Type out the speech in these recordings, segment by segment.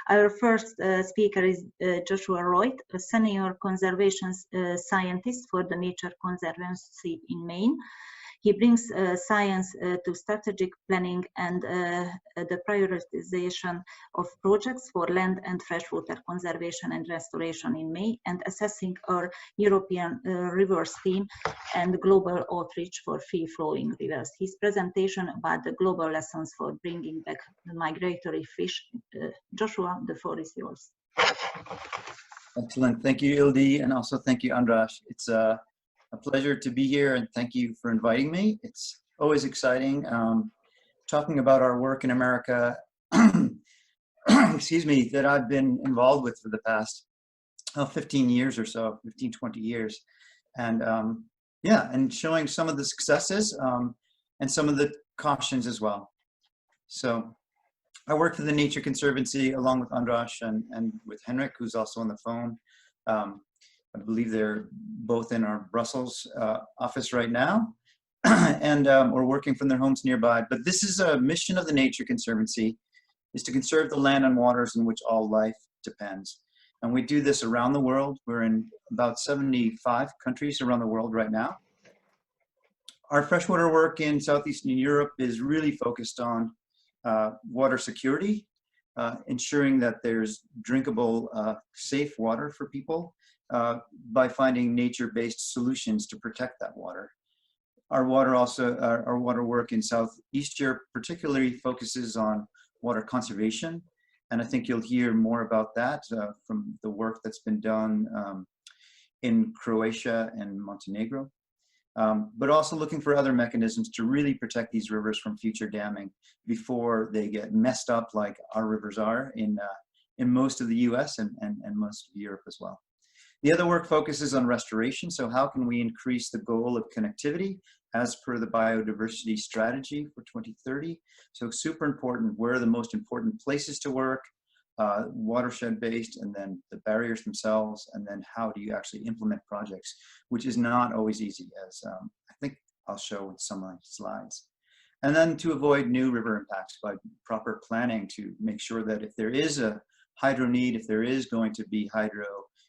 Our first speaker is Joshua Royd, a senior conservation scientist for the Nature Conservancy in Maine. He brings science to strategic planning and the prioritization of projects for land and freshwater conservation and restoration in Maine, and assessing our European rivers theme and global outreach for free-flowing rivers. His presentation about the global lessons for bringing back the migratory fish. Joshua, the floor is yours. Excellent. Thank you, Ildi, and also thank you, Andras. It's a pleasure to be here, and thank you for inviting me. It's always exciting talking about our work in America, excuse me, that I've been involved with for the past 15 years or so, 15, 20 years. And yeah, and showing some of the successes and some of the cautions as well. So I work for the Nature Conservancy along with Andras and with Henrik, who's also on the phone. I believe they're both in our Brussels office right now, and we're working from their homes nearby. But this is a mission of the Nature Conservancy, is to conserve the land and waters in which all life depends. And we do this around the world. We're in about 75 countries around the world right now. Our freshwater work in Southeastern Europe is really focused on water security, ensuring that there's drinkable, safe water for people, by finding nature-based solutions to protect that water. Our water work in Southeast Europe particularly focuses on water conservation, and I think you'll hear more about that from the work that's been done in Croatia and Montenegro, but also looking for other mechanisms to really protect these rivers from future damming before they get messed up like our rivers are in most of the US and most of Europe as well. The other work focuses on restoration. So how can we increase the goal of connectivity as per the biodiversity strategy for 2030? So super important, where are the most important places to work, watershed based, and then the barriers themselves, and then how do you actually implement projects, which is not always easy, as I think I'll show with some of my slides. And then to avoid new river impacts by proper planning to make sure that if there is a hydro need, if there is going to be hydro,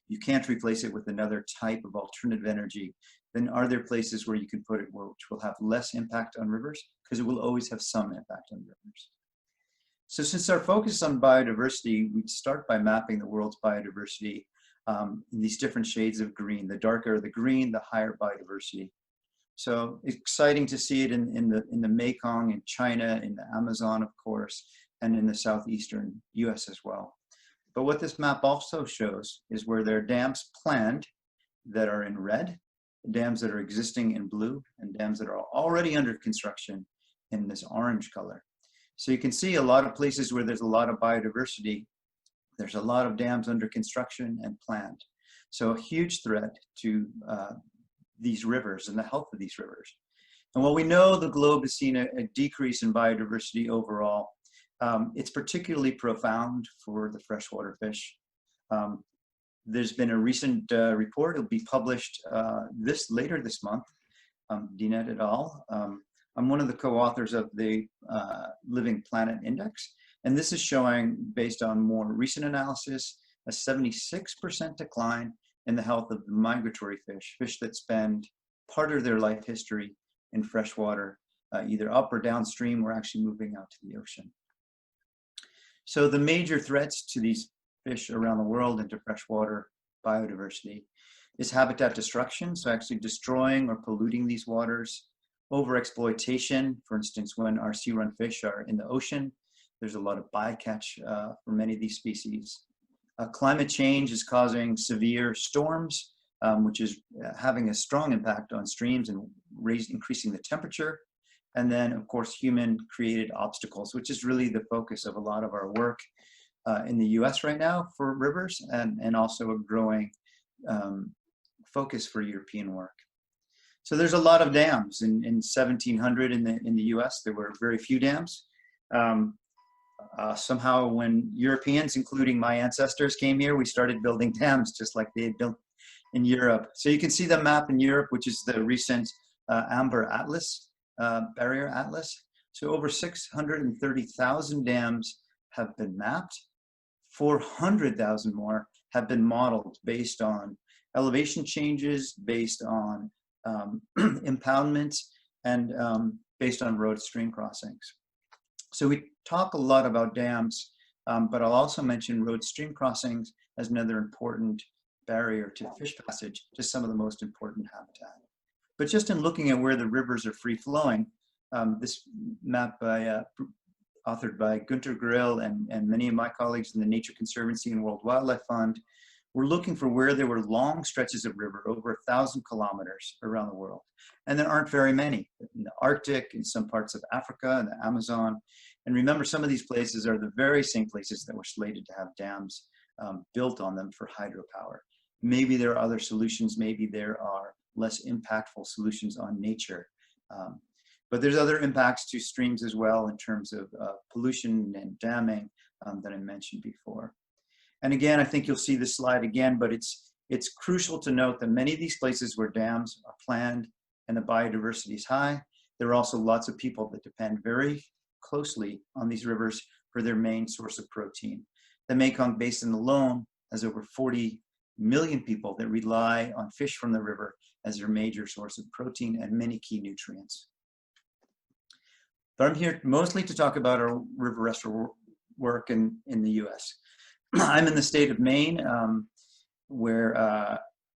you can't replace it with another type of alternative energy, then are there places where you can put it which will have less impact on rivers? Because it will always have some impact on rivers. So since our focus is on biodiversity, we start by mapping the world's biodiversity in these different shades of green. The darker the green, the higher biodiversity. So exciting to see it in the Mekong, in China, in the Amazon, of course, and in the southeastern US as well. But what this map also shows is where there are dams planned that are in red, dams that are existing in blue, and dams that are already under construction in this orange color. So you can see a lot of places where there's a lot of biodiversity. There's a lot of dams under construction and planned. So a huge threat to these rivers and the health of these rivers. And while we know the globe has seen a decrease in biodiversity overall, it's particularly profound for the freshwater fish. There's been a recent report, it'll be published later this month, Dinette et al. I'm one of the co-authors of the Living Planet Index, and this is showing, based on more recent analysis, a 76% decline in the health of the migratory fish that spend part of their life history in freshwater, either up or downstream, or actually moving out to the ocean. So the major threats to these fish around the world and to freshwater biodiversity is habitat destruction, so actually destroying or polluting these waters, overexploitation. For instance, when our sea run fish are in the ocean, there's a lot of bycatch for many of these species. Climate change is causing severe storms, which is having a strong impact on streams and increasing the temperature. And then, of course, human-created obstacles, which is really the focus of a lot of our work in the US right now for rivers, and also a growing focus for European work. So there's a lot of dams. In 1700 in the US, there were very few dams. Somehow when Europeans, including my ancestors, came here, we started building dams just like they had built in Europe. So you can see the map in Europe, which is the recent Amber Atlas, Barrier Atlas. So over 630,000 dams have been mapped. 400,000 more have been modeled based on elevation changes, based on impoundments, and based on road stream crossings. So we talk a lot about dams, but I'll also mention road stream crossings as another important barrier to fish passage to some of the most important habitat. But just in looking at where the rivers are free flowing, this map authored by Günter Grill and many of my colleagues in the Nature Conservancy and World Wildlife Fund, we're looking for where there were long stretches of river over 1,000 kilometers around the world. And there aren't very many in the Arctic, in some parts of Africa, and the Amazon. And remember, some of these places are the very same places that were slated to have dams built on them for hydropower. Maybe there are other solutions, maybe there are less impactful solutions on nature. But there's other impacts to streams as well in terms of pollution and damming that I mentioned before. And again, I think you'll see this slide again, but it's crucial to note that many of these places where dams are planned and the biodiversity is high, there are also lots of people that depend very closely on these rivers for their main source of protein. The Mekong Basin alone has over 40 million people that rely on fish from the river as their major source of protein and many key nutrients. But I'm here mostly to talk about our river restoration work in the US. I'm in the state of Maine, where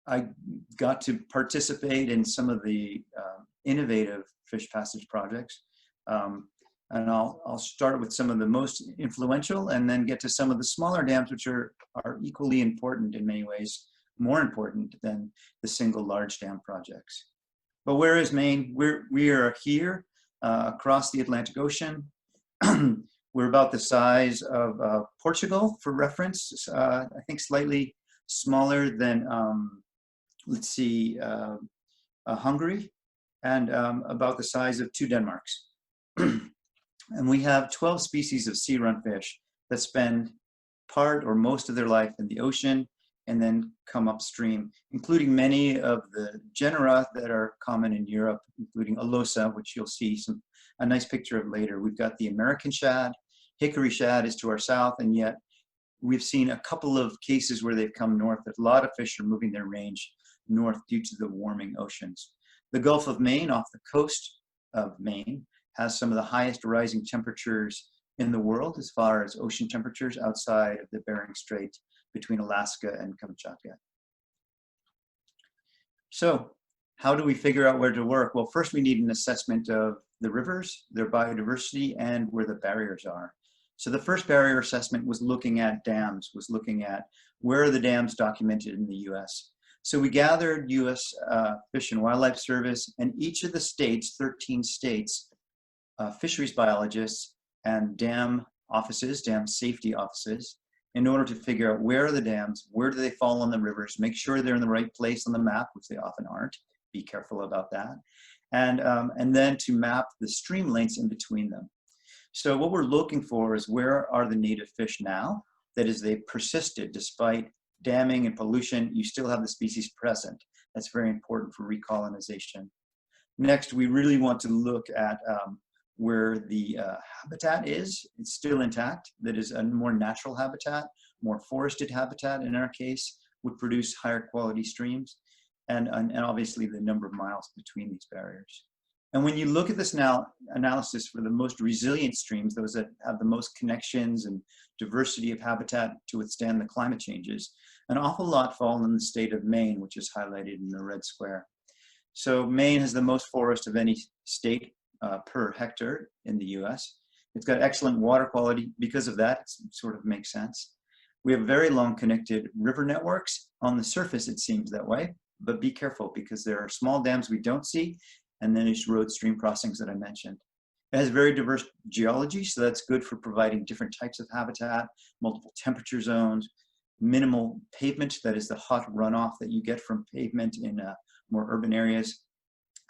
I got to participate in some of the innovative fish passage projects. And I'll start with some of the most influential and then get to some of the smaller dams, which are equally important in many ways, more important than the single large dam projects. But where is Maine? We are here across the Atlantic Ocean. We're about the size of Portugal, for reference. I think slightly smaller than, let's see, Hungary, and about the size of 2 Denmarks. And we have 12 species of sea-run fish that spend part or most of their life in the ocean and then come upstream, including many of the genera that are common in Europe, including alosa, which you'll see a nice picture of later. We've got the American shad. Hickory shad is to our south, and yet we've seen a couple of cases where they've come north. A lot of fish are moving their range north due to the warming oceans. The Gulf of Maine, off the coast of Maine, has some of the highest rising temperatures in the world as far as ocean temperatures outside of the Bering Strait between Alaska and Kamchatka. So how do we figure out where to work? Well, first we need an assessment of the rivers, their biodiversity, and where the barriers are. So the first barrier assessment was looking at dams, was looking at where are the dams documented in the US. So we gathered US Fish and Wildlife Service and each of the states, 13 states, fisheries biologists and dam offices, dam safety offices, in order to figure out where are the dams, where do they fall on the rivers, make sure they're in the right place on the map, which they often aren't, be careful about that, and then to map the stream lengths in between them. So what we're looking for is where are the native fish now? That is, they've persisted despite damming and pollution, you still have the species present. That's very important for recolonization. Next, we really want to look at where the habitat is. It's still intact. That is a more natural habitat, more forested habitat in our case, would produce higher quality streams, and obviously the number of miles between these barriers. And when you look at this now analysis for the most resilient streams, those that have the most connections and diversity of habitat to withstand the climate changes, an awful lot fall in the state of Maine, which is highlighted in the red square. So Maine has the most forest of any state per hectare in the US. It's got excellent water quality. Because of that, it sort of makes sense. We have very long connected river networks. On the surface, it seems that way, but be careful because there are small dams we don't see, and then there's road stream crossings that I mentioned. It has very diverse geology, so that's good for providing different types of habitat, multiple temperature zones, minimal pavement, that is the hot runoff that you get from pavement in more urban areas.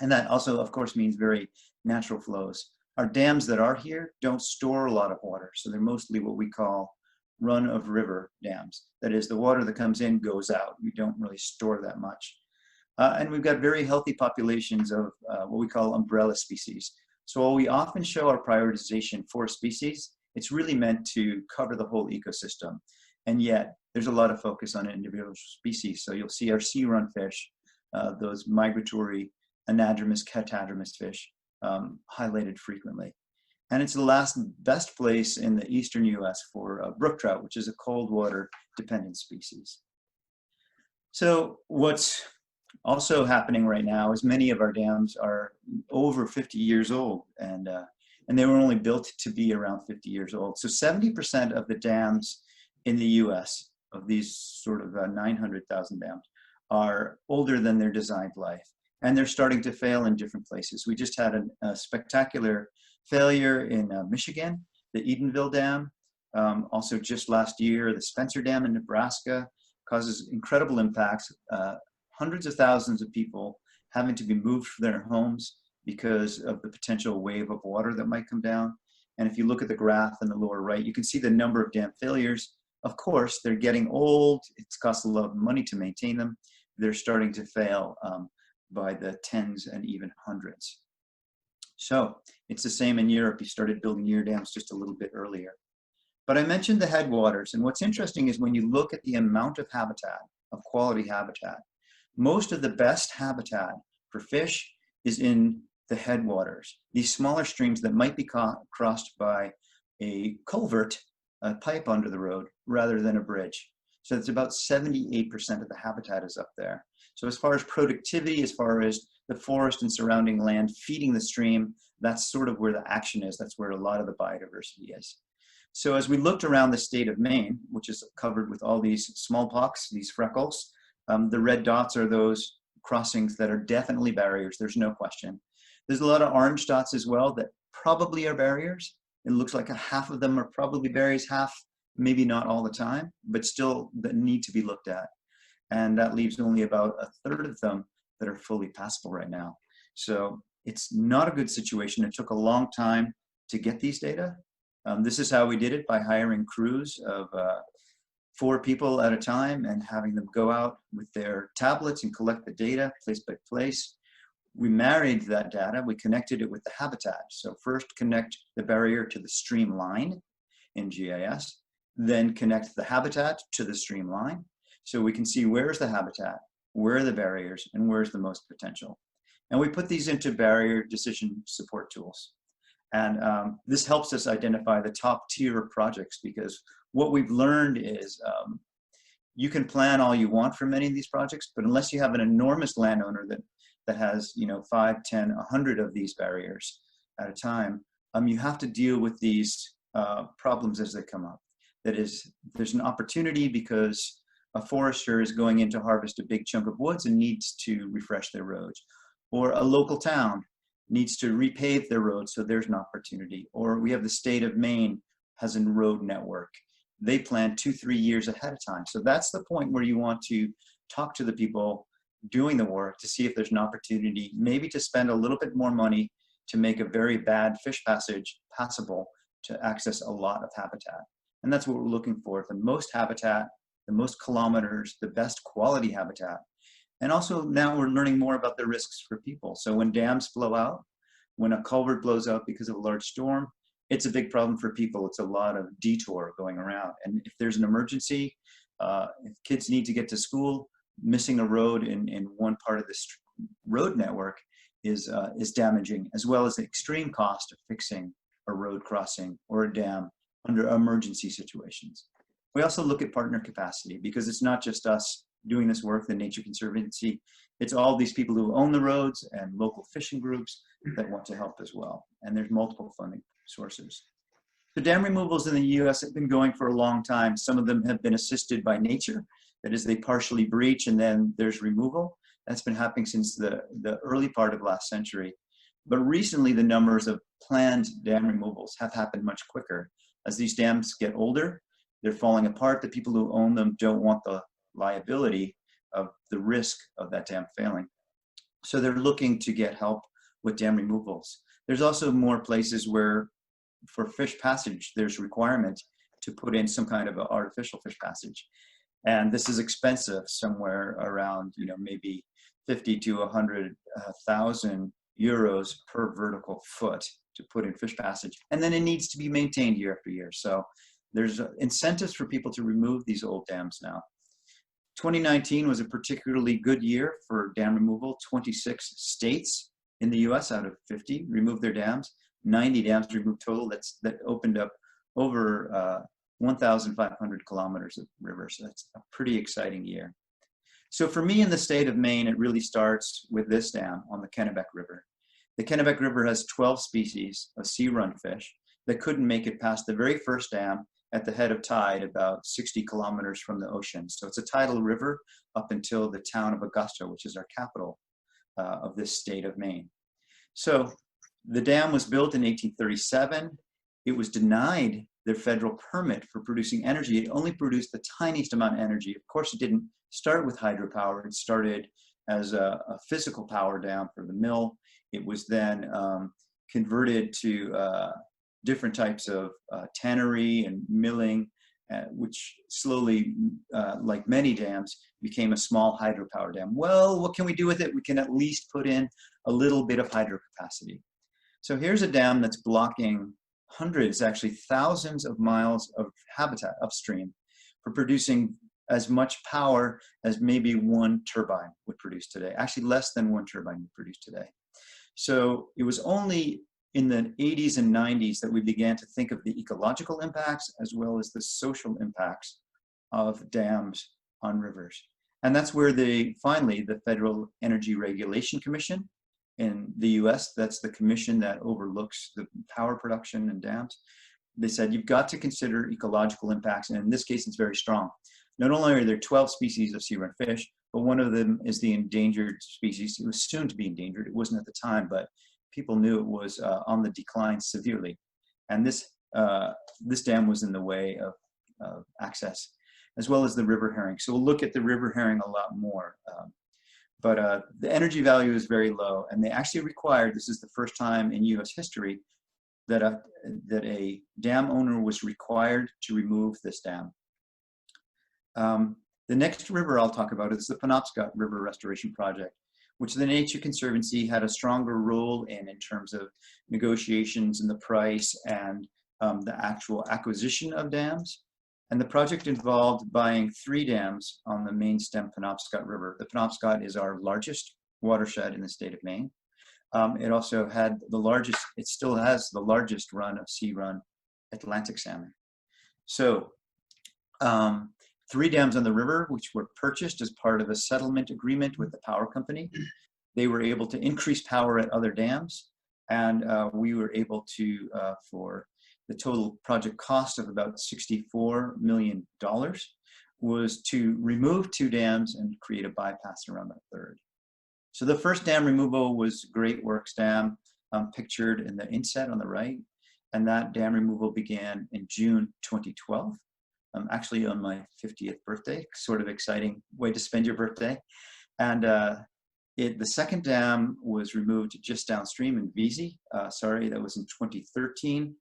And that also, of course, means very natural flows. Our dams that are here don't store a lot of water, so they're mostly what we call run-of-river dams. That is, the water that comes in goes out. We don't really store that much. And we've got very healthy populations of what we call umbrella species. So while we often show our prioritization for species, it's really meant to cover the whole ecosystem. and yet there's a lot of focus on individual species. So you'll see our sea run fish, those migratory anadromous, catadromous fish highlighted frequently. And it's the best place in the eastern US for brook trout, which is a cold water dependent species. So what's also happening right now is many of our dams are over 50 years old, and they were only built to be around 50 years old. So 70% of the dams in the US, of these sort of 900,000 dams, are older than their designed life. And they're starting to fail in different places. We just had a spectacular failure in Michigan, the Edenville Dam. Also just last year, the Spencer Dam in Nebraska causes incredible impacts. Hundreds of thousands of people having to be moved from their homes because of the potential wave of water that might come down. And if you look at the graph in the lower right, you can see the number of dam failures. Of course, they're getting old. It's cost a lot of money to maintain them. They're starting to fail by the tens and even hundreds. So it's the same in Europe. You started building your dams just a little bit earlier. But I mentioned the headwaters, and what's interesting is when you look at the amount of habitat, of quality habitat, most of the best habitat for fish is in the headwaters, these smaller streams that might be crossed by a culvert, a pipe under the road, rather than a bridge. So it's about 78% of the habitat is up there. So as far as productivity, as far as the forest and surrounding land feeding the stream, that's sort of where the action is. That's where a lot of the biodiversity is. So as we looked around the state of Maine, which is covered with all these smallpox, these freckles, the red dots are those crossings that are definitely barriers. There's no question. There's a lot of orange dots as well that probably are barriers. It looks like half of them are probably barriers, half maybe not all the time, but still that need to be looked at. And that leaves only about a third of them that are fully passable right now. So it's not a good situation. It took a long time to get these data. This is how we did it, by hiring crews of 4 people at a time and having them go out with their tablets and collect the data place by place. We married that data, we connected it with the habitat. So first connect the barrier to the stream line in GIS, then connect the habitat to the stream line. So we can see where's the habitat, where are the barriers, and where's the most potential. And we put these into barrier decision support tools. And this helps us identify the top tier of projects, because what we've learned is you can plan all you want for many of these projects, but unless you have an enormous landowner that has 5, 10, 100 of these barriers at a time, you have to deal with these problems as they come up. That is, there's an opportunity because a forester is going in to harvest a big chunk of woods and needs to refresh their roads, or a local town needs to repave their roads, so there's an opportunity. Or we have the state of Maine has a road network. They plan 2-3 years ahead of time. So that's the point where you want to talk to the people doing the work to see if there's an opportunity, maybe to spend a little bit more money to make a very bad fish passage passable to access a lot of habitat. And that's what we're looking for, the most habitat, the most kilometers, the best quality habitat. And also now we're learning more about the risks for people. So when dams blow out, when a culvert blows out because of a large storm, it's a big problem for people. It's a lot of detour going around. And if there's an emergency, if kids need to get to school, missing a road in one part of this road network is damaging, as well as the extreme cost of fixing a road crossing or a dam under emergency situations. We also look at partner capacity, because it's not just us doing this work, the Nature Conservancy, it's all these people who own the roads and local fishing groups that want to help as well. And there's multiple funding sources. The dam removals in the US have been going for a long time. Some of them have been assisted by nature. That is, they partially breach and then there's removal. That's been happening since the early part of last century. But recently the numbers of planned dam removals have happened much quicker. As these dams get older, they're falling apart. The people who own them don't want the liability of the risk of that dam failing. So they're looking to get help with dam removals. There's also more places where for fish passage, there's requirement to put in some kind of an artificial fish passage. And this is expensive, somewhere around, maybe 50 to 100,000 euros per vertical foot to put in fish passage. And then it needs to be maintained year after year. So there's incentives for people to remove these old dams now. 2019 was a particularly good year for dam removal. 26 states in the US out of 50 removed their dams. 90 dams removed total. That opened up over 1,500 kilometers of rivers. So that's a pretty exciting year. So for me in the state of Maine, it really starts with this dam on the Kennebec River. The Kennebec River has 12 species of sea run fish that couldn't make it past the very first dam at the head of tide, about 60 kilometers from the ocean. So it's a tidal river up until the town of Augusta, which is our capital of this state of Maine. So the dam was built in 1837. It was denied their federal permit for producing energy. It only produced the tiniest amount of energy. Of course, it didn't start with hydropower. It started as a physical power dam for the mill. It was then converted to different types of tannery and milling, which slowly, like many dams, became a small hydropower dam. Well, what can we do with it? We can at least put in a little bit of hydro capacity. So here's a dam that's blocking hundreds, actually thousands of miles of habitat upstream for producing as much power as maybe one turbine would produce today. Actually, less than one turbine would produce today. So it was only in the 80s and 90s that we began to think of the ecological impacts as well as the social impacts of dams on rivers. And that's where finally the Federal Energy Regulation Commission in the US, that's the commission that overlooks the power production and dams. They said, you've got to consider ecological impacts. And in this case, it's very strong. Not only are there 12 species of sea run fish, but one of them is the endangered species. It was soon to be endangered. It wasn't at the time, but people knew it was on the decline severely. And this dam was in the way of access, as well as the river herring. So we'll look at the river herring a lot more. But the energy value is very low, and they actually required, this is the first time in US history, that a dam owner was required to remove this dam. The next river I'll talk about is the Penobscot River Restoration Project, which the Nature Conservancy had a stronger role in terms of negotiations and the price and the actual acquisition of dams. And the project involved buying 3 dams on the main stem Penobscot River. The Penobscot is our largest watershed in the state of Maine. It also had the largest, it still has the largest run of sea run Atlantic salmon. So 3 dams on the river, which were purchased as part of a settlement agreement with the power company. They were able to increase power at other dams. And we were able to, for the total project cost of about $64 million, was to remove 2 dams and create a bypass around the 3rd. So the first dam removal was Great Works Dam, pictured in the inset on the right. And that dam removal began in June 2012. Actually on my 50th birthday, sort of exciting way to spend your birthday. And the second dam was removed just downstream in Vesey. Sorry, that was in 2013.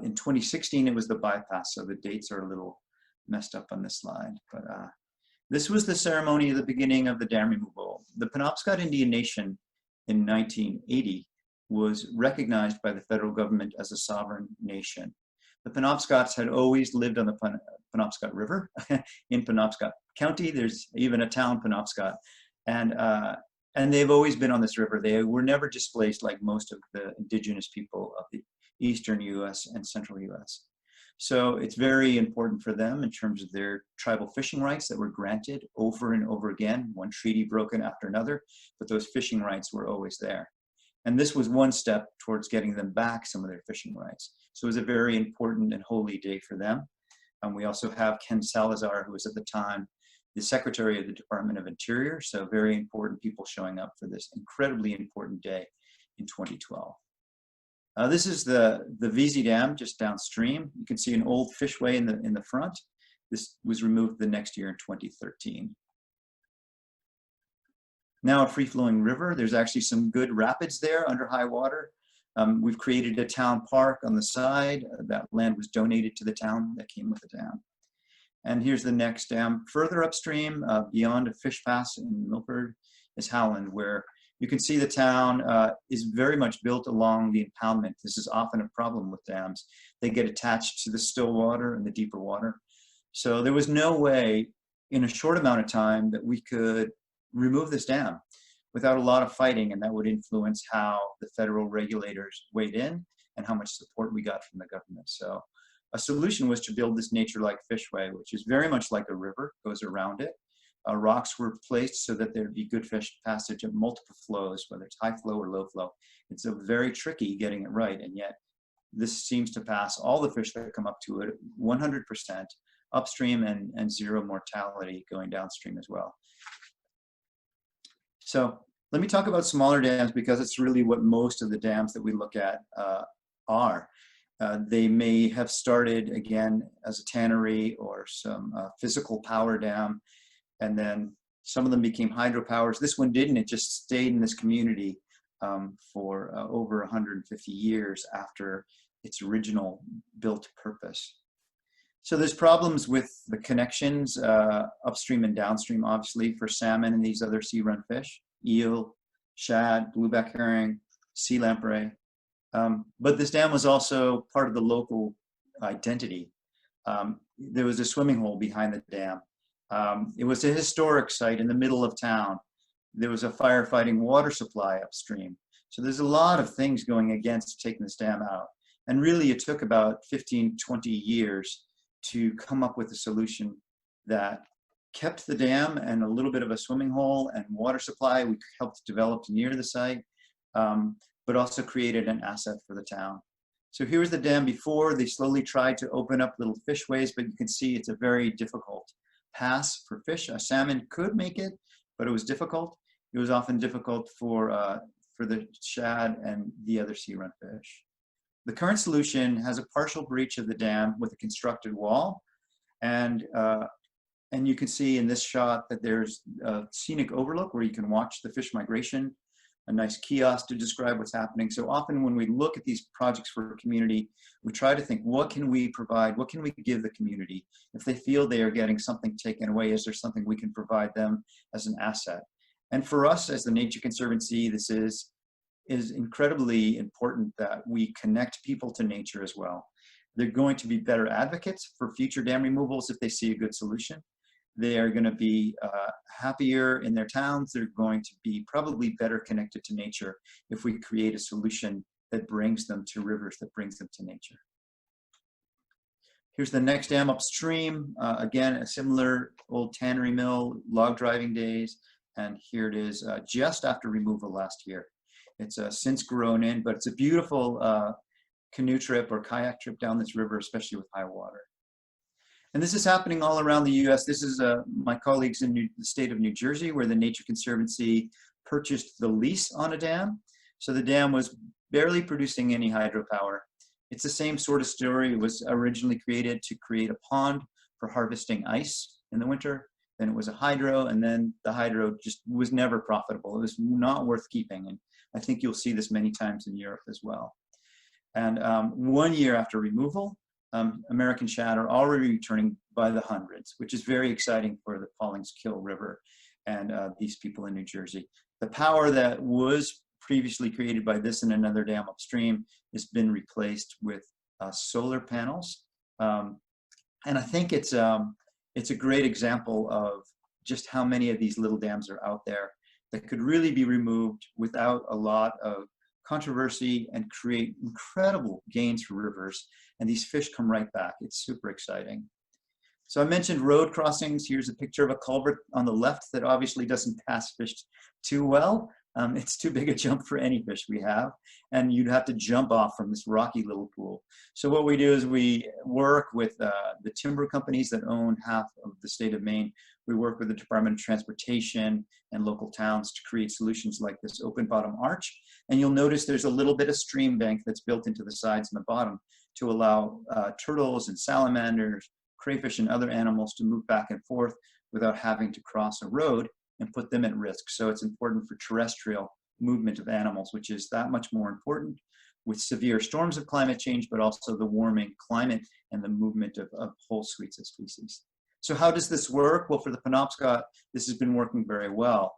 In 2016, it was the bypass, so the dates are a little messed up on this slide. But this was the ceremony at the beginning of the dam removal. The Penobscot Indian Nation in 1980 was recognized by the federal government as a sovereign nation. The Penobscots had always lived on the Penobscot River in Penobscot County. There's even a town, Penobscot. And they've always been on this river. They were never displaced like most of the indigenous people of the eastern US and central US. So it's very important for them in terms of their tribal fishing rights that were granted over and over again, one treaty broken after another, but those fishing rights were always there. And this was one step towards getting them back some of their fishing rights. So it was a very important and holy day for them. We also have Ken Salazar, who was at the time the Secretary of the Department of Interior. So very important people showing up for this incredibly important day in 2012. This is the Vesey Dam just downstream. You can see an old fishway in the front. This was removed the next year in 2013. Now a free-flowing river. There's actually some good rapids there under high water. We've created a town park on the side. That land was donated to the town that came with the dam. And here's the next dam. Further upstream, beyond a fish pass in Milford, is Howland, where You can see the town is very much built along the impoundment. This is often a problem with dams. They get attached to the still water and the deeper water. So there was no way in a short amount of time that we could remove this dam without a lot of fighting, and that would influence how the federal regulators weighed in and how much support we got from the government. So a solution was to build this nature-like fishway, which is very much like a river, goes around it. Rocks were placed so that there'd be good fish passage of multiple flows, whether it's high flow or low flow. It's a very tricky getting it right, and yet this seems to pass all the fish that come up to it 100% upstream and zero mortality going downstream as well. So let me talk about smaller dams because it's really what most of the dams that we look at are. They may have started again as a tannery or some physical power dam, and then some of them became hydropowers. This one didn't, it just stayed in this community for over 150 years after its original built purpose. So there's problems with the connections upstream and downstream, obviously, for salmon and these other sea-run fish, eel, shad, blueback herring, sea lamprey. But this dam was also part of the local identity. There was a swimming hole behind the dam. It was a historic site in the middle of town. There was a firefighting water supply upstream. So there's a lot of things going against taking this dam out. And really it took about 15, 20 years to come up with a solution that kept the dam and a little bit of a swimming hole and water supply we helped develop near the site, but also created an asset for the town. So here's the dam before. They slowly tried to open up little fishways, but you can see it's a very difficult pass for fish. A salmon could make it, but it was difficult. It was often difficult for the shad and the other sea-run fish. The current solution has a partial breach of the dam with a constructed wall, and you can see in this shot that there's a scenic overlook where you can watch the fish migration, a nice kiosk to describe what's happening. So often when we look at these projects for a community, we try to think, what can we provide? What can we give the community? If they feel they are getting something taken away, is there something we can provide them as an asset? And for us as the Nature Conservancy, this is incredibly important that we connect people to nature as well. They're going to be better advocates for future dam removals if they see a good solution. They are going to be happier in their towns. They're going to be probably better connected to nature if we create a solution that brings them to rivers, that brings them to nature. Here's the next dam upstream. Again, a similar old tannery mill, log driving days. And here it is just after removal last year. It's since grown in, but it's a beautiful canoe trip or kayak trip down this river, especially with high water. And this is happening all around the US. This is my colleagues in the state of New Jersey, where the Nature Conservancy purchased the lease on a dam. So the dam was barely producing any hydropower. It's the same sort of story. It was originally created to create a pond for harvesting ice in the winter. Then it was a hydro, and then the hydro just was never profitable. It was not worth keeping. And I think you'll see this many times in Europe as well. And 1 year after removal, American shad are already returning by the hundreds, which is very exciting for the Pawlings Kill River and these people in New Jersey. The power that was previously created by this and another dam upstream has been replaced with solar panels. And I think it's a great example of just how many of these little dams are out there that could really be removed without a lot of controversy and create incredible gains for rivers. And these fish come right back. It's super exciting. So I mentioned road crossings. Here's a picture of a culvert on the left that obviously doesn't pass fish too well. It's too big a jump for any fish we have, and you'd have to jump off from this rocky little pool. So what we do is we work with the timber companies that own half of the state of Maine. We work with the Department of Transportation and local towns to create solutions like this open bottom arch. And you'll notice there's a little bit of stream bank that's built into the sides and the bottom to allow turtles and salamanders, crayfish and other animals to move back and forth without having to cross a road and put them at risk. So it's important for terrestrial movement of animals, which is that much more important with severe storms of climate change, but also the warming climate and the movement of whole suites of species. So how does this work? Well, for the Penobscot, this has been working very well.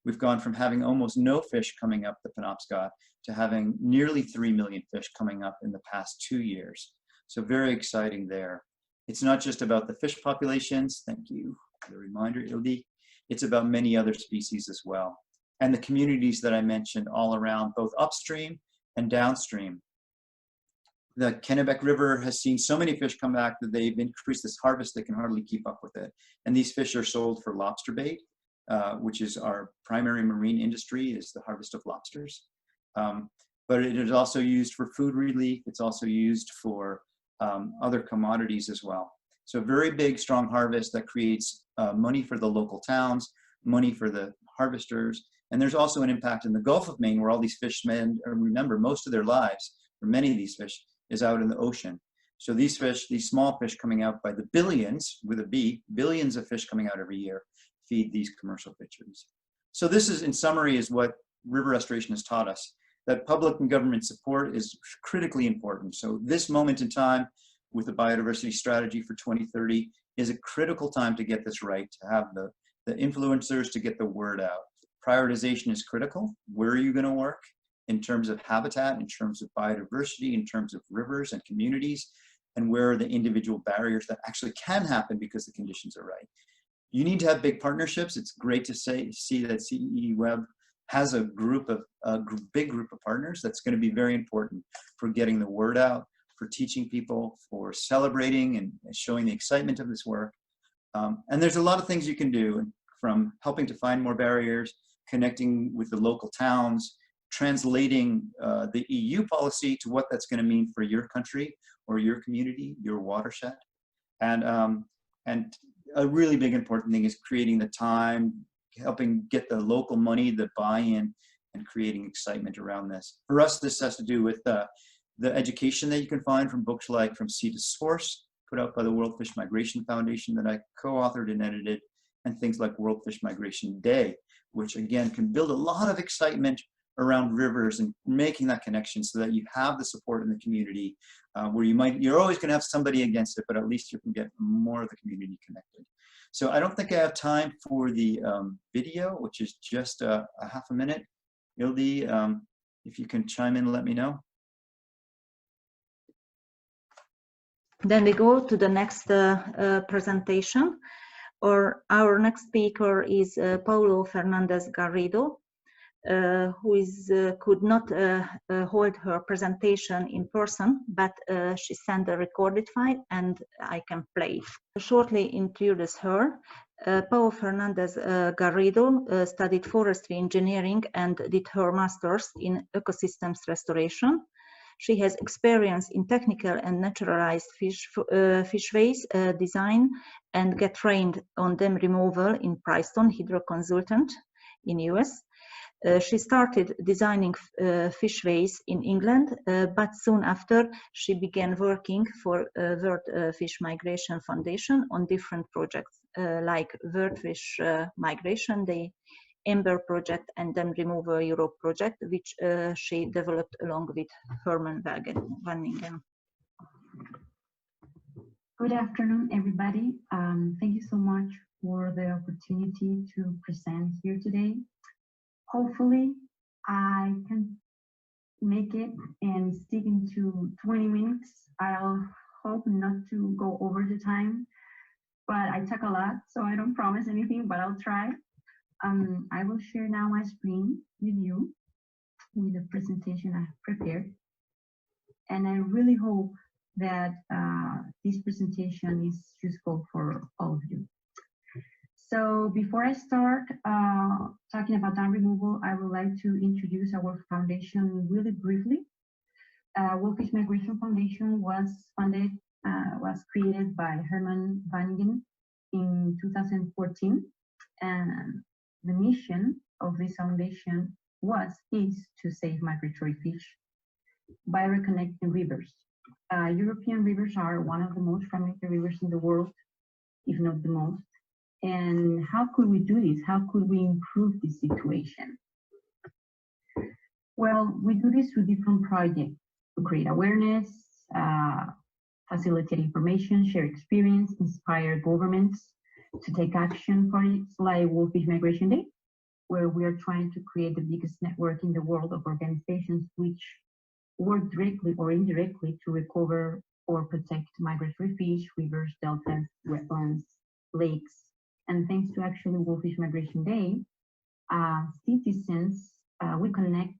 We've gone from having almost no fish coming up the Penobscot to having nearly 3 million fish coming up in the past 2 years. So very exciting there. It's not just about the fish populations, thank you for the reminder, Ildi. It's about many other species as well. And the communities that I mentioned all around, both upstream and downstream. The Kennebec River has seen so many fish come back that they've increased this harvest, they can hardly keep up with it. And these fish are sold for lobster bait, which is our primary marine industry, is the harvest of lobsters. But it is also used for food relief. It's also used for other commodities as well. So very big, strong harvest that creates money for the local towns, money for the harvesters. And there's also an impact in the Gulf of Maine where all these fish spend, remember, most of their lives, for many of these fish, is out in the ocean. So these fish, these small fish coming out by the billions, with a B, billions of fish coming out every year, feed these commercial fisheries. So this is, in summary, is what river restoration has taught us, that public and government support is critically important. So this moment in time with the biodiversity strategy for 2030 is a critical time to get this right, to have the influencers to get the word out. Prioritization is critical. Where are you going to work in terms of habitat, in terms of biodiversity, in terms of rivers and communities, and where are the individual barriers that actually can happen because the conditions are right. You need to have big partnerships. It's great to see that CEE Web has a big group of partners that's going to be very important for getting the word out, for teaching people, for celebrating and showing the excitement of this work. And there's a lot of things you can do, from helping to find more barriers, connecting with the local towns, translating the EU policy to what that's going to mean for your country or your community, your watershed. And a really big important thing is creating the time, helping get the local money, the buy-in, and creating excitement around this. For us, this has to do with the education that you can find from books like From Sea to Source, put out by the World Fish Migration Foundation that I co-authored and edited, and things like World Fish Migration Day, which again can build a lot of excitement around rivers and making that connection so that you have the support in the community where you're always going to have somebody against it, but at least you can get more of the community connected. So I don't think I have time for the video, which is just a half a minute. Ildi, if you can chime in and let me know. Then we go to the next presentation. Our next speaker is Paulo Fernandez Garrido, who could not hold her presentation in person, but she sent a recorded file and I can play it. Shortly introduce her. Paulo Fernandez Garrido studied forestry engineering and did her master's in ecosystems restoration. She has experience in technical and naturalized fishways design and get trained on dam removal in Princeton Hydro Consultant in US. She started designing fishways in England, but soon after she began working for World Fish Migration Foundation on different projects like World Fish Migration Day, Amber Project, and Dam Removal Europe project, which she developed along with Herman Wanningen. Good afternoon, everybody. Thank you so much for the opportunity to present here today. Hopefully, I can make it and stick into 20 minutes. I'll hope not to go over the time, but I talk a lot, so I don't promise anything, but I'll try. I will share now my screen with you with the presentation I have prepared. And I really hope that this presentation is useful for all of you. So before I start talking about dam removal, I would like to introduce our foundation really briefly. World Fish Migration Foundation was created by Herman Wanningen in 2014. And the mission of this foundation is to save migratory fish by reconnecting rivers. European rivers are one of the most fragmented rivers in the world, if not the most. And how could we do this? How could we improve this situation? Well, we do this through different projects to create awareness, facilitate information, share experience, inspire governments to take action. Projects like World Fish Migration Day, where we are trying to create the biggest network in the world of organizations which work directly or indirectly to recover or protect migratory fish, rivers, deltas, wetlands, lakes. And thanks to actually Wolfish Migration Day, citizens, we connect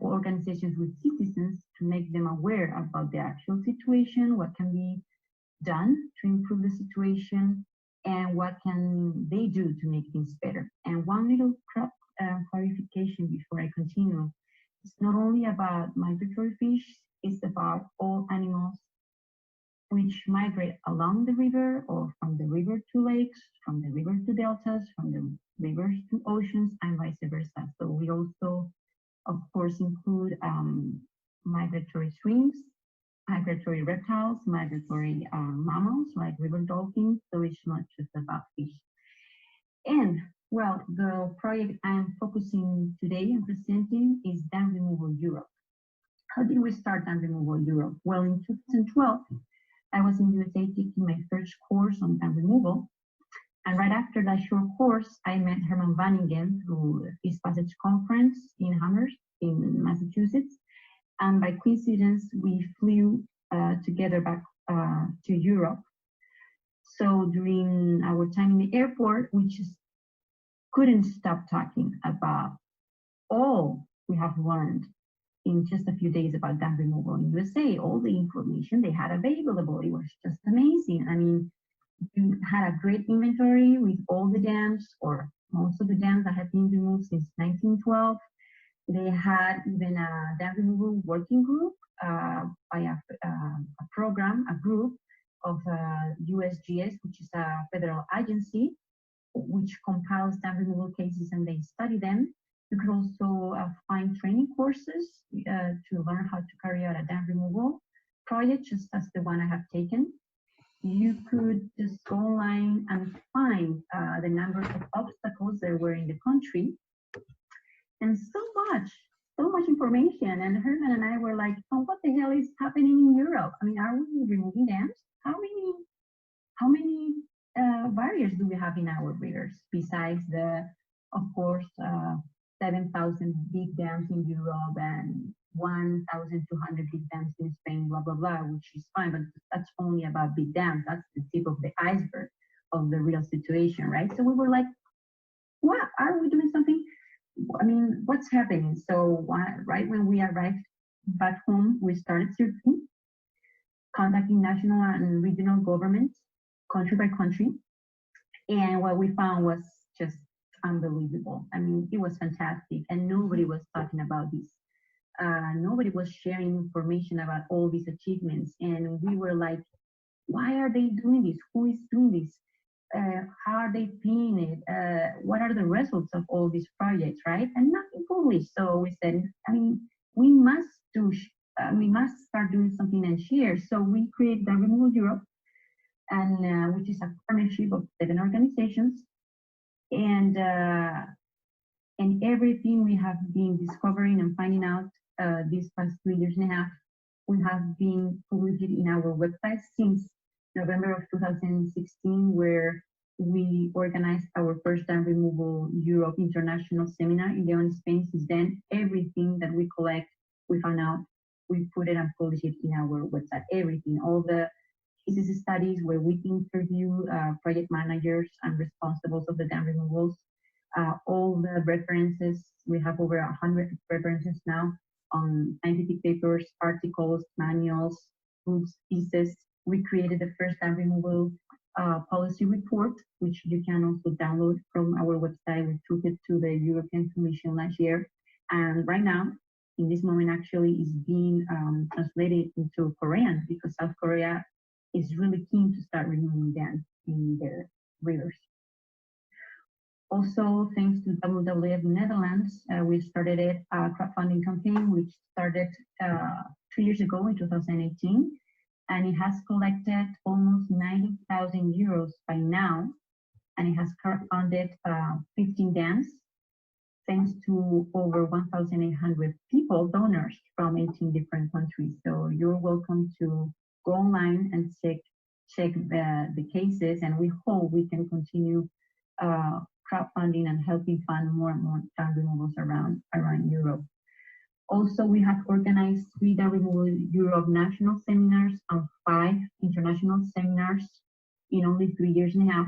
organizations with citizens to make them aware about the actual situation, what can be done to improve the situation, and what can they do to make things better. And one little clarification before I continue, it's not only about migratory fish, it's about all animals which migrate along the river or from the river to lakes, from the river to deltas, from the rivers to oceans, and vice versa. So we also, of course, include migratory streams, migratory reptiles, migratory mammals like river dolphins, so it's not just about fish. And well, the project I'm focusing today and presenting is Dam Removal Europe. How did we start Dam Removal Europe? Well, in 2012, I was in USA taking my first course on dam removal. And right after that short course, I met Herman Vanningen through his Passage conference in Amherst in Massachusetts. And by coincidence, we flew together back to Europe. So during our time in the airport, we just couldn't stop talking about all we have learned in just a few days about dam removal in USA, all the information they had available. It was just amazing. I mean, we had a great inventory with all the dams, or most of the dams that have been removed since 1912. They had even a dam removal working group by a group of USGS, which is a federal agency, which compiles dam removal cases and they study them. You could also find training courses to learn how to carry out a dam removal project, just as the one I have taken. You could just go online and find the number of obstacles there were in the country, and so much information. And Herman and I were like, oh, what the hell is happening in Europe? I mean, are we removing dams? How many barriers do we have in our rivers besides the, of course, 7,000 big dams in Europe and 1,200 big dams in Spain, blah, blah, blah, which is fine, but that's only about big dams. That's the tip of the iceberg of the real situation, right? So we were like, what, are we doing something? I mean, what's happening? So right when we arrived back home, we started searching, contacting national and regional governments, country by country. And what we found was just unbelievable. I mean, it was fantastic, and nobody was talking about this. Nobody was sharing information about all these achievements, and we were like, why are they doing this? Who is doing this? How are they paying it? What are the results of all these projects, right? And nothing published. So we said, I mean, we must start doing something and share. So we created Dam Removal Europe, and which is a partnership of 7 organizations. And everything we have been discovering and finding out these past 3 years and a half, we have been published in our website since November of 2016, where we organized our first Dam Removal Europe International Seminar in León, Spain. Since then, everything that we collect, we found out, we put it and publish it in our website. Everything, all the cases studies where we interview project managers and responsibles of the dam removals, all the references. We have over 100 references now on scientific papers, articles, manuals, books, pieces. We created the first dam removal policy report, which you can also download from our website. We took it to the European Commission last year. And right now, in this moment, actually is being translated into Korean, because South Korea is really keen to start removing dams in their rivers. Also, thanks to WWF Netherlands, we started a crowdfunding campaign, which started 2 years ago in 2018, and it has collected almost 90,000 euros by now, and it has crowdfunded 15 dams, thanks to over 1,800 people, donors from 18 different countries. So you're welcome to go online and check the cases, and we hope we can continue crowdfunding and helping fund more and more dam removals around Europe. Also, we have organized 3 dam removal Europe national seminars and 5 international seminars in only 3 years and a half,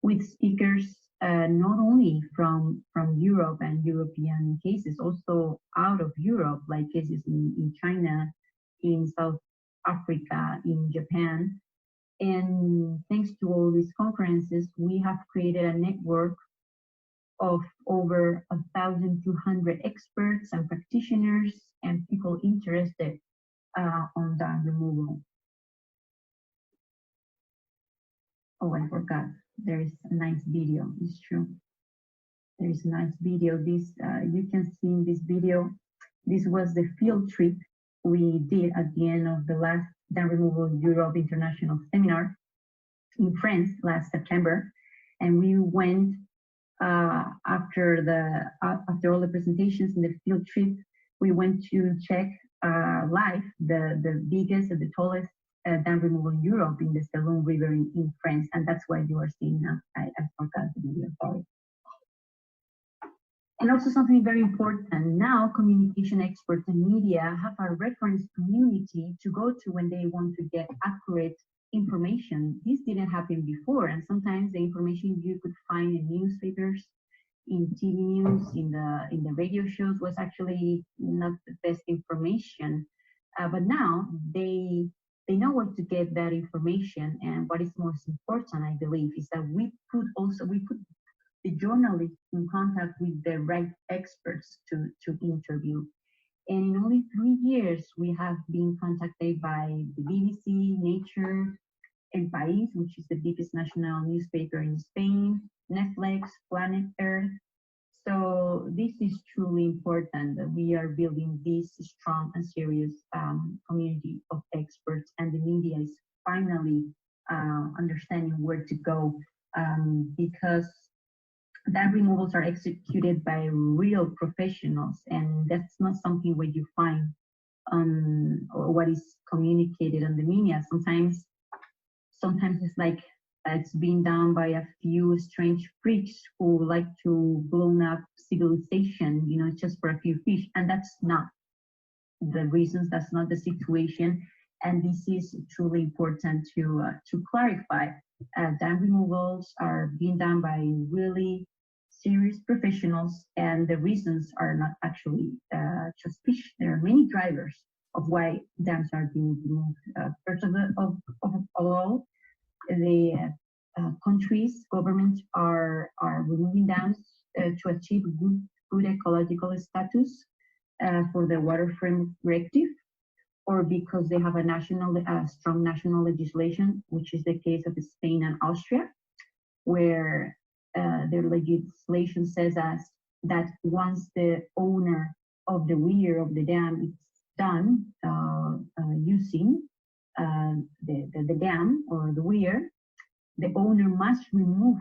with speakers not only from Europe and European cases, also out of Europe, like cases in China, in South Africa, in Japan. And thanks to all these conferences, we have created a network of over 1,200 experts and practitioners and people interested on dam removal. Oh, I forgot. There is a nice video. It's true. There is a nice video. This you can see in this video. This was the field trip we did at the end of the last Dam Removal Europe International Seminar in France last September, and we went after all the presentations in the field trip. We went to check live the biggest and the tallest dam removal in Europe in the Sélune River in France, and that's why you are seeing now. I forgot the video, sorry. And also something very important, now communication experts and media have a reference community to go to when they want to get accurate information. This didn't happen before, and sometimes the information you could find in newspapers, in TV news, in the radio shows was actually not the best information. But now they know where to get that information, and what is most important, I believe, is that we put the journalists in contact with the right experts to interview. And in only 3 years, we have been contacted by the BBC, Nature, El País, which is the biggest national newspaper in Spain, Netflix, Planet Earth. So this is truly important that we are building this strong and serious community of experts, and the media is finally understanding where to go, because dam removals are executed by real professionals, and that's not something where you find or what is communicated on the media. Sometimes it's like it's being done by a few strange freaks who like to blow up civilization, you know, just for a few fish, and that's not the reasons, that's not the situation. And this is truly important to clarify. Dam removals are being done by really serious professionals, and the reasons are not actually just fish. There are many drivers of why dams are being removed. First of all, the countries, governments are removing dams to achieve good ecological status for the water framework directive, or because they have a strong national legislation, which is the case of Spain and Austria, where their legislation says that once the owner of the weir of the dam is done using the dam or the weir, the owner must remove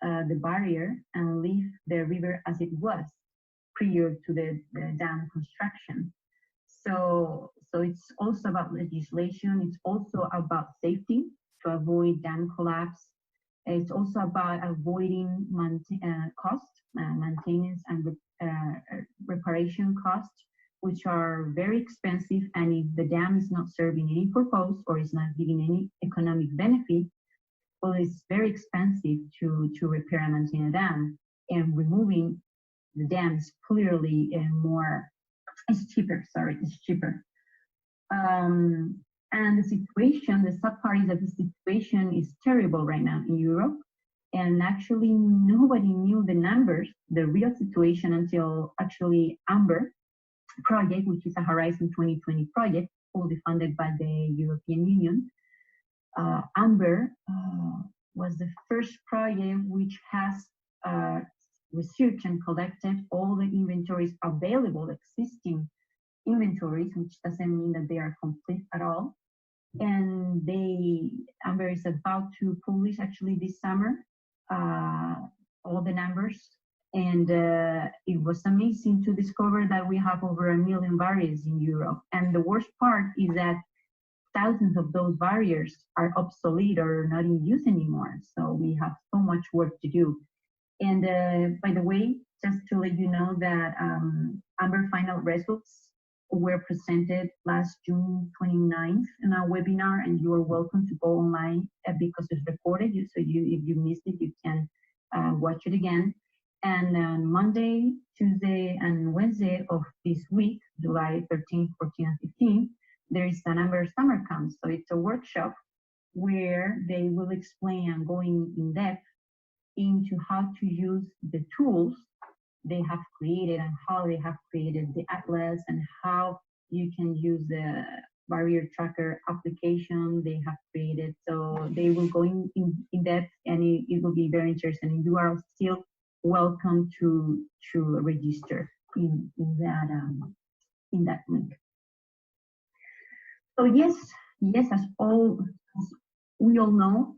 the barrier and leave the river as it was prior to the dam construction. So it's also about legislation. It's also about safety to avoid dam collapse. It's also about avoiding maintenance and reparation costs, which are very expensive. And if the dam is not serving any purpose or is not giving any economic benefit, well, it's very expensive to repair and maintain a dam. And removing the dam is clearly it's cheaper. And the situation, the sad part is that the situation is terrible right now in Europe. And actually, nobody knew the numbers, the real situation, until actually AMBER project, which is a Horizon 2020 project, fully funded by the European Union. AMBER was the first project which has researched and collected all the inventories available, existing inventories, which doesn't mean that they are complete at all. And AMBER is about to publish actually this summer all the numbers. And it was amazing to discover that we have over 1 million barriers in Europe. And the worst part is that thousands of those barriers are obsolete or not in use anymore. So we have so much work to do. And by the way, just to let you know that our final results were presented last June 29th in our webinar, and you are welcome to go online because it's recorded. So if you missed it, you can watch it again. And on Monday, Tuesday, and Wednesday of this week, July 13th, 14th, and 15th, there is an Amber Summer Camp. So it's a workshop where they will explain and going in depth into how to use the tools they have created and how they have created the atlas and how you can use the barrier tracker application they have created. So they will go in depth, and it will be very interesting. And you are still welcome to register in that link. So yes, as we all know,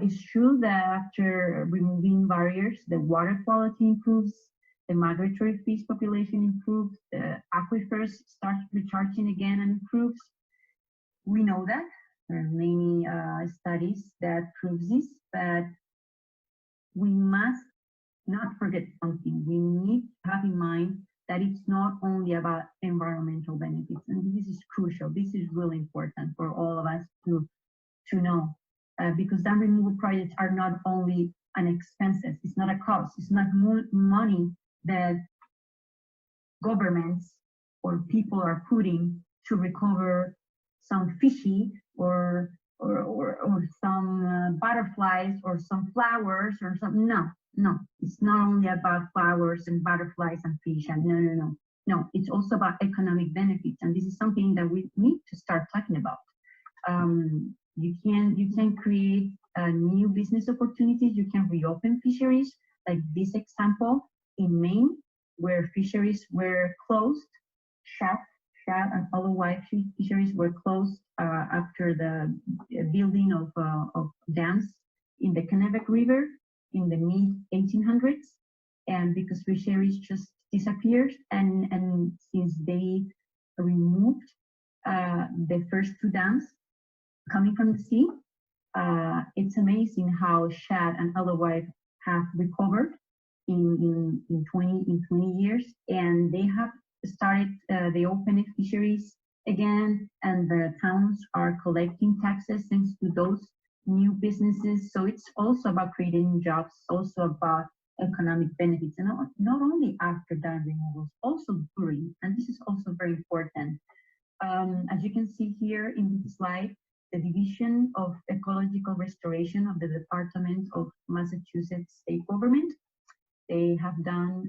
it's true that after removing barriers, the water quality improves, the migratory fish population improves, the aquifers start recharging again and improves. We know that. There are many studies that prove this, but we must not forget something. We need to have in mind that it's not only about environmental benefits, and this is crucial. This is really important for all of us to know, because dam removal projects are not only an expenses. It's not a cost. It's not money that governments or people are putting to recover some fishy or some butterflies or some flowers or some. No, it's not only about flowers and butterflies and fish. And no, it's also about economic benefits, and this is something that we need to start talking about. You can create new business opportunities. You can reopen fisheries, like this example in Maine, where fisheries were closed. Shad and other white fisheries were closed after the building of dams in the Kennebec River in the mid-1800s, and because fisheries just disappeared, and since they removed the first two dams coming from the sea, it's amazing how shad and alewife have recovered in 20 years, and they have started, they opened fisheries again, and the towns are collecting taxes thanks to those new businesses. So it's also about creating jobs, also about economic benefits, and not only after dam removals, also during, and this is also very important. As you can see here in this slide, the Division of Ecological Restoration of the Department of Massachusetts State Government, they have done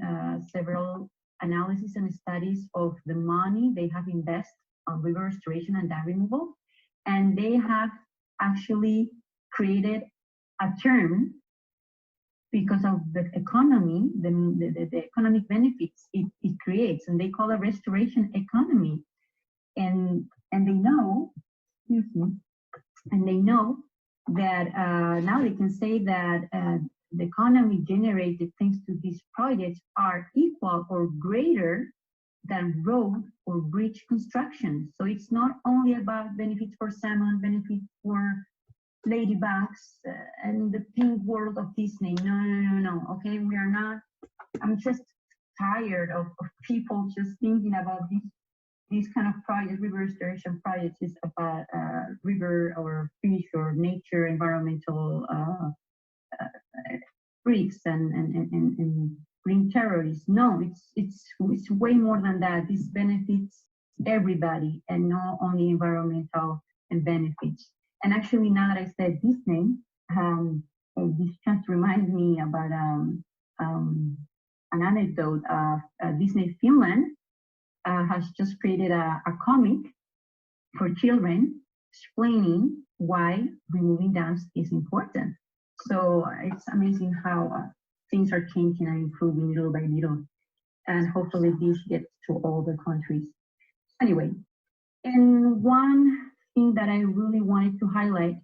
several analysis and studies of the money they have invested on river restoration and dam removal, and they have actually created a term because of the economy, the economic benefits it creates, and they call it restoration economy. And they know, excuse me, and they know that now they can say that the economy generated thanks to these projects are equal or greater than road or bridge construction. So it's not only about benefits for salmon, benefits for ladybugs and the pink world of Disney. No. Okay, we are not. I'm just tired of people just thinking about these kind of projects. River restoration projects is about river or fish or nature, environmental freaks and green terrorists. No, it's way more than that. This benefits everybody and not only environmental and benefits. And actually, now that I said Disney, this just reminds me about an anecdote of Disney Finland has just created a comic for children explaining why removing dams is important. So it's amazing how things are changing and improving little by little, and hopefully this gets to all the countries. Anyway, and one thing that I really wanted to highlight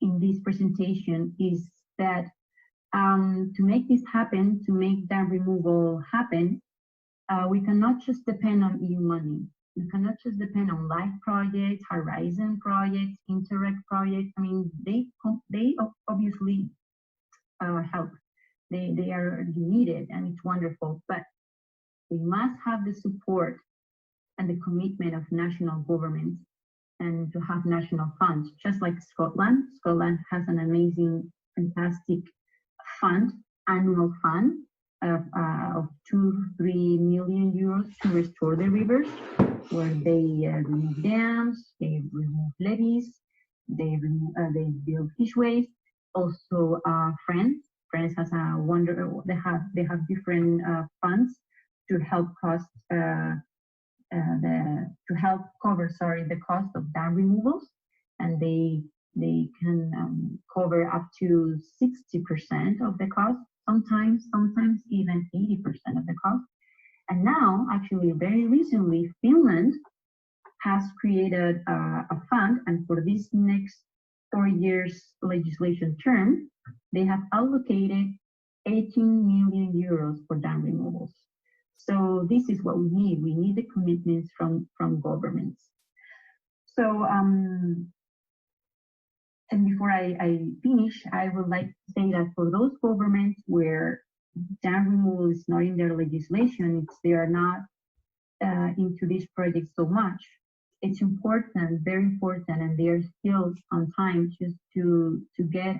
in this presentation is that to make this happen, to make dam removal happen, we cannot just depend on EU money. We cannot just depend on LIFE projects, Horizon projects, Interact projects. I mean, they obviously help, they are needed, and it's wonderful. But we must have the support and the commitment of national governments, and to have national funds, just like Scotland. Scotland has an amazing, fantastic fund, annual fund of 2-3 million euros to restore the rivers, where they remove dams, they remove levees, they build fishways. Also, France has a they have different funds to help cover the cost of dam removals, and they can cover up to 60% of the cost, sometimes even 80% of the cost. And now, actually, very recently, Finland has created a fund, and for this next 4 years legislation term, they have allocated 18 million euros for dam removals. So this is what we need. We need the commitments from governments. So, and before I finish, I would like to say that for those governments where dam removal is not in their legislation, they are not into this project so much, it's important, very important, and they are still on time just to get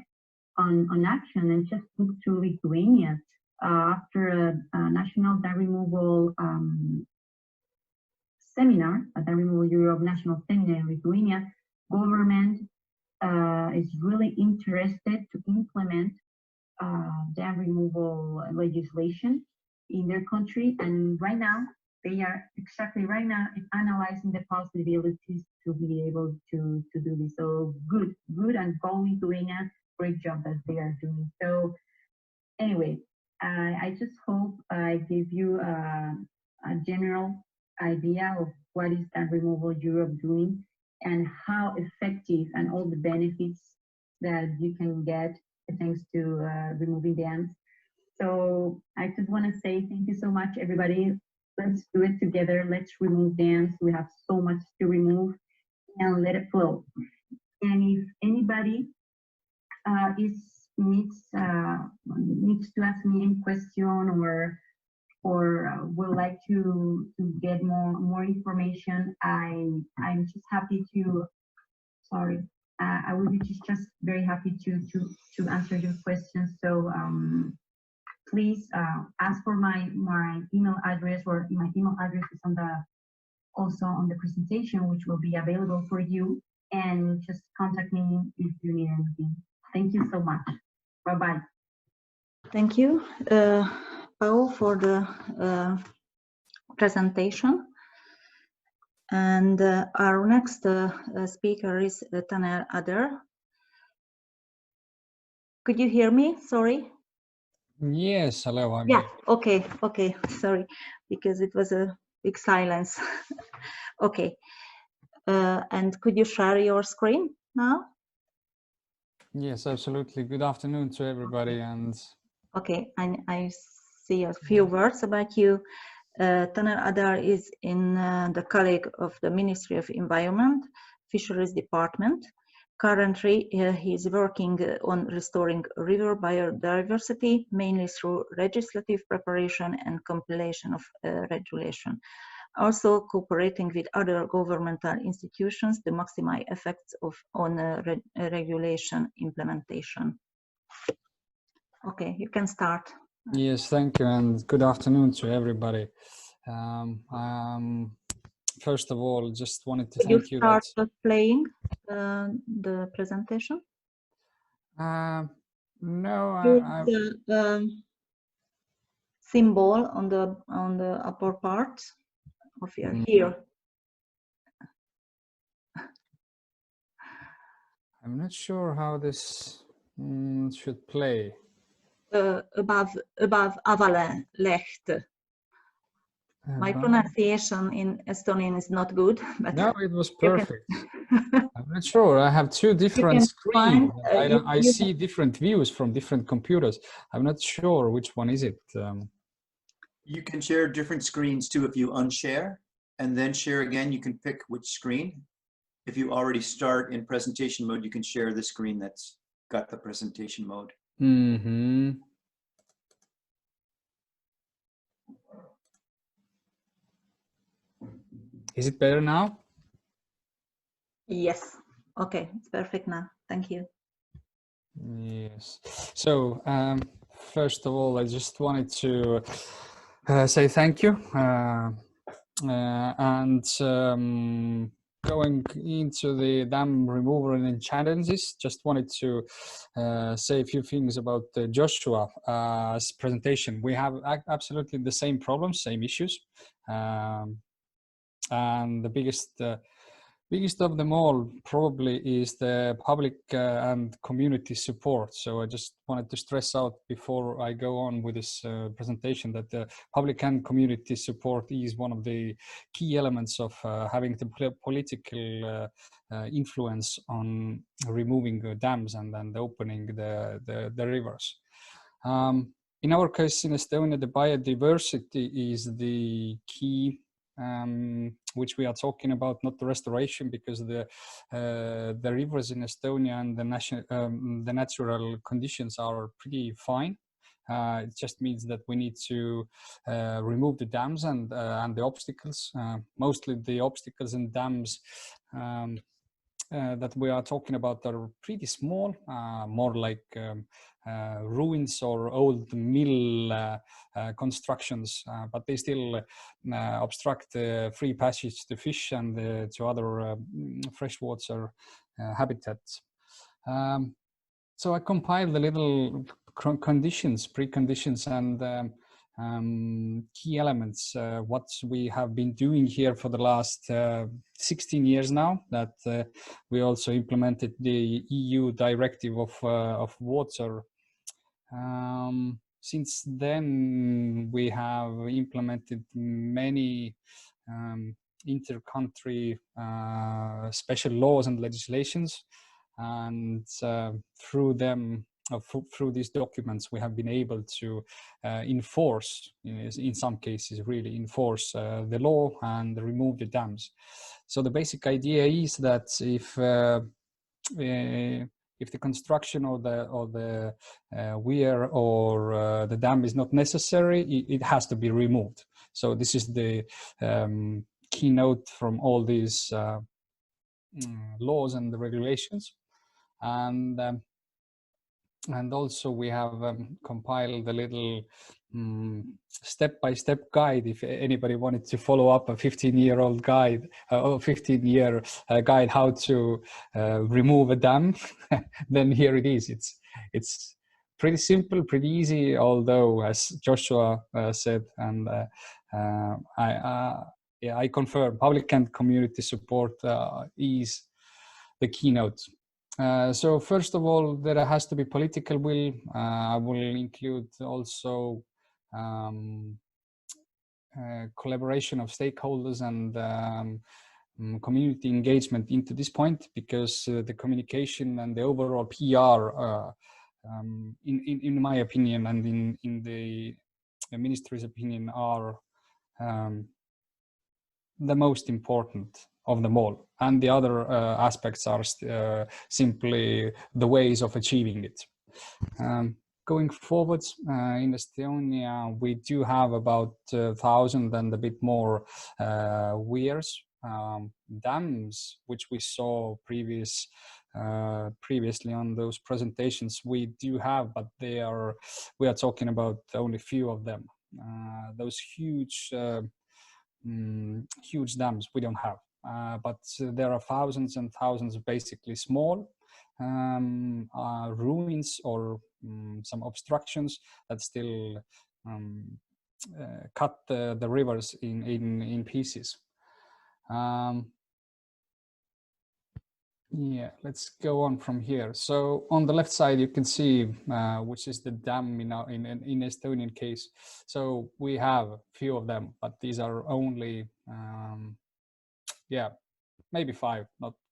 on action, and just look to Lithuania. After a national dam removal seminar, a dam removal Europe national seminar in Lithuania, government is really interested to implement dam removal legislation in their country, and right now they are analyzing the possibilities to be able to do this. So good, and go Lithuania, great job that they are doing. So anyway, I just hope I give you a general idea of what is dam removal Europe doing, and how effective, and all the benefits that you can get thanks to removing dams. So I just want to say thank you so much, everybody. Let's do it together. Let's remove dams. We have so much to remove, and let it flow. And if anybody needs to ask me any question, or would like to get more information, I'm just happy to. Sorry, I will be just very happy to answer your questions. So please ask for my email address, or my email address is also on the presentation, which will be available for you. And just contact me if you need anything. Thank you so much. Bye bye. Thank you, Powell, for the presentation. And our next speaker is Taner Adder. Could you hear me? Sorry. Yes, hello. Yeah, okay, sorry, because it was a big silence. Okay, and could you share your screen now? Yes, absolutely. Good afternoon to everybody. And okay, I see a few words about you. Taner Adder is in the colleague of the Ministry of Environment, Fisheries Department. Currently, he is working on restoring river biodiversity, mainly through legislative preparation and compilation of regulation. Also cooperating with other governmental institutions to maximize effects on regulation implementation. Okay, you can start. yes, thank you, and good afternoon to everybody. First of all, just wanted to thank you. Start playing the presentation. No, the symbol on the upper part of your here. I'm not sure how this should play. Above Avaleht. My pronunciation in Estonian is not good, but no, it was perfect. I'm not sure. I have two different screens. I see different views from different computers. I'm not sure which one is it. You can share different screens too if you unshare, and then share again. You can pick which screen. If you already start in presentation mode, you can share the screen that's got the presentation mode. Mm-hmm. Is it better now? Yes. Okay, it's perfect now. Thank you. Yes. So first of all, I just wanted to say thank you. And going into the dam removal and challenges, just wanted to say a few things about Joshua's presentation. We have absolutely the same problems, same issues, and the biggest of them all probably is the public and community support. So I just wanted to stress out before I go on with this presentation that the public and community support is one of the key elements of having the political influence on removing dams and opening the rivers. In our case in Estonia, the biodiversity is the key which we are talking about, not the restoration, because the rivers in Estonia and the natural conditions are pretty fine. It just means that we need to remove the dams and the obstacles, mostly the obstacles and dams that we are talking about are pretty small, more like ruins or old mill constructions, but they still obstruct free passage to fish and to other freshwater habitats. So I compiled the little preconditions and key elements, what we have been doing here for the last 16 years now, that we also implemented the EU directive of water. Since then, we have implemented many inter-country special laws and legislations, and through them, through these documents, we have been able to enforce, in some cases, really enforce the law and remove the dams. So the basic idea is that if the construction or the weir or the dam is not necessary, it has to be removed. So this is the keynote from all these laws and the regulations. And also we have compiled a little step-by-step guide if anybody wanted to follow up a 15-year-old guide or 15-year guide how to remove a dam. Then here it is. It's pretty simple, pretty easy, although as Joshua said, and I confirm, public and community support is the keynote. So first of all, there has to be political will. I will include also collaboration of stakeholders and community engagement into this point, because the communication and the overall PR, in my opinion and in the ministry's opinion, are the most important of them all, and the other aspects are simply the ways of achieving it. Going forward, in Estonia, we do have about 1,000 and a bit more weirs, dams, which we saw previously on those presentations. We do have, but we are talking about only a few of them. Those huge dams we don't have. But there are thousands and thousands of basically small ruins or some obstructions that still cut the rivers in pieces. Yeah, let's go on from here. So on the left side, you can see which is the dam in Estonian case. So we have a few of them, but these are only maybe 5,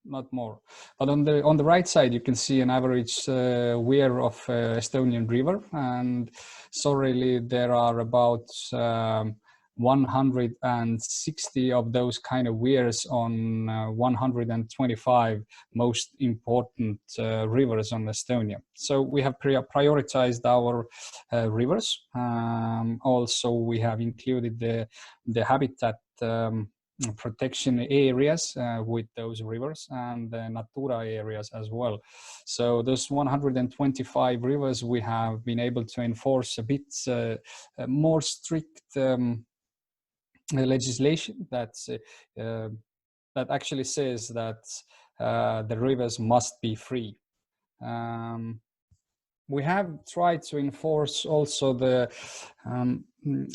not more. But on the right side, you can see an average weir of Estonian river, and sorely there are about 160 of those kind of weirs on 125 most important rivers on Estonia. So we have prioritized our rivers. Also, we have included the habitat protection areas with those rivers and Natura areas as well. So those 125 rivers we have been able to enforce a bit more strict legislation that actually says that the rivers must be free. We have tried to enforce also the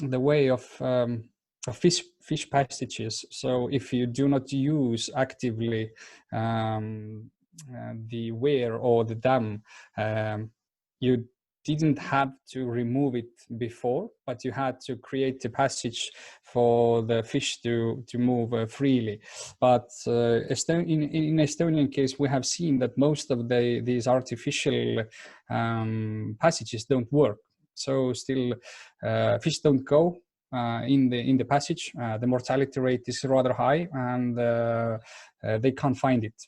way of fish passages. So if you do not use actively the weir or the dam, you didn't have to remove it before, but you had to create a passage for the fish to move freely. But in Estonian case, we have seen that most of these artificial passages don't work. So still fish don't go in the passage. The mortality rate is rather high, and they can't find it.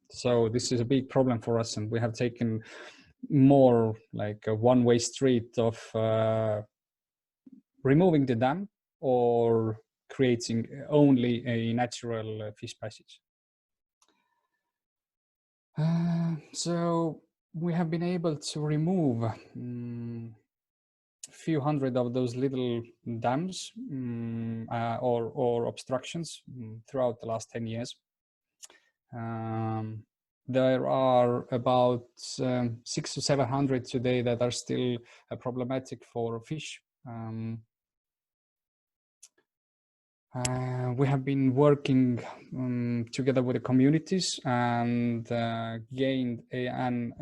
So this is a big problem for us, and we have taken more like a one-way street of removing the dam or creating only a natural fish passage. So we have been able to remove a few hundred of those little dams or obstructions throughout the last 10 years. There are about 600 to 700 today that are still problematic for fish. We have been working together with the communities and gained an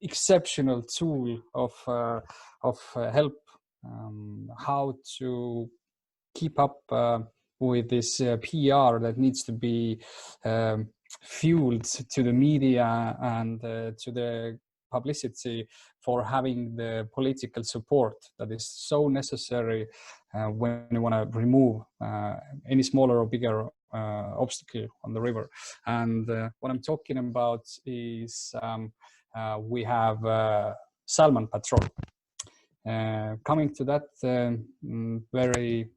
exceptional tool of help how to keep up with this PR that needs to be fueled to the media and to the publicity for having the political support that is so necessary when you want to remove any smaller or bigger obstacle on the river. And what I'm talking about is we have salmon patrol. Coming to that very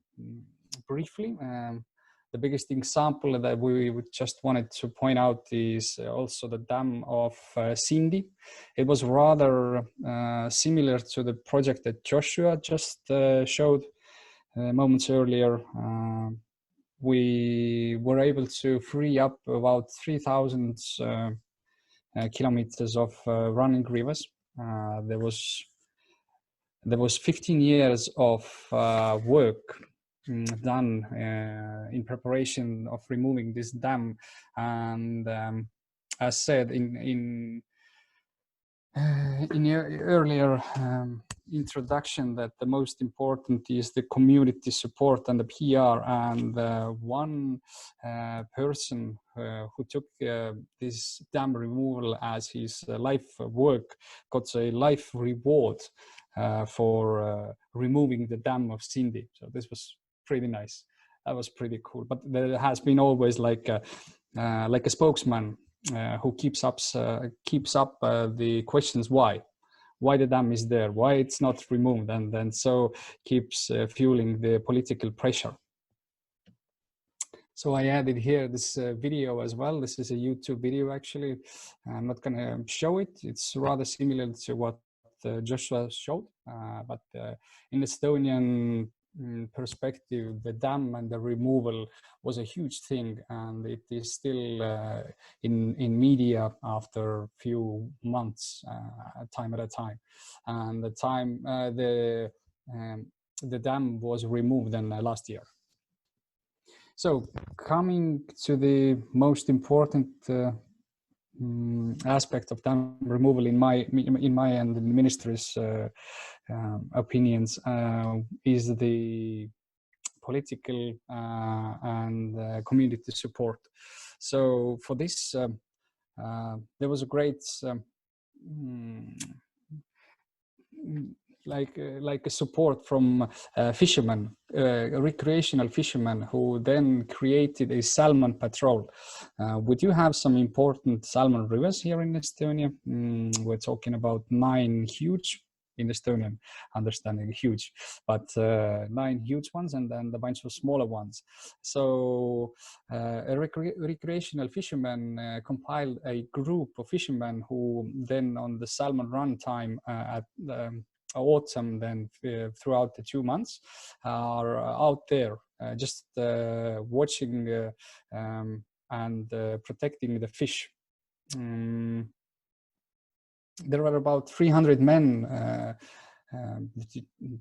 briefly, the biggest example that we just wanted to point out is also the dam of Sindi. It was rather similar to the project that Joshua just showed moments earlier. We were able to free up about 3,000 kilometers of running rivers. There was 15 years of work done in preparation of removing this dam, and as said in your earlier introduction, that the most important is the community support and the PR, and one person who took this dam removal as his life work got a life reward for removing the dam of Sindi. So this was pretty nice. That was pretty cool. But there has been always like a spokesman who keeps up the questions why the dam is there, why it's not removed, and then so keeps fueling the political pressure. So I added here this video as well. This is a YouTube video actually. I'm not going to show it. It's rather similar to what Joshua showed, but in Estonian perspective, the dam and the removal was a huge thing, and it is still in media after a few months, time at a time. And the dam was removed then last year. So coming to the most important aspect of dam removal in my and the ministry's opinions is the political and community support. So for this there was a great like a support from fishermen, recreational fishermen, who then created a salmon patrol. We do have some important salmon rivers here in Estonia. We're talking about 9 huge in Estonian understanding, huge, but 9 huge ones and then a bunch of smaller ones. So a recreational fisherman compiled a group of fishermen who then on the salmon run time at autumn, then throughout the 2 months, are out there just watching and protecting the fish. There are about 300 men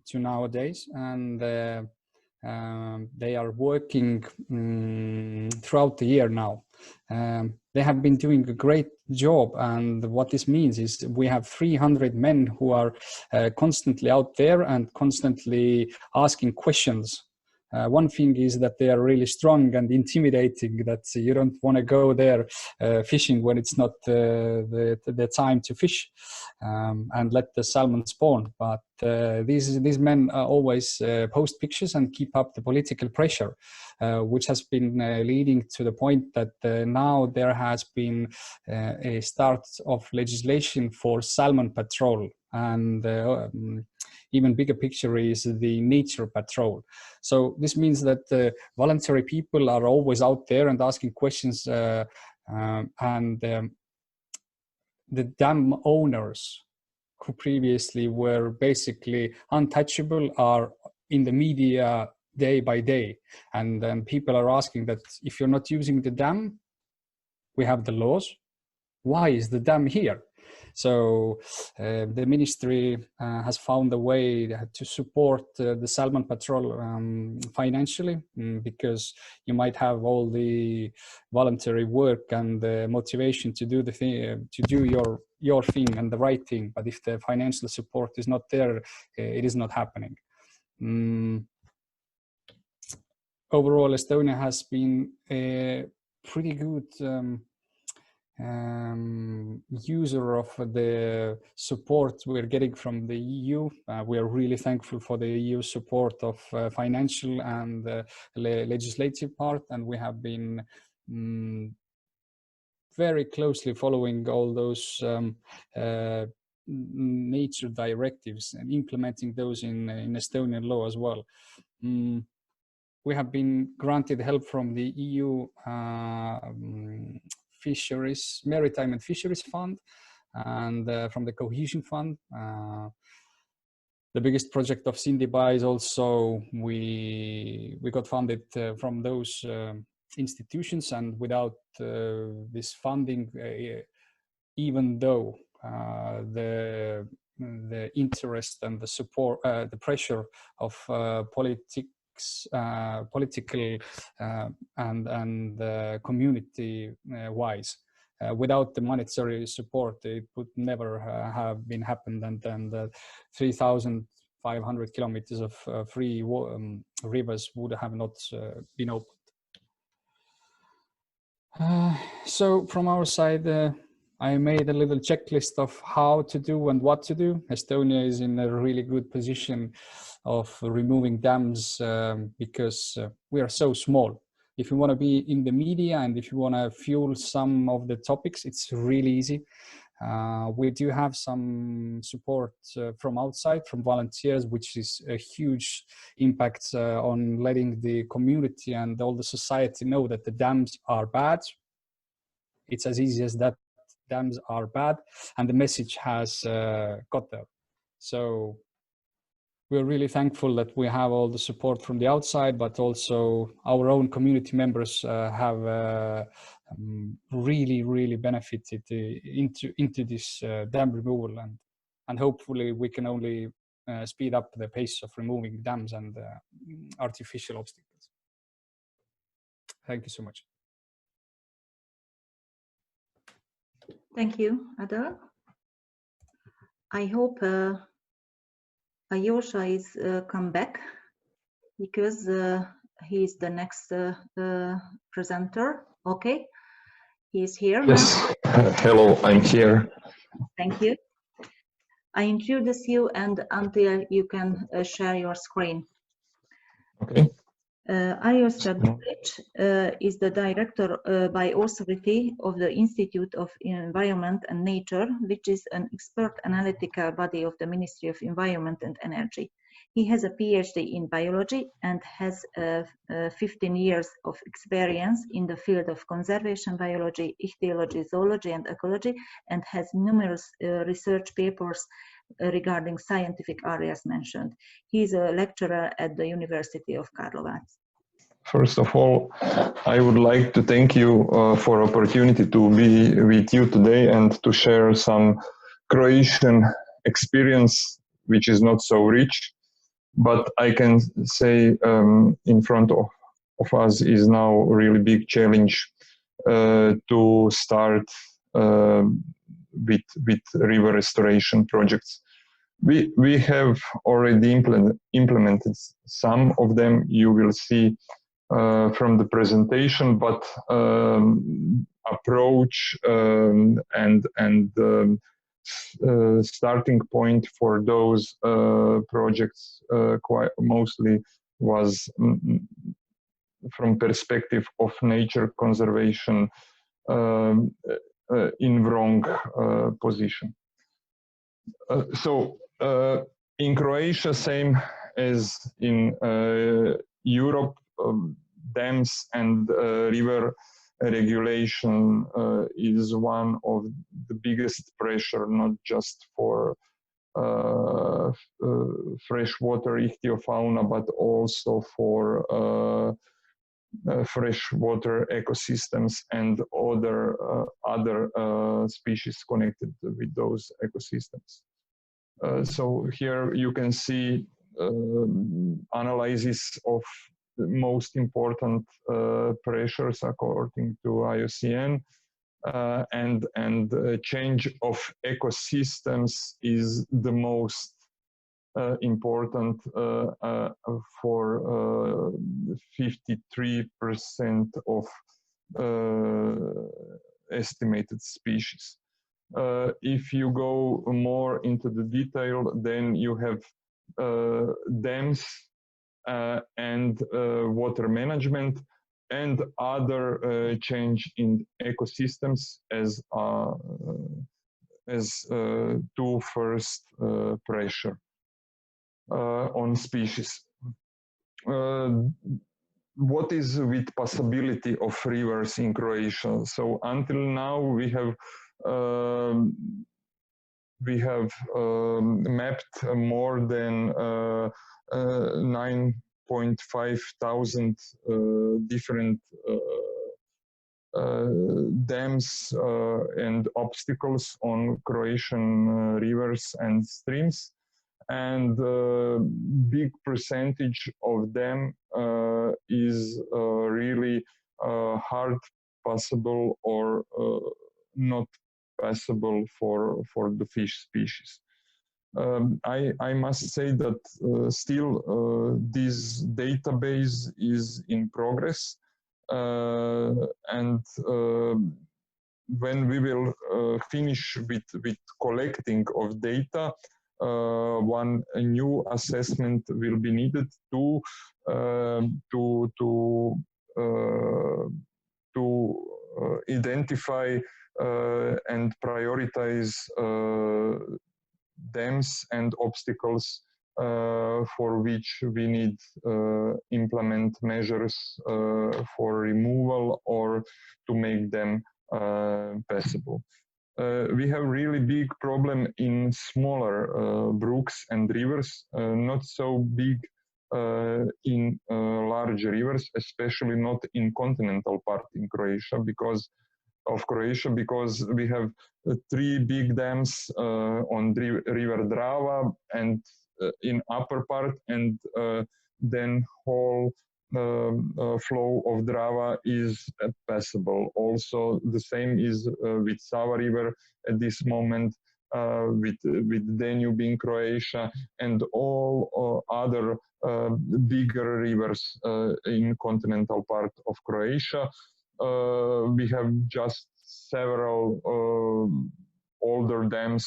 to nowadays, and they are working throughout the year now. They have been doing a great job, and what this means is we have 300 men who are constantly out there and constantly asking questions. One thing is that they are really strong and intimidating, that you don't want to go there fishing when it's not the time to fish and let the salmon spawn. But these men always post pictures and keep up the political pressure, which has been leading to the point that now there has been a start of legislation for salmon patrol, and even bigger picture is the nature patrol. So this means that voluntary people are always out there and asking questions, and the dam owners who previously were basically untouchable are in the media day by day. And then people are asking that if you're not using the dam, we have the laws. Why is the dam here? So the ministry has found a way to support the salmon patrol financially, because you might have all the voluntary work and the motivation to do the thing, to do your thing and the right thing, but if the financial support is not there, it is not happening. Overall, Estonia has been a pretty good user of the support we're getting from the EU. We are really thankful for the EU support of financial and legislative part, and we have been very closely following all those nature directives and implementing those in Estonian law as well. We have been granted help from the EU Fisheries, Maritime and Fisheries Fund, and from the Cohesion Fund. The biggest project of Sindibai is also, we got funded from those institutions, and without this funding, even though the interest and the support, the pressure of political and community wise, without the monetary support, it would never have been happened, and then the 3,500 kilometers of free rivers would have not been opened. So from our side, I made a little checklist of how to do and what to do. Estonia is in a really good position of removing dams because we are so small. If you want to be in the media and if you want to fuel some of the topics, it's really easy. We do have some support from outside, from volunteers, which is a huge impact on letting the community and all the society know that the dams are bad. It's as easy as that. Dams are bad, and the message has got there. So we're really thankful that we have all the support from the outside, but also our own community members have really benefited into this dam removal, and hopefully we can only speed up the pace of removing dams and artificial obstacles. Thank you so much. Thank you, Adel. I hope Ayosha is come back, because he is the next presenter. Okay, he is here. Yes. Hello, I'm here. Thank you. I introduce you, and until you can share your screen. Okay. Ajoša Dulić is the director by authority of the Institute of Environment and Nature, which is an expert analytical body of the Ministry of Environment and Energy. He has a PhD in biology and has 15 years of experience in the field of conservation biology, ichthyology, zoology, and ecology, and has numerous research papers regarding scientific areas mentioned. He is a lecturer at the University of Karlovac. First of all, I would like to thank you for opportunity to be with you today and to share some Croatian experience, which is not so rich, but I can say in front of us is now a really big challenge to start with river restoration projects. We have already implemented some of them. You will see from the presentation, but approach and starting point for those projects quite mostly was from perspective of nature conservation in wrong position. So in Croatia, same as in Europe, dams and river regulation is one of the biggest pressure, not just for freshwater ichthyofauna, but also for freshwater ecosystems and other species connected with those ecosystems. So here you can see analysis of the most important pressures according to IUCN, and change of ecosystems is the most important for 53% of estimated species. If you go more into the detail, then you have dams and water management and other change in ecosystems as two first pressure on species. What is with possibility of rivers in Croatia? So until now we have mapped more than 9.5 thousand different dams and obstacles on Croatian rivers and streams, and big percentage of them is really hard passable or not passable for the fish species. I must say that still this database is in progress, and when we will finish with collecting of data, one new assessment will be needed to identify and prioritize dams and obstacles for which we need implement measures for removal or to make them passable. We have really big problem in smaller brooks and rivers, not so big in large rivers, especially not in continental part in Croatia, because we have three big dams on river Drava and in upper part, and then whole flow of Drava is passable. Also, the same is with Sava River at this moment, with Danube in Croatia, and all other bigger rivers in continental part of Croatia. We have just several older dams,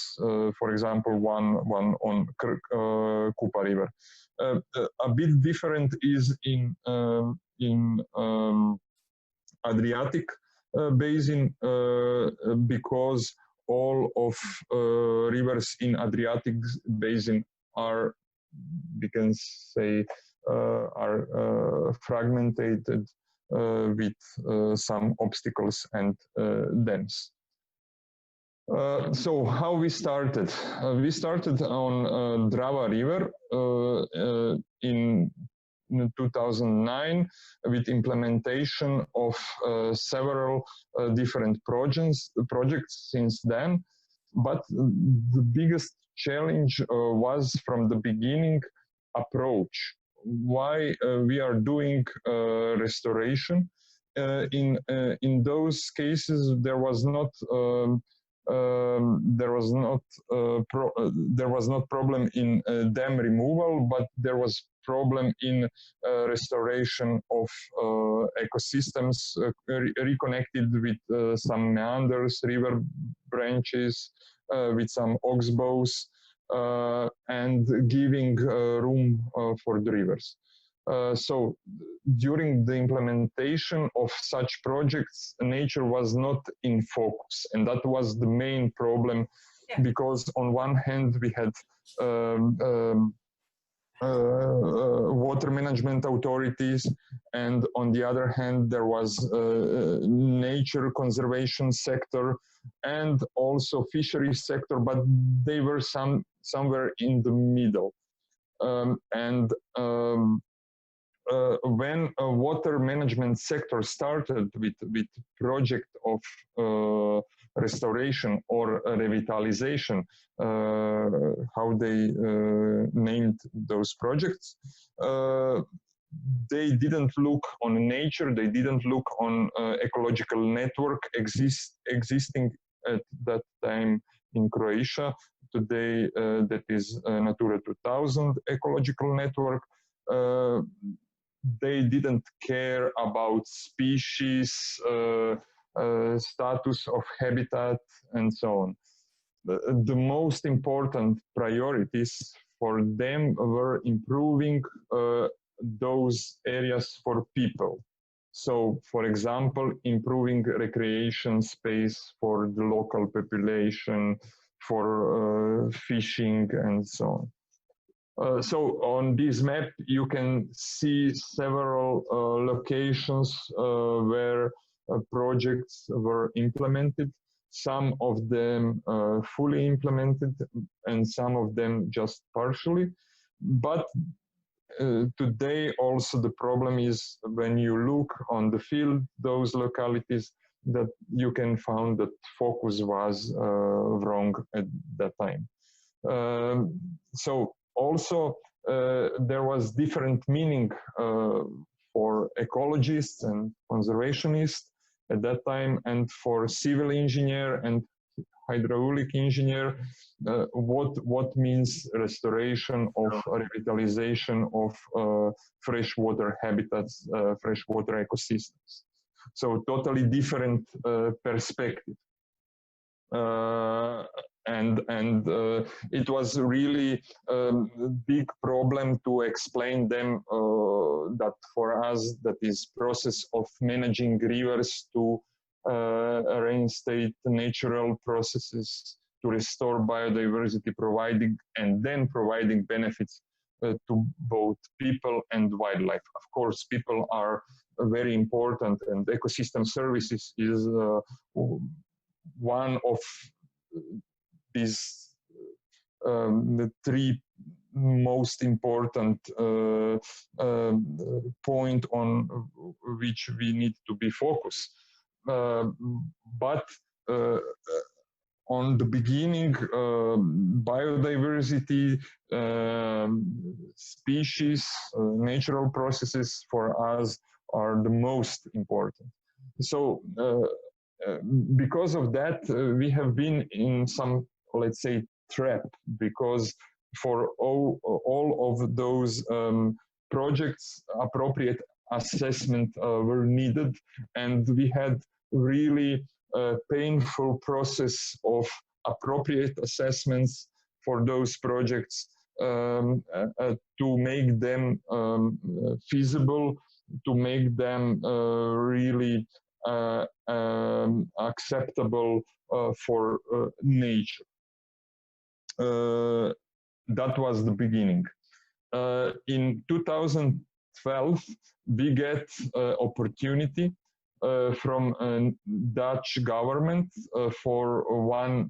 for example, one on Kupa River. A bit different is in Adriatic basin, because all of rivers in Adriatic basin are, we can say, are fragmented with some obstacles and dams. So how we started? We started on Drava River in 2009 with implementation of several different projects since then. But the biggest challenge was from the beginning approach. Why we are doing restoration? In those cases, there was not problem in dam removal, but there was problem in restoration of ecosystems reconnected with some meanders, river branches, with some oxbows, and giving room for the rivers. So during the implementation of such projects, nature was not in focus, and that was the main problem, because on one hand we had water management authorities, and on the other hand there was nature conservation sector and also fisheries sector, but they were somewhere in the middle. When a water management sector started with project of restoration or revitalization, how they named those projects, they didn't look on nature, they didn't look on ecological network existing at that time in Croatia. Today that is Natura 2000 ecological network. They didn't care about species, status of habitat, and so on. The most important priorities for them were improving those areas for people. So, for example, improving recreation space for the local population, for fishing, and so on. So on this map, you can see several locations where projects were implemented. Some of them fully implemented and some of them just partially. But today also the problem is when you look on the field, those localities, that you can find that focus was wrong at that time. So also, there was different meaning for ecologists and conservationists at that time, and for civil engineer and hydraulic engineer, what means restoration of revitalization of freshwater habitats, freshwater ecosystems. So totally different perspective. And it was really a big problem to explain them that for us, that is process of managing rivers to reinstate natural processes, to restore biodiversity, providing benefits to both people and wildlife. Of course, people are very important, and ecosystem services is one of these the three most important point on which we need to be focused. But on the beginning, biodiversity, species, natural processes for us are the most important. So because of that, we have been in some, let's say, trap, because for all of those projects, appropriate assessment were needed, and we had really painful process of appropriate assessments for those projects, to make them feasible, to make them really acceptable for nature. That was the beginning. In 2012, we get opportunity from Dutch government for one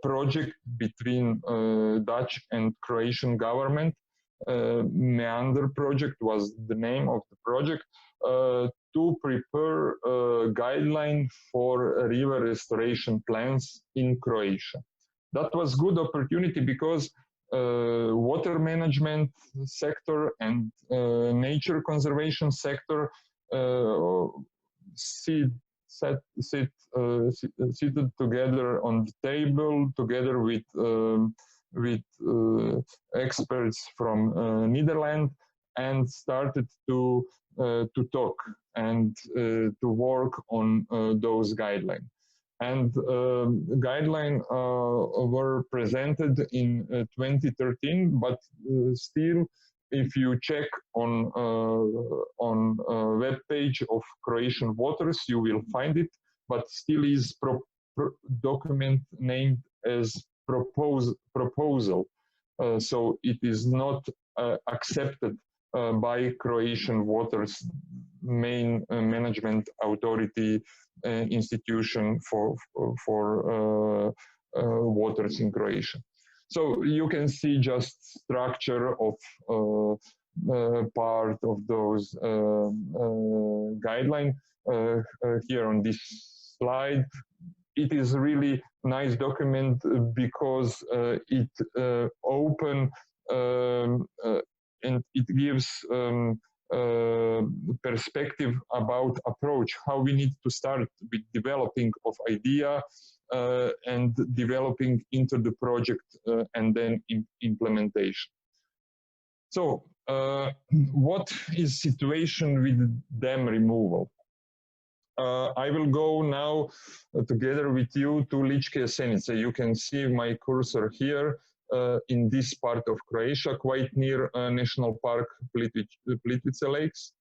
project between Dutch and Croatian government. Meander project was the name of the project, to prepare a guideline for river restoration plans in Croatia. That was good opportunity because water management sector and nature conservation sector seated together on the table together with experts from Netherlands, and started to talk and to work on those guidelines. And guidelines were presented in 2013, but still, if you check on web page of Croatian Waters, you will find it, but still is document named as proposal. So it is not accepted by Croatian Waters main management authority institution for waters in Croatia. So you can see just structure of part of those guidelines here on this slide. It is really nice document because it open and it gives perspective about approach, how we need to start with developing of idea and developing into the project and then implementation. So what is situation with dam removal? I will go now together with you to Ličke Jesenice. You can see my cursor here in this part of Croatia, quite near National Park Plitvice Lakes,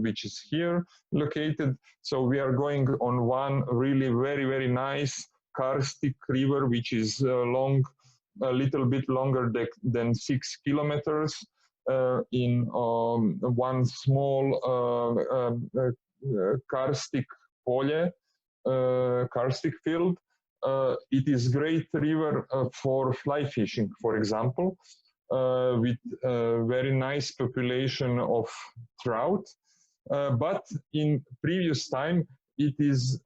which is here located. So we are going on one really very nice karstic river, which is long, a little bit longer than 6 kilometers, in one small karstic polje, karstic field. It is great river for fly fishing, for example, with a very nice population of trout. But in previous time, it is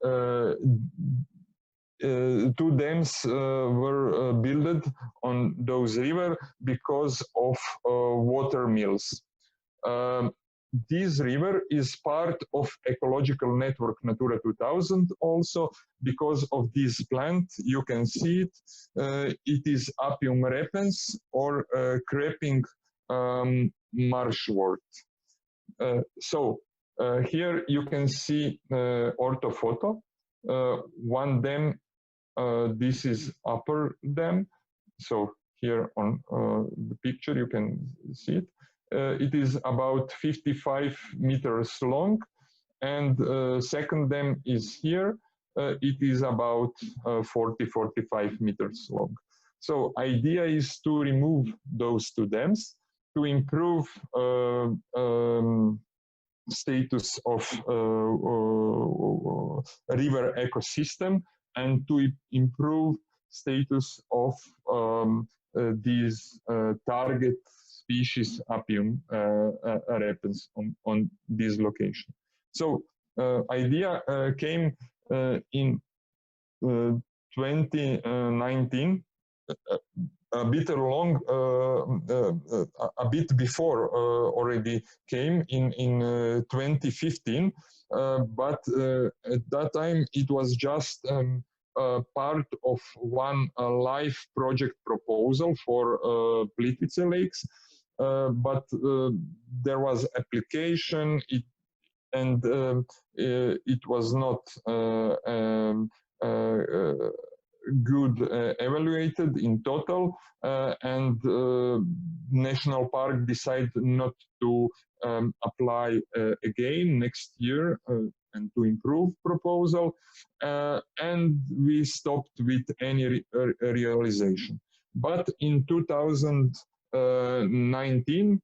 two dams were built on those river because of water mills. This river is part of ecological network Natura 2000 also. Because of this plant, you can see it. It is Apium repens or creeping marshwort. So here you can see orthophoto. One dam, this is upper dam. So here on the picture you can see it. It is about 55 meters long, and second dam is here. It is about 40-45 meters long. So idea is to remove those two dams to improve status of river ecosystem and to improve status of these target species Apium repens on this location. So idea came in 2019, a bit long, a bit before already came in 2015, but at that time it was just part of one live project proposal for Plitvice Lakes, but there was application, it was not good evaluated in total, and National Park decided not to apply again next year and to improve proposal, and we stopped with any realization. But in 2019,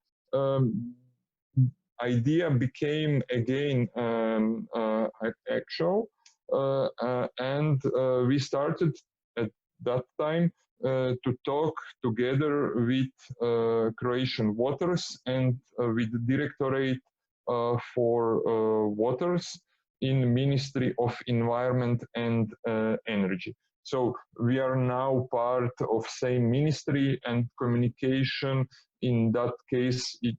idea became again actual, and we started at that time to talk together with Croatian Waters and with the Directorate for Waters in Ministry of Environment and Energy. So we are now part of same ministry, and communication in that case it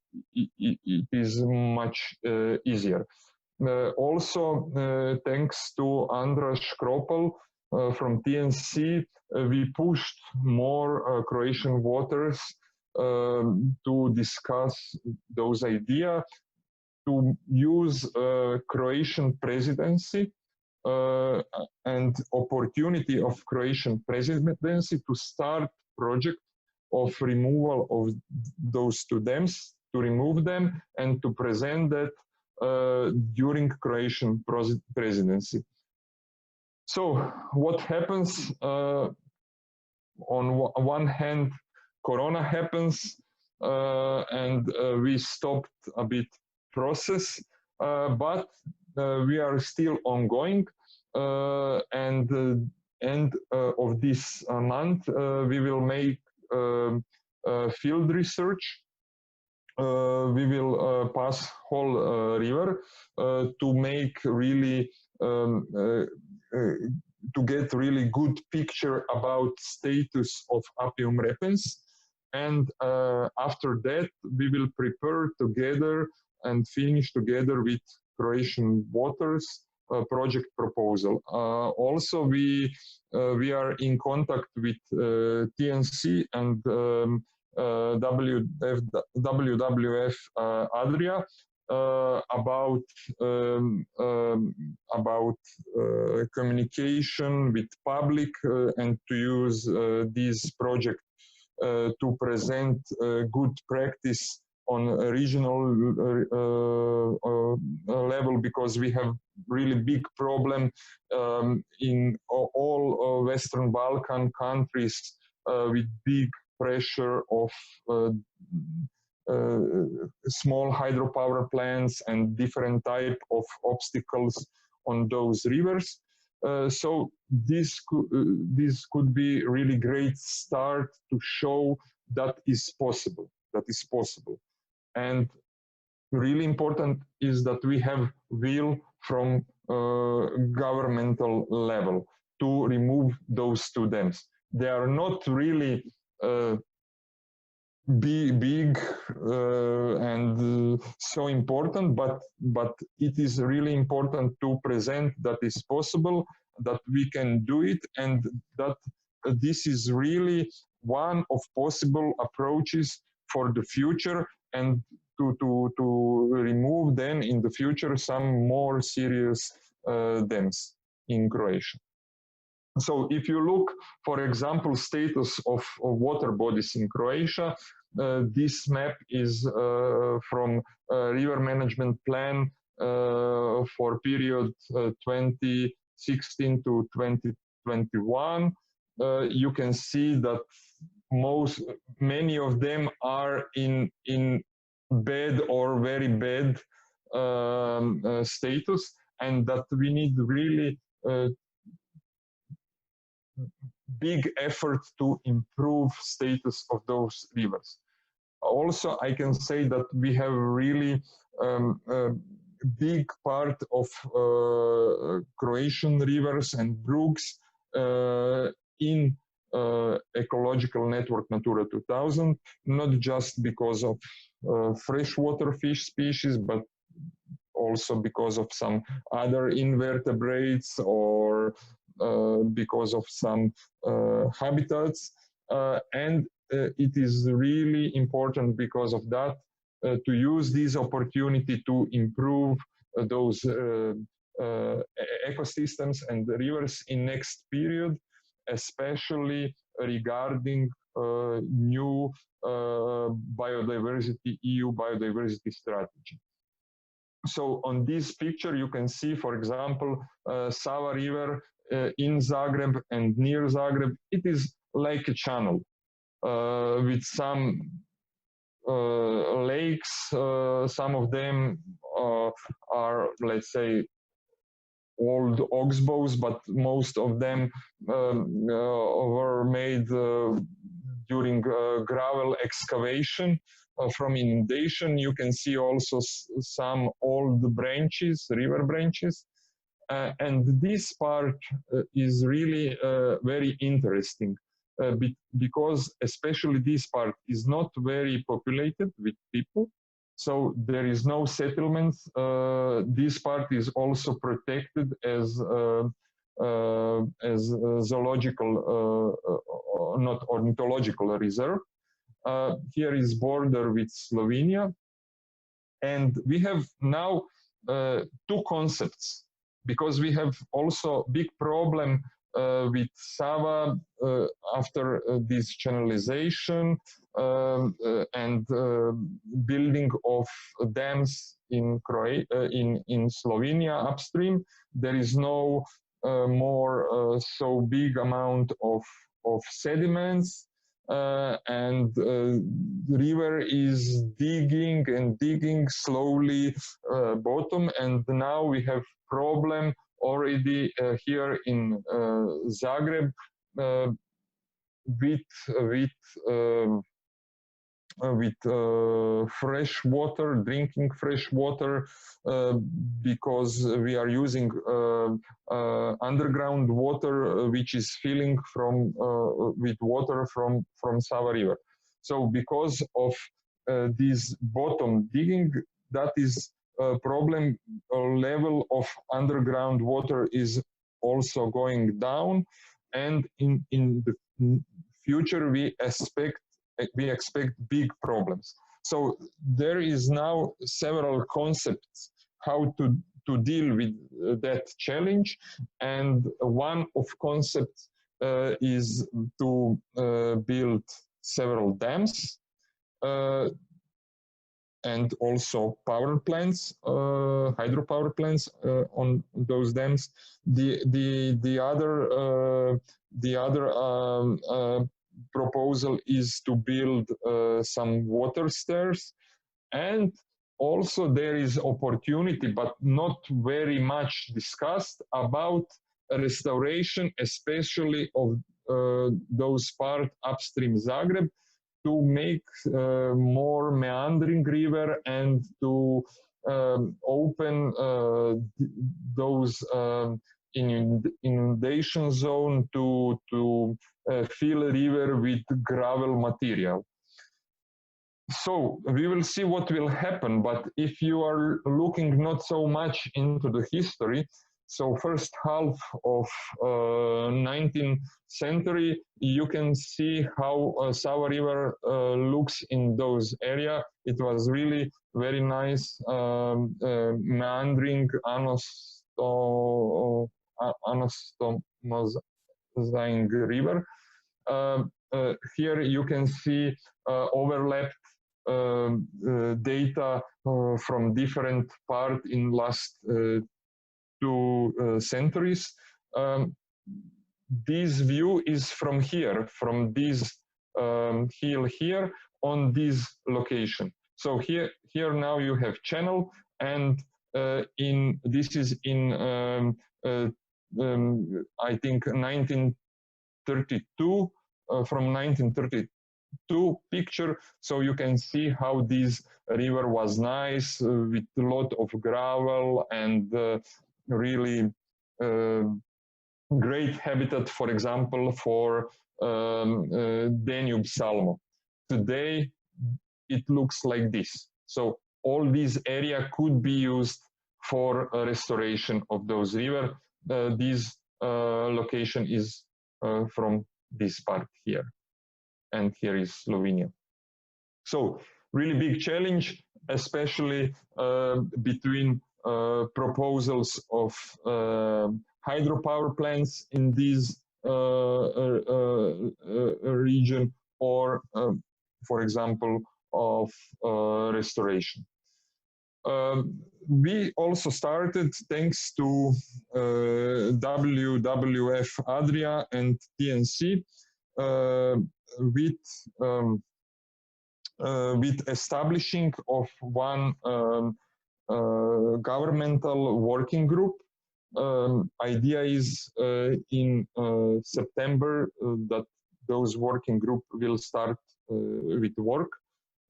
is much easier. Also, thanks to Andras Kropel from TNC, we pushed more Croatian Waters to discuss those ideas, to use Croatian presidency and opportunity of Croatian presidency to start project of removal of those stems, to remove them and to present that during Croatian presidency. So what happens? On one hand, Corona happens, and we stopped a bit process, but we are still ongoing, and end of this month we will make field research. We will pass whole river to make really to get really good picture about status of Apium repens, and after that we will prepare together and finish together with Croatian Waters project proposal. Also, we are in contact with TNC and WWF Adria about communication with public and to use this project to present good practice on a regional level, because we have really big problem in all Western Balkan countries with big pressure of small hydropower plants and different type of obstacles on those rivers. So this could be really great start to show that is possible. And really important is that we have will from governmental level to remove those two dams. They are not really big and so important, but it is really important to present that is possible, that we can do it, and that this is really one of possible approaches for the future, and to remove then in the future some more serious dams in Croatia. So if you look, for example, status of water bodies in Croatia, this map is from River Management Plan for period 2016 to 2021. You can see that many of them are in bad or very bad status, and that we need really big effort to improve status of those rivers. Also, I can say that we have really big part of Croatian rivers and brooks in ecological network Natura 2000, not just because of freshwater fish species, but also because of some other invertebrates or because of some habitats, and it is really important because of that to use this opportunity to improve those ecosystems and the rivers in next period, especially regarding new biodiversity, EU Biodiversity Strategy. So on this picture, you can see, for example, Sava River in Zagreb and near Zagreb. It is like a channel with some lakes. Some of them are, let's say, old oxbows, but most of them were made during gravel excavation from inundation. You can see also some old branches, river branches. And this part is really very interesting because especially this part is not very populated with people. So there is no settlements. This part is also protected as zoological, not ornithological reserve. Here is border with Slovenia. And we have now two concepts, because we have also big problem with Sava after this channelization and building of dams in Slovenia upstream. There is no more so big amount of sediments, and the river is digging and digging slowly bottom, and now we have problem already here in Zagreb with fresh water, drinking fresh water, because we are using underground water, which is filling from with water from Sava River. So because of this bottom digging, that is a problem. Level of underground water is also going down, and in the future we expect big problems. So there is now several concepts how to deal with that challenge, and one of concepts is to build several dams and also power plants, hydropower plants on those dams. The other proposal is to build some water stairs, and also there is opportunity, but not very much discussed, about restoration, especially of those part upstream Zagreb, to make more meandering river and to open those inundation zone to fill a river with gravel material. So we will see what will happen, but if you are looking not so much into the history, so first half of 19th century, you can see how Sava River looks in those areas. It was really very nice, meandering anastomosing river. Here you can see overlapped data from different parts in last 2 centuries. This view is from here, from this hill here on this location. So here now you have channel, and this is in I think 1932, from 1932 picture. So you can see how this river was nice with a lot of gravel and really great habitat, for example, for Danube salmon. Today it looks like this. So all this area could be used for a restoration of those river. This location is from this part here, and here is Slovenia. So really big challenge, especially between proposals of hydropower plants in these region, or, for example, of restoration. We also started, thanks to WWF Adria and TNC, with establishing of one governmental working group. Idea is in September that those working group will start with work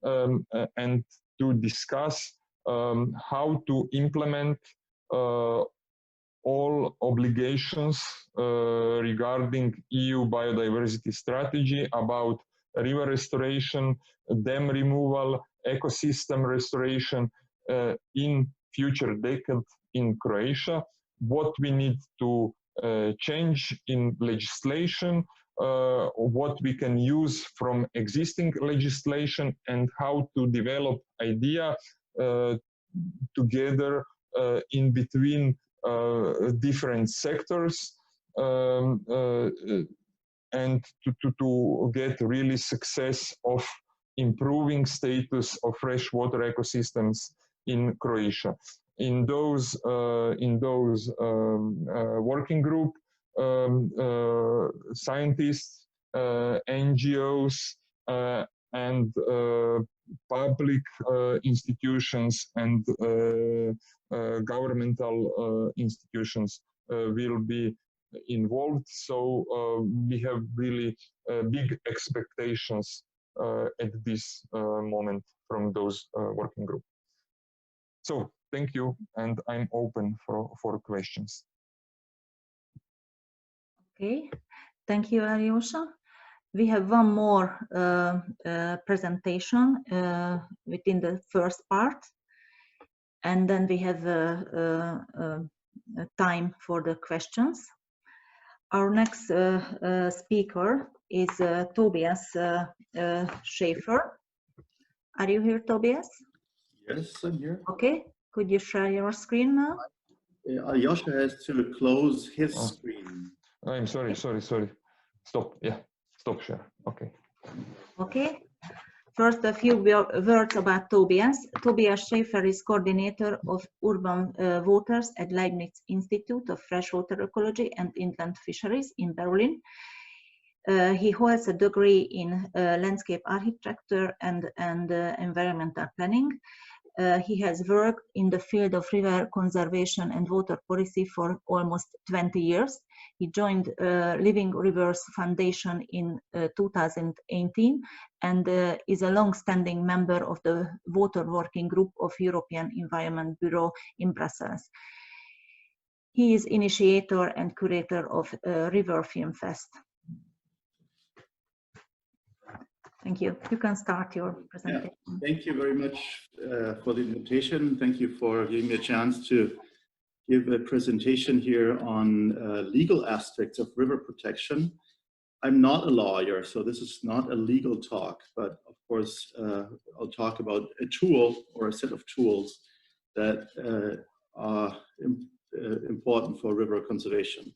and to discuss how to implement all obligations regarding EU Biodiversity Strategy about river restoration, dam removal, ecosystem restoration in future decade in Croatia, what we need to change in legislation, what we can use from existing legislation, and how to develop idea together in between different sectors and to get really success of improving status of freshwater ecosystems in Croatia. In those working group, scientists, NGOs, and public institutions and governmental institutions will be involved. So we have really big expectations at this moment from those working groups. So thank you, and I'm open for questions. Okay, thank you, Alyosha. We have one more presentation within the first part, and then we have time for the questions. Our next speaker is Tobias Schaefer. Are you here, Tobias? Yes, I'm here. Okay, could you share your screen now? Alyosha has to close his screen. I'm sorry. Stop, yeah, stop share, okay. Okay, first a few words about Tobias. Tobias Schaefer is coordinator of urban waters at Leibniz Institute of Freshwater Ecology and Inland Fisheries in Berlin. He holds a degree in landscape architecture and environmental planning. He has worked in the field of river conservation and water policy for almost 20 years. He joined Living Rivers Foundation in 2018 and is a long-standing member of the Water Working Group of European Environment Bureau in Brussels. He is initiator and curator of River Film Fest. Thank you. You can start your presentation. Yeah, thank you very much for the invitation. Thank you for giving me a chance to give a presentation here on legal aspects of river protection. I'm not a lawyer, so this is not a legal talk, but of course, I'll talk about a tool or a set of tools that are important for river conservation.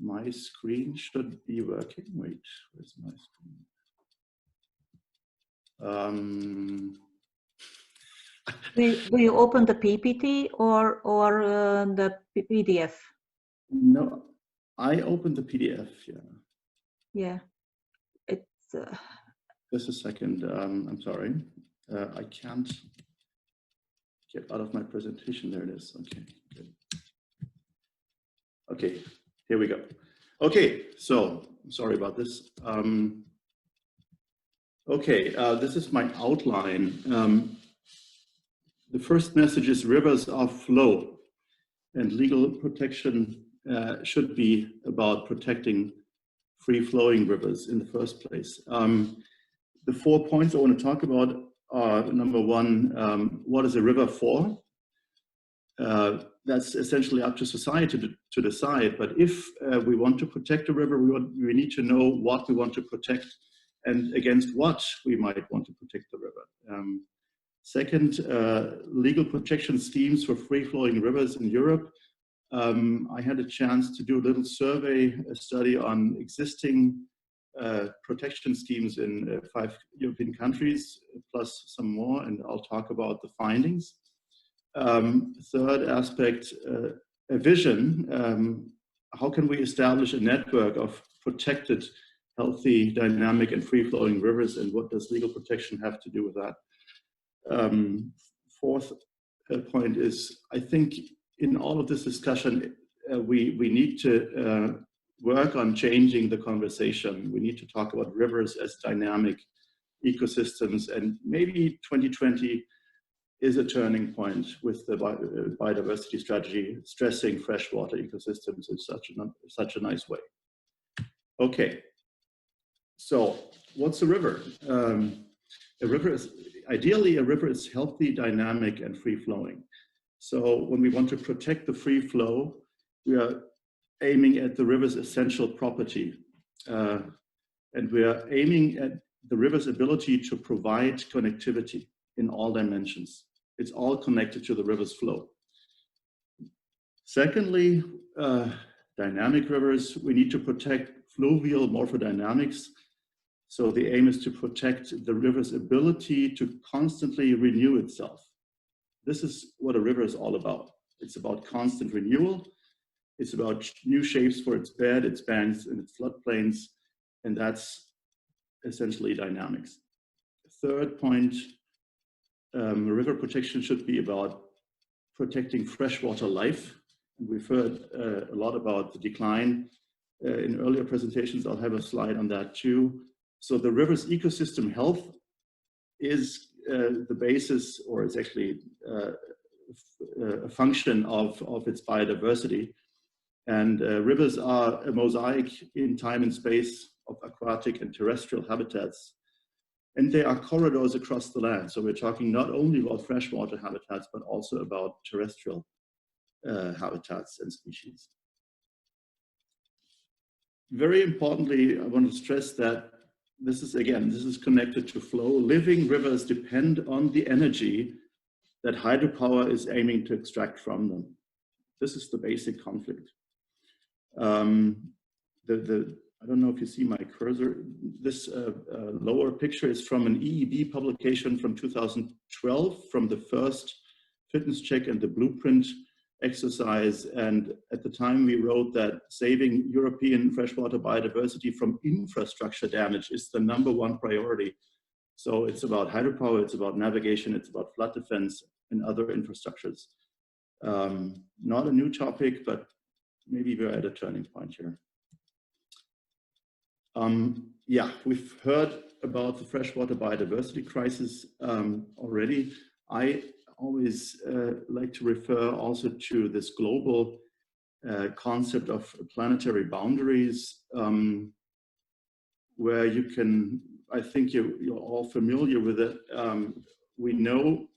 My screen should be working. Wait, where's my screen? Do you open the PPT or the PDF? No, I opened the PDF. Yeah. Yeah, it's. Just a second. I'm sorry. I can't get out of my presentation. There it is. Okay. Good. Okay. Here we go. Okay. So sorry about this. Okay. This is my outline. The first message is rivers are flow, and legal protection should be about protecting free-flowing rivers in the first place. The 4 points I want to talk about are, number one, what is a river for? That's essentially up to society to decide, but if we want to protect a river, we need to know what we want to protect and against what we might want to protect the river. Second, legal protection schemes for free-flowing rivers in Europe I had a chance to do a little survey, a study on existing protection schemes in 5 European countries, plus some more, and I'll talk about the findings. Third aspect, a vision. How can we establish a network of protected, healthy, dynamic, and free-flowing rivers, and what does legal protection have to do with that? Fourth point is, I think in all of this discussion, we need to work on changing the conversation. We need to talk about rivers as dynamic ecosystems, and maybe 2020 is a turning point with the biodiversity strategy, stressing freshwater ecosystems in such a nice way. Okay, so what's a river? A river is, ideally, a river is healthy, dynamic, and free-flowing. So when we want to protect the free flow, we are aiming at the river's essential property. And we are aiming at the river's ability to provide connectivity in all dimensions. It's all connected to the river's flow. Secondly, dynamic rivers, we need to protect fluvial morphodynamics. So the aim is to protect the river's ability to constantly renew itself. This is what a river is all about. It's about constant renewal. It's about new shapes for its bed, its banks, and its floodplains, and that's essentially dynamics. Third point, river protection should be about protecting freshwater life. And we've heard a lot about the decline. In earlier presentations, I'll have a slide on that too. So the river's ecosystem health is the basis, or it's actually a function of its biodiversity. And rivers are a mosaic in time and space of aquatic and terrestrial habitats. And they are corridors across the land. So we're talking not only about freshwater habitats, but also about terrestrial habitats and species. Very importantly, I want to stress that this is connected to flow. Living rivers depend on the energy that hydropower is aiming to extract from them. This is the basic conflict. I don't know if you see my cursor. This lower picture is from an EEB publication from 2012, from the first fitness check and the blueprint exercise. And at the time we wrote that saving European freshwater biodiversity from infrastructure damage is the #1 priority. So it's about hydropower, it's about navigation, it's about flood defense and other infrastructures. Not a new topic, but maybe we're at a turning point here. Yeah, we've heard about the freshwater biodiversity crisis already. I always like to refer also to this global concept of planetary boundaries, where you can, I think you're all familiar with it. We know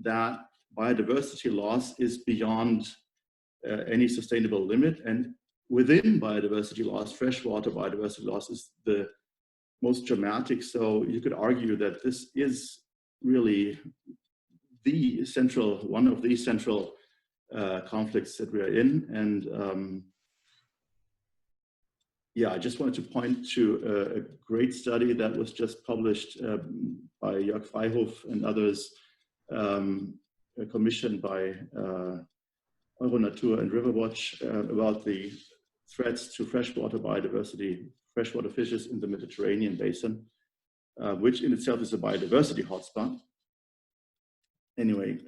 that biodiversity loss is beyond any sustainable limit, and within biodiversity loss, freshwater biodiversity loss is the most dramatic. So you could argue that this is really one of the central conflicts that we're in. And yeah, I just wanted to point to a great study that was just published by Jörg Freihof and others, commissioned by Euronatur and Riverwatch, about the threats to freshwater biodiversity, freshwater fishes in the Mediterranean basin, which in itself is a biodiversity hotspot. Anyway,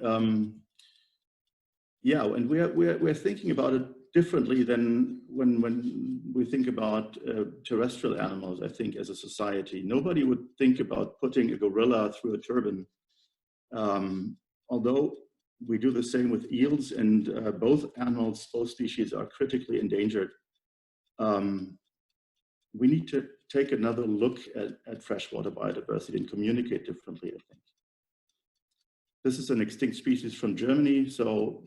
yeah, and we're thinking about it differently than when we think about terrestrial animals, I think, as a society. Nobody would think about putting a gorilla through a turbine, although we do the same with eels, and both species are critically endangered. We need to take another look at freshwater biodiversity and communicate differently, I think. This is an extinct species from Germany. So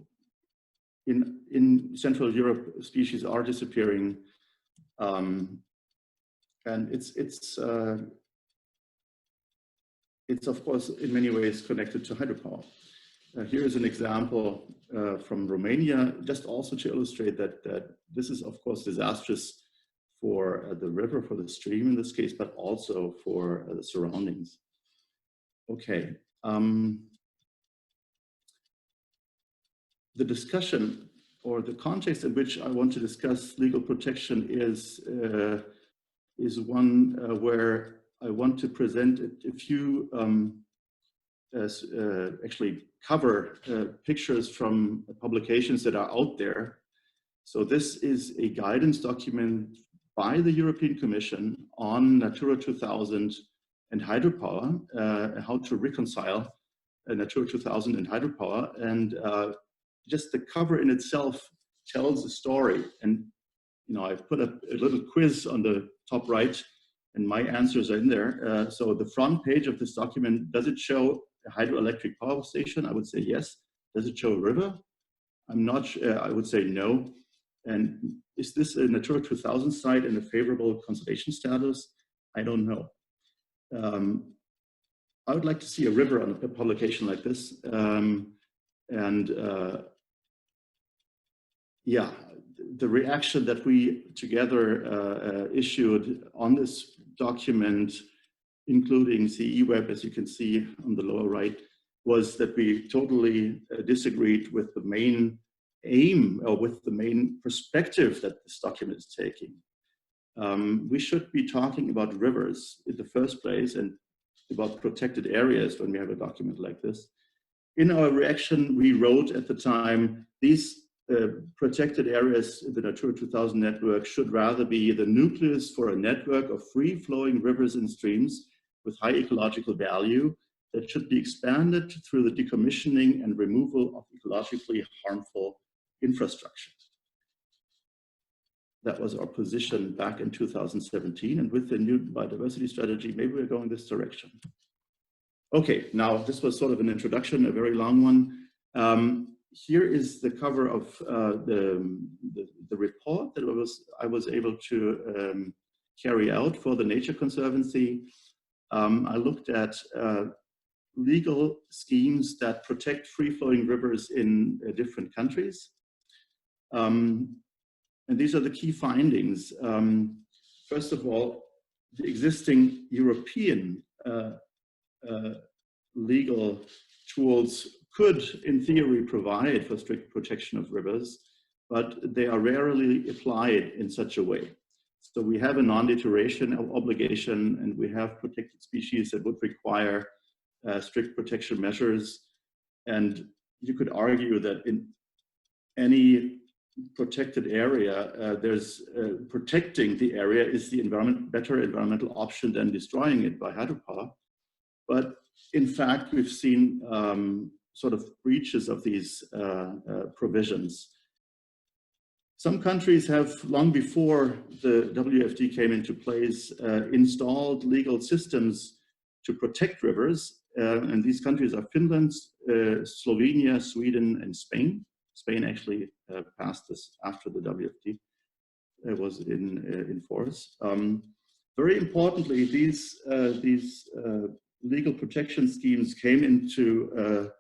in Central Europe, species are disappearing. And it's of course, in many ways connected to hydropower. Here is an example from Romania, just also to illustrate that this is, of course, disastrous for the river, for the stream in this case, but also for the surroundings. Okay. The discussion or the context in which I want to discuss legal protection is one where I want to present a few actually cover pictures from publications that are out there. So this is a guidance document by the European Commission on Natura 2000 and hydropower, how to reconcile Natura 2000 and hydropower. And just the cover in itself tells a story. And I've put a little quiz on the top right, and my answers are in there. So the front page of this document, does it show a hydroelectric power station? I would say yes. Does it show a river? I'm not sure. I would say no. And is this a Natura 2000 site in a favorable conservation status? I don't know. I would like to see a river on a publication like this. Yeah, the reaction that we together issued on this document, including CE Web, as you can see on the lower right, was that we totally disagreed with the main aim or with the main perspective that this document is taking. We should be talking about rivers in the first place and about protected areas when we have a document like this. In our reaction, we wrote at the time, these protected areas in the Natura 2000 network should rather be the nucleus for a network of free-flowing rivers and streams with high ecological value that should be expanded through the decommissioning and removal of ecologically harmful infrastructure. That was our position back in 2017, and with the new biodiversity strategy, maybe we're going this direction. Okay, now this was sort of an introduction, a very long one. Here is the cover of the report that I was able to carry out for the Nature Conservancy. I looked at legal schemes that protect free-flowing rivers in different countries. And these are the key findings. First of all, the existing European legal tools could, in theory, provide for strict protection of rivers, but they are rarely applied in such a way. So we have a non-deterioration obligation, and we have protected species that would require strict protection measures. And you could argue that in any protected area, protecting the area is the better environmental option than destroying it by hydropower. But in fact, we've seen sort of breaches of these provisions. Some countries have, long before the WFD came into place, installed legal systems to protect rivers. And these countries are Finland, Slovenia, Sweden, and Spain. Spain actually passed this after the WFD was in force. Very importantly, these legal protection schemes came into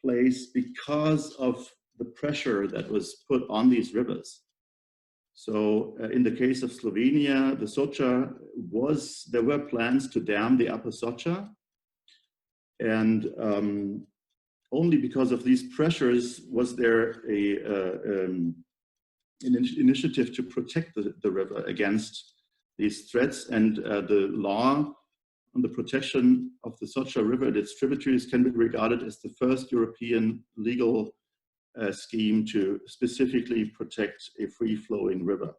place because of the pressure that was put on these rivers. So in the case of Slovenia, the Soča there were plans to dam the upper Soča, and only because of these pressures was there an initiative to protect the river against these threats, and the law on the protection of the Soča River and its tributaries can be regarded as the first European legal scheme to specifically protect a free-flowing river.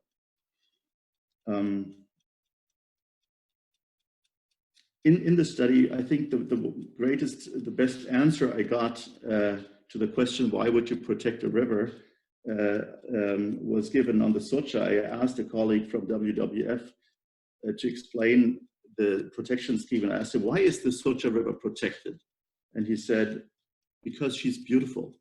In the study, I think the best answer I got to the question, why would you protect a river, was given on the Soča. I asked a colleague from WWF to explain the protection scheme, and I asked him, why is the Soča River protected? And he said, because she's beautiful.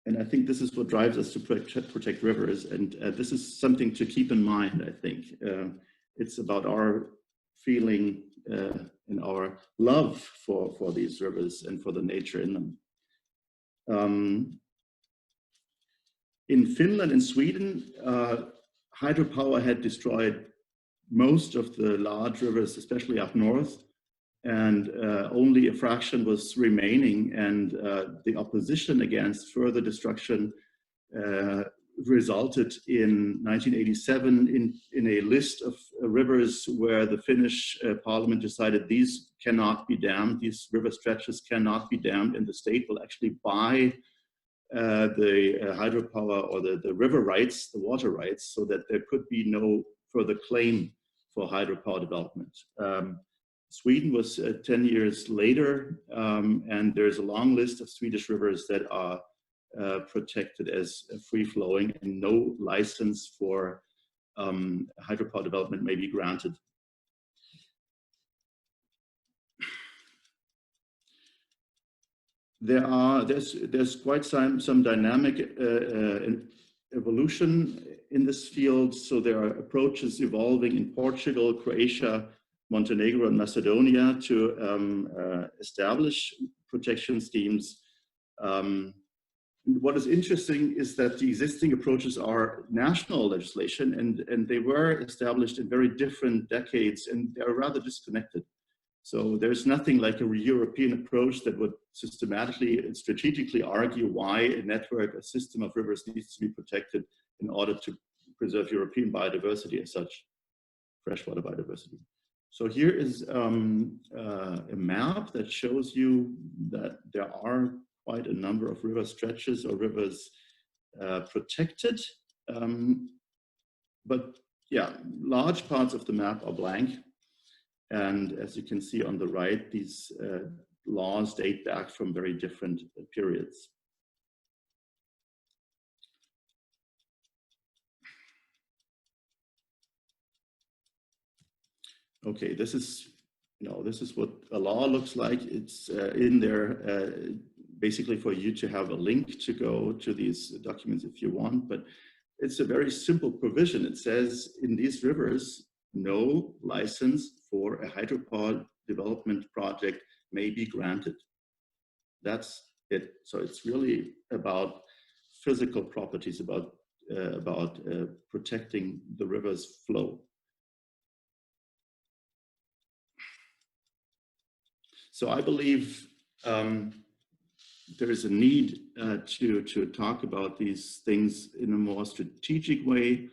And I think this is what drives us to protect rivers, and this is something to keep in mind, I think. It's about our feeling and our love for for these rivers and for the nature in them. In Finland and Sweden, hydropower had destroyed most of the large rivers, especially up north, and only a fraction was remaining, and the opposition against further destruction resulted in 1987 in a list of rivers where the Finnish parliament decided these cannot be dammed, these river stretches cannot be dammed, and the state will actually buy the hydropower or the river rights, the water rights, so that there could be no further claim for hydropower development. Sweden was 10 years later, and there's a long list of Swedish rivers that are protected as free-flowing, and no license for hydropower development may be granted. There's quite some dynamic evolution in this field. So there are approaches evolving in Portugal, Croatia, Montenegro, and Macedonia to establish protection schemes. What is interesting is that the existing approaches are national legislation, and they were established in very different decades, and they're rather disconnected. So there's nothing like a European approach that would systematically and strategically argue why a network, a system of rivers needs to be protected in order to preserve European biodiversity as such, freshwater biodiversity. So here is a map that shows you that there are quite a number of river stretches or rivers protected. But yeah, large parts of the map are blank. And as you can see on the right, these laws date back from very different periods. Okay, this is what a law looks like. It's in there basically for you to have a link to go to these documents if you want, but it's a very simple provision. It says in these rivers, no license for a hydropower development project may be granted. That's it. So it's really about physical properties, about protecting the river's flow. So I believe there is a need to talk about these things in a more strategic way.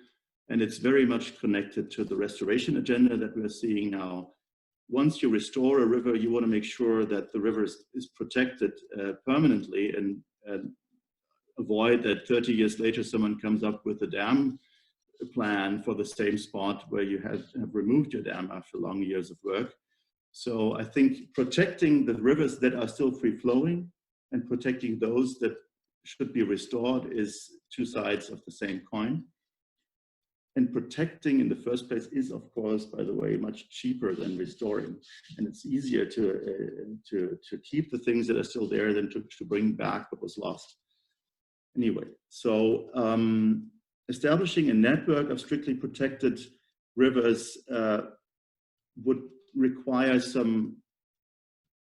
And it's very much connected to the restoration agenda that we're seeing now. Once you restore a river, you want to make sure that the river is protected permanently, and avoid that 30 years later someone comes up with a dam plan for the same spot where you have removed your dam after long years of work. So I think protecting the rivers that are still free-flowing and protecting those that should be restored is two sides of the same coin. And protecting in the first place is, of course, by the way, much cheaper than restoring. And it's easier to keep the things that are still there than to bring back what was lost. Anyway, so establishing a network of strictly protected rivers would require some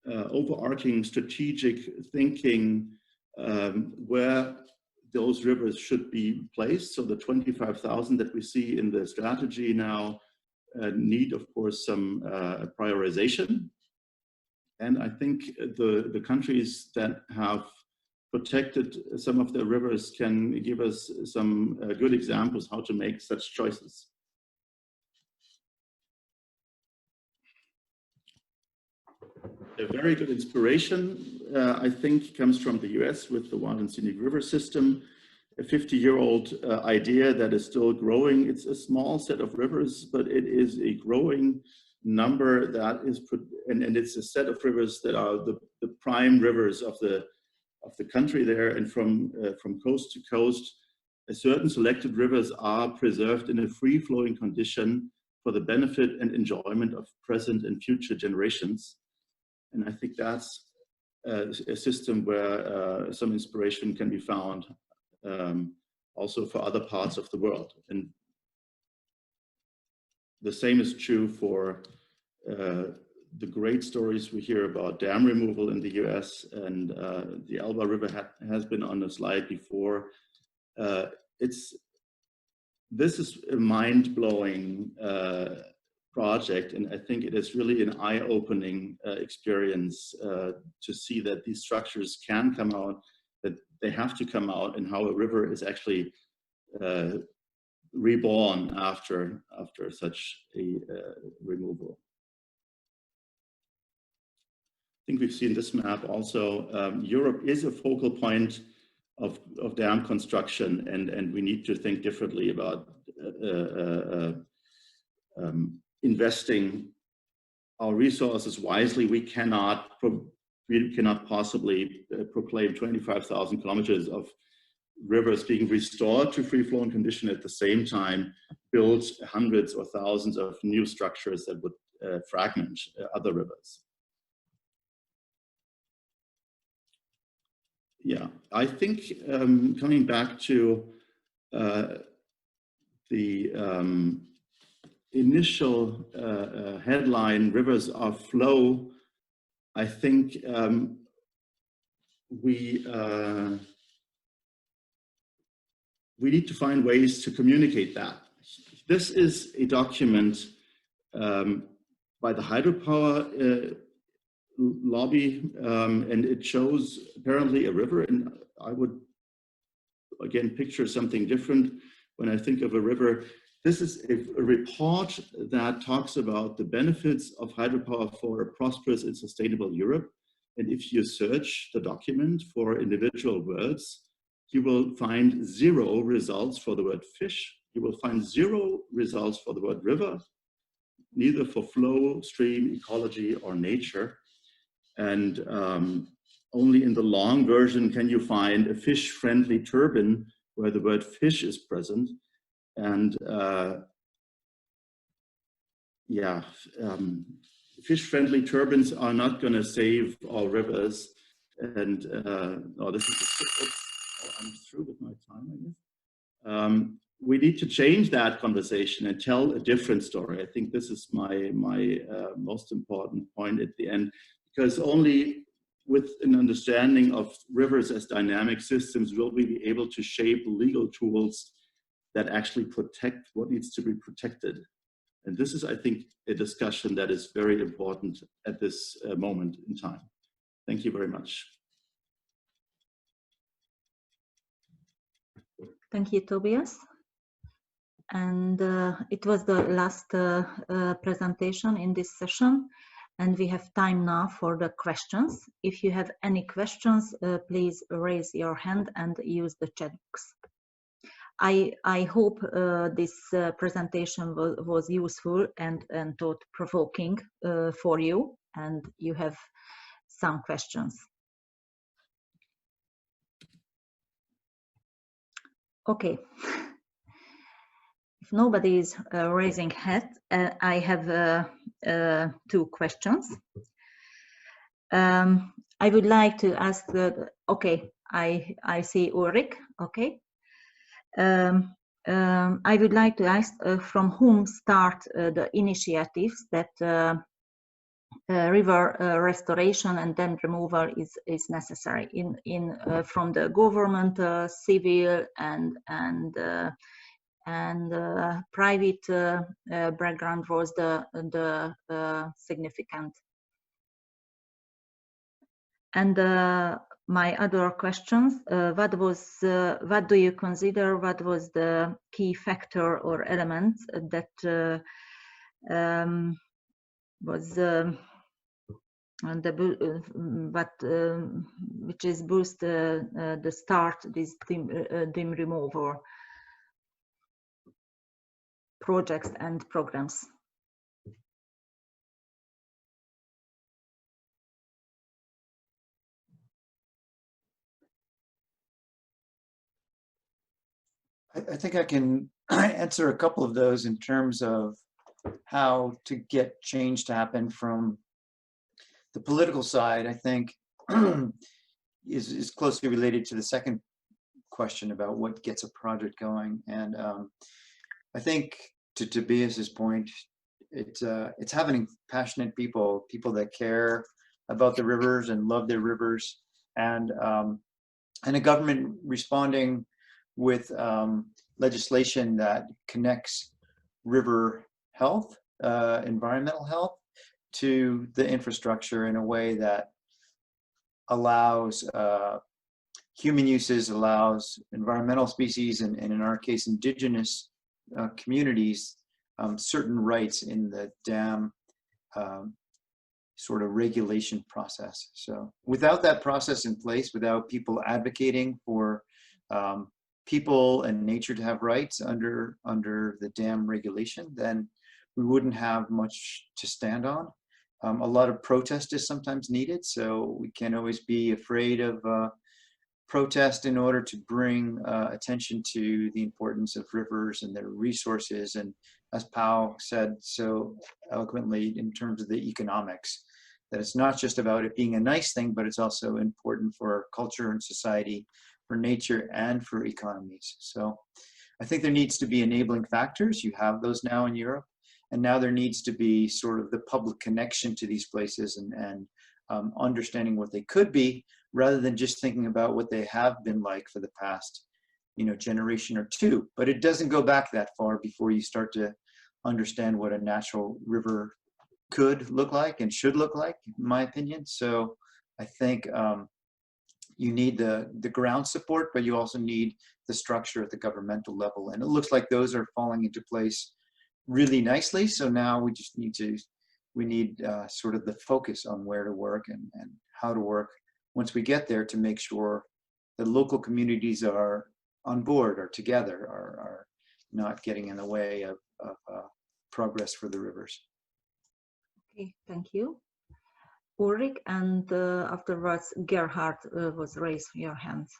overarching strategic thinking where those rivers should be placed. So the 25,000 that we see in the strategy now need, of course, some prioritization. And I think the countries that have protected some of their rivers can give us some good examples how to make such choices. A very good inspiration, I think, comes from the US with the Wild and Scenic River System, a 50-year-old idea that is still growing. It's a small set of rivers, but it is a growing number that is, and it's a set of rivers that are the prime rivers of the country there, and from coast to coast, certain selected rivers are preserved in a free-flowing condition for the benefit and enjoyment of present and future generations. And I think that's a system where some inspiration can be found also for other parts of the world. And the same is true for the great stories we hear about dam removal in the US, and the Elba River has been on the slide before. This is a mind-blowing project, and I think it is really an eye-opening experience to see that these structures can come out, that they have to come out, and how a river is actually reborn after such a removal. I think we've seen this map also. Europe is a focal point of dam construction, and we need to think differently about investing our resources wisely. We cannot possibly proclaim 25,000 kilometers of rivers being restored to free-flowing condition, at the same time build hundreds or thousands of new structures that would fragment other rivers. Yeah, I think coming back to the initial headline, rivers are flow, I think we need to find ways to communicate that. This is a document by the hydropower lobby, and it shows apparently a river, and I would again picture something different when I think of a river. This is a report that talks about the benefits of hydropower for a prosperous and sustainable Europe. And if you search the document for individual words, you will find 0 results for the word fish. You will find 0 results for the word river, neither for flow, stream, ecology, or nature. And only in the long version can you find a fish-friendly turbine where the word fish is present. And fish-friendly turbines are not going to save all rivers. And oh, this is, I'm through with my time, I guess. We need to change that conversation and tell a different story. I think this is my most important point at the end, because only with an understanding of rivers as dynamic systems will we be able to shape legal tools that actually protect what needs to be protected. And this is, I think, a discussion that is very important at this moment in time. Thank you very much. Thank you, Tobias. And it was the last presentation in this session, and we have time now for the questions. If you have any questions, please raise your hand and use the chat box. I hope this presentation was useful and thought-provoking for you, and you have some questions. Okay. If nobody is raising hand, I have 2 questions. I would like to ask, okay, I see Ulrich, okay. I would like to ask from whom start the initiatives that river restoration and dam removal is necessary from the government, civil, and private background was the significant. And my other questions, what do you consider, what was the key factor or element that was which is boost the start this dam removal projects and programs? I think I can answer a couple of those in terms of how to get change to happen from the political side. I think is closely related to the second question about what gets a project going. And I think to Tobias's point, it's having passionate people that care about the rivers and love their rivers, and a government responding with legislation that connects river health, environmental health, to the infrastructure in a way that allows human uses, allows environmental species, and in our case, indigenous communities, certain rights in the dam sort of regulation process. So without that process in place, without people advocating for people and nature to have rights under the dam regulation, then we wouldn't have much to stand on. A lot of protest is sometimes needed, so we can't always be afraid of protest in order to bring attention to the importance of rivers and their resources. And as Powell said so eloquently in terms of the economics, that it's not just about it being a nice thing, but it's also important for culture and society, for nature, and for economies. So I think there needs to be enabling factors. You have those now in Europe. And now there needs to be sort of the public connection to these places and understanding what they could be, rather than just thinking about what they have been like for the past, generation or two. But it doesn't go back that far before you start to understand what a natural river could look like and should look like, in my opinion. So I think you need the ground support, but you also need the structure at the governmental level. And it looks like those are falling into place really nicely. So now we just need sort of the focus on where to work and how to work once we get there, to make sure the local communities are on board, are together, are not getting in the way of progress for the rivers. Okay, thank you. Ulrich, and afterwards Gerhard was raised your hands.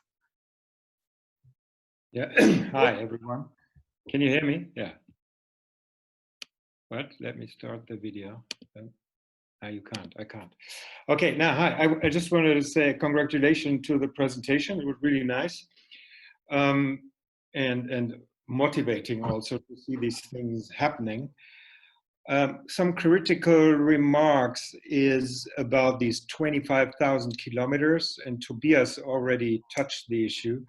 Yeah. Hi everyone. Can you hear me? Yeah. What? Let me start the video. You can't. I can't. Okay. Now, hi. I just wanted to say congratulations to the presentation. It was really nice, and motivating also to see these things happening. Some critical remarks is about these 25,000 kilometers, and Tobias already touched the issue.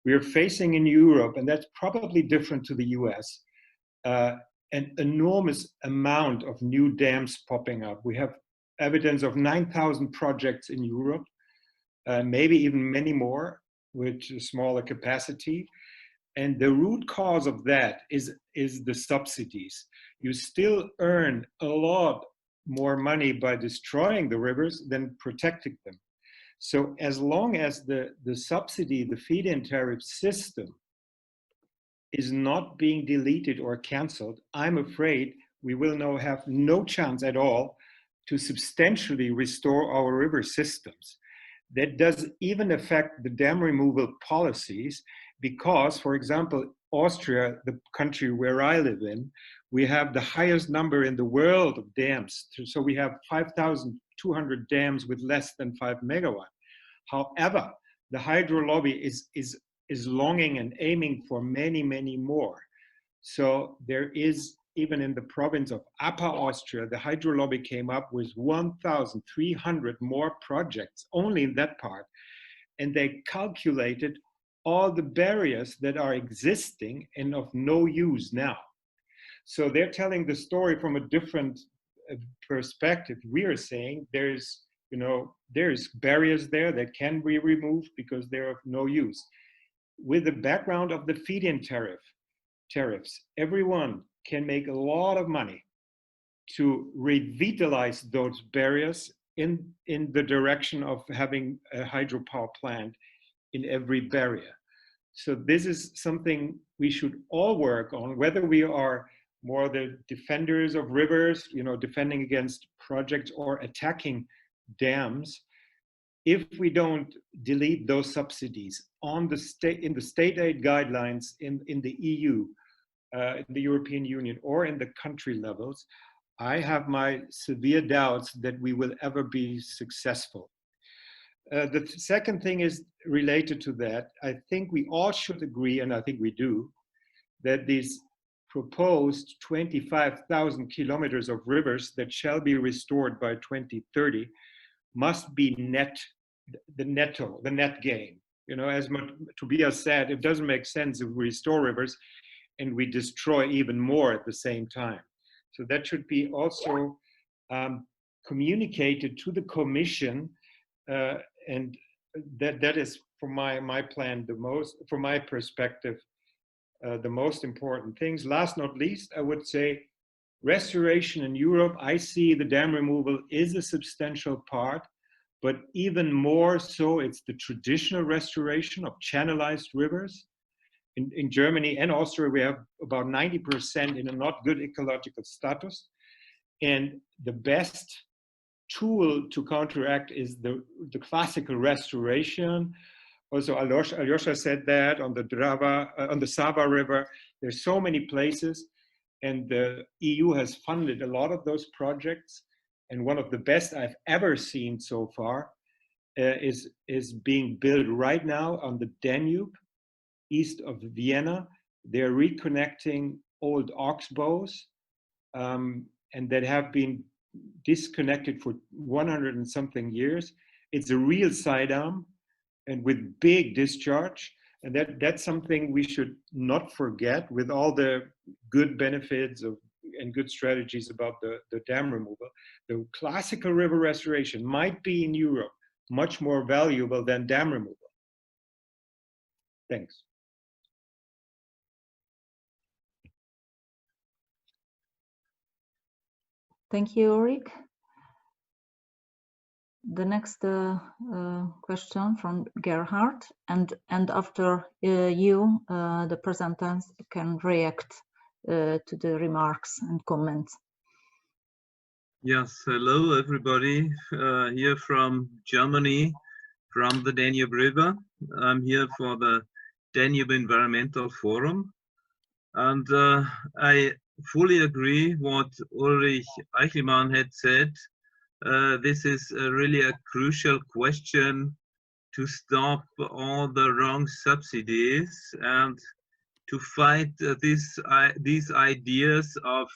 We are facing in Europe, and that's probably different to the US, an enormous amount of new dams popping up. We have evidence of 9,000 projects in Europe, maybe even many more with a smaller capacity. And the root cause of that is the subsidies. You still earn a lot more money by destroying the rivers than protecting them. So as long as the subsidy, the feed-in tariff system is not being deleted or canceled, I'm afraid we will now have no chance at all to substantially restore our river systems. That does even affect the dam removal policies, because, for example, Austria, the country where I live in, we have the highest number in the world of dams. So we have 5,200 dams with less than 5 megawatt. However, the hydro lobby is longing and aiming for many, many more. So there is, even in the province of Upper Austria, the hydro lobby came up with 1,300 more projects only in that part. And they calculated all the barriers that are existing and of no use now. So they're telling the story from a different perspective. We are saying there's barriers there that can be removed because they're of no use. With the background of the feed-in tariffs, everyone can make a lot of money to revitalize those barriers in the direction of having a hydropower plant in every barrier. So this is something we should all work on, whether we are more the defenders of rivers, defending against projects or attacking dams. If we don't delete those subsidies in the state aid guidelines in the EU, in the European Union, or in the country levels, I have my severe doubts that we will ever be successful. The second thing is related to that. I think we all should agree, and I think we do, that these proposed 25,000 kilometers of rivers that shall be restored by 2030 must be the net gain. You know, as Tobias said, it doesn't make sense if we restore rivers and we destroy even more at the same time. So that should be also communicated to the Commission, and that is, from my plan, from my perspective, the most important things. Last not least, I would say restoration in Europe. I see the dam removal is a substantial part, but even more so, it's the traditional restoration of channelized rivers. In Germany and Austria, we have about 90% in a not good ecological status. And the best tool to counteract is the classical restoration. Also, Alyosha said that on the Sava River, there's so many places, and the EU has funded a lot of those projects. And one of the best I've ever seen so far is being built right now on the Danube, east of Vienna. They're reconnecting old oxbows, and that have been disconnected for 100 and something years. It's a real side arm and with big discharge. And that's something we should not forget, with all the good benefits and good strategies about the dam removal. The classical river restoration might be in Europe much more valuable than dam removal. Thanks. Thank you, Ulrich. The next question from Gerhard, and after you, the presenters can react to the remarks and comments. Yes, hello everybody, here from Germany, from the Danube River. I'm here for the Danube Environmental Forum, and I fully agree what Ulrich Eichelmann had said. This is really a crucial question to stop all the wrong subsidies and to fight these ideas of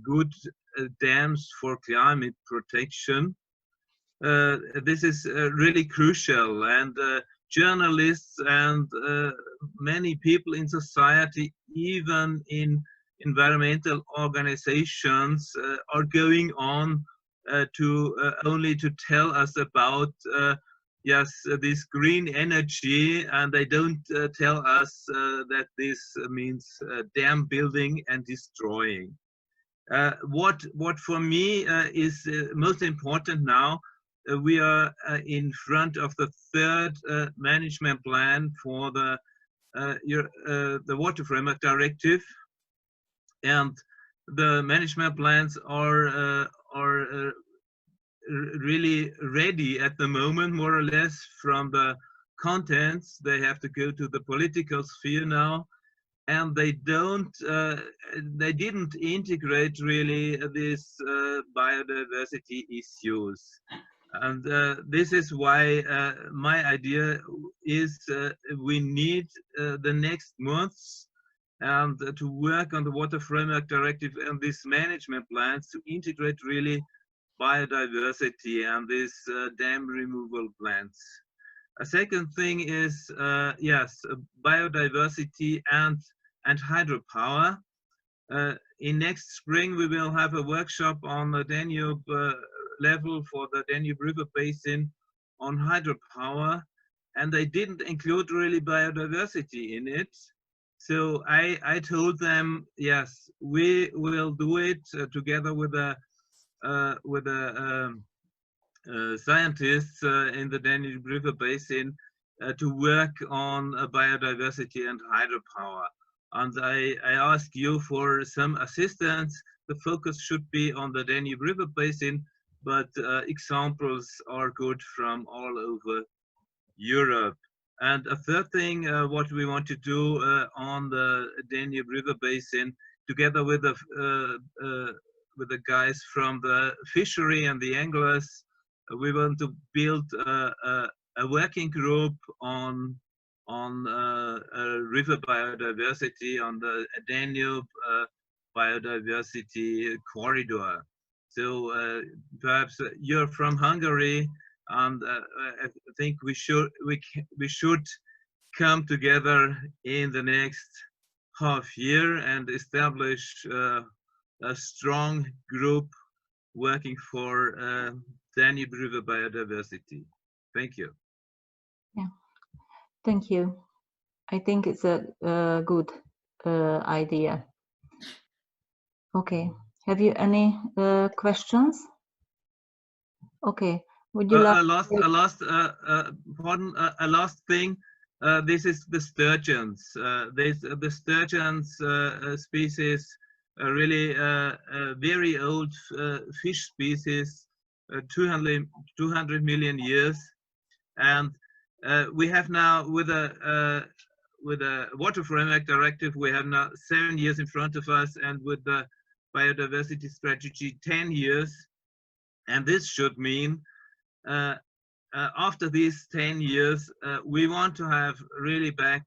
good dams for climate protection. This is really crucial, and journalists and many people in society, even in environmental organizations, are going on only to tell us about yes, this green energy, and they don't tell us that this means dam building and destroying. What for me is most important now, we are in front of the third management plan for the Water Framework Directive, and the management plans are really ready at the moment, more or less, from the contents. They have to go to the political sphere now, and they didn't integrate really this biodiversity issues. And this is why my idea is we need the next months and to work on the Water Framework Directive and these management plans to integrate really biodiversity and these dam removal plans. A second thing is, yes, biodiversity and hydropower. In next spring, we will have a workshop on the Danube level for the Danube River Basin on hydropower, and they didn't include really biodiversity in it. So I told them, yes, we will do it together with the scientists in the Danube River Basin to work on biodiversity and hydropower. And I ask you for some assistance. The focus should be on the Danube River Basin, but examples are good from all over Europe. And a third thing, what we want to do on the Danube River Basin, together with the guys from the fishery and the anglers, we want to build a working group on on river biodiversity, on the Danube biodiversity corridor. So perhaps you're from Hungary, and I think we should come together in the next half year and establish a strong group working for Danube River biodiversity. Thank you. Yeah, thank you. I think it's a good idea. Okay, have you any questions? Okay, would you like a last thing? This is the sturgeons. The sturgeons species, really very old fish species, 200 million years, and we have now with a Water Framework Directive, we have now 7 years in front of us, and with the Biodiversity Strategy 10 years, and this should mean after these 10 years, we want to have really back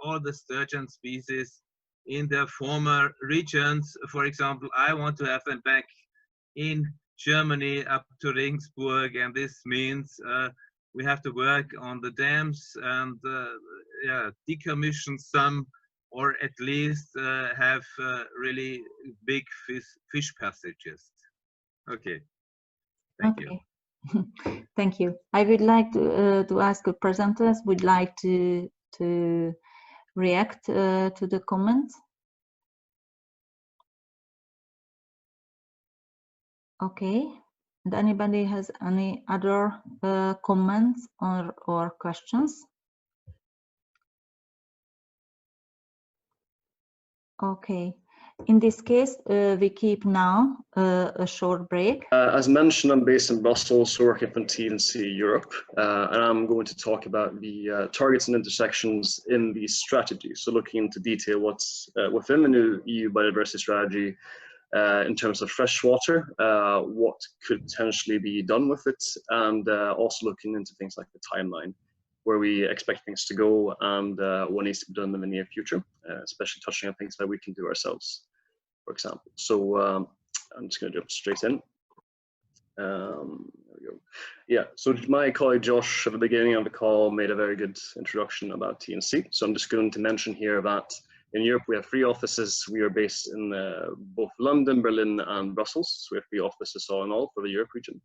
all the sturgeon species in their former regions. For example, I want to have them back in Germany up to Regensburg, and this means we have to work on the dams and decommission some, or at least have really big fish passages. Okay, thank you. Thank you. I would like to ask the presenters, would like to react to the comments. Okay. And anybody has any other comments or questions? Okay. In this case, we keep now a short break. As mentioned, I'm based in Brussels, working from T&C Europe, and I'm going to talk about the targets and intersections in the strategy. So looking into detail what's within the new EU Biodiversity Strategy in terms of freshwater, what could potentially be done with it, and also looking into things like the timeline, where we expect things to go and what needs to be done in the near future, especially touching on things that we can do ourselves, for example. So I'm just going to jump straight in. There we go. Yeah, so my colleague Josh at the beginning of the call made a very good introduction about T&C. So I'm just going to mention here that in Europe we have 3 offices. We are based in both London, Berlin and Brussels. So we have 3 offices all in all for the Europe region.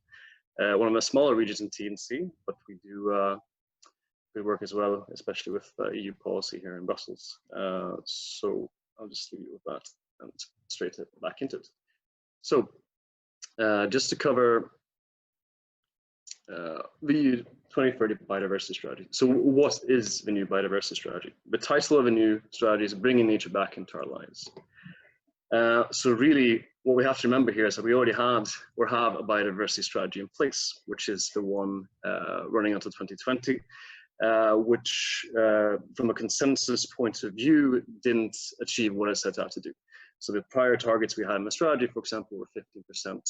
One of the smaller regions in T&C, but we do we work as well, especially with EU policy here in Brussels. So I'll just leave you with that and straight back into it. So just to cover the EU 2030 Biodiversity Strategy. So what is the new Biodiversity Strategy? The title of the new strategy is Bringing Nature Back into Our Lives. So really what we have to remember here is that we already have a biodiversity strategy in place, which is the one running until 2020. Which from a consensus point of view didn't achieve what it set out to do. So the prior targets we had in the strategy, for example, were 15%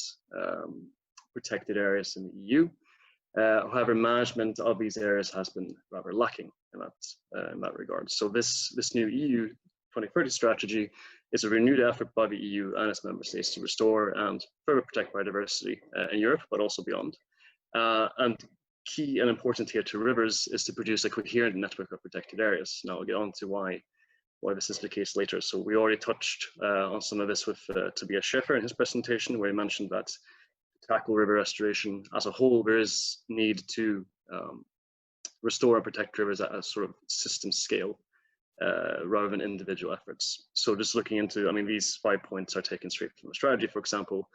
protected areas in the EU. However, management of these areas has been rather lacking in that regard. So this new EU 2030 strategy is a renewed effort by the EU and its member states to restore and further protect biodiversity in Europe, but also beyond. And key and important here to rivers is to produce a coherent network of protected areas. Now I'll get on to why this is the case later. So we already touched on some of this with Tobias Schäfer in his presentation, where he mentioned that to tackle river restoration as a whole, there is need to restore and protect rivers at a sort of system scale rather than individual efforts. So just looking into, I mean, these 5 points are taken straight from the strategy, for example.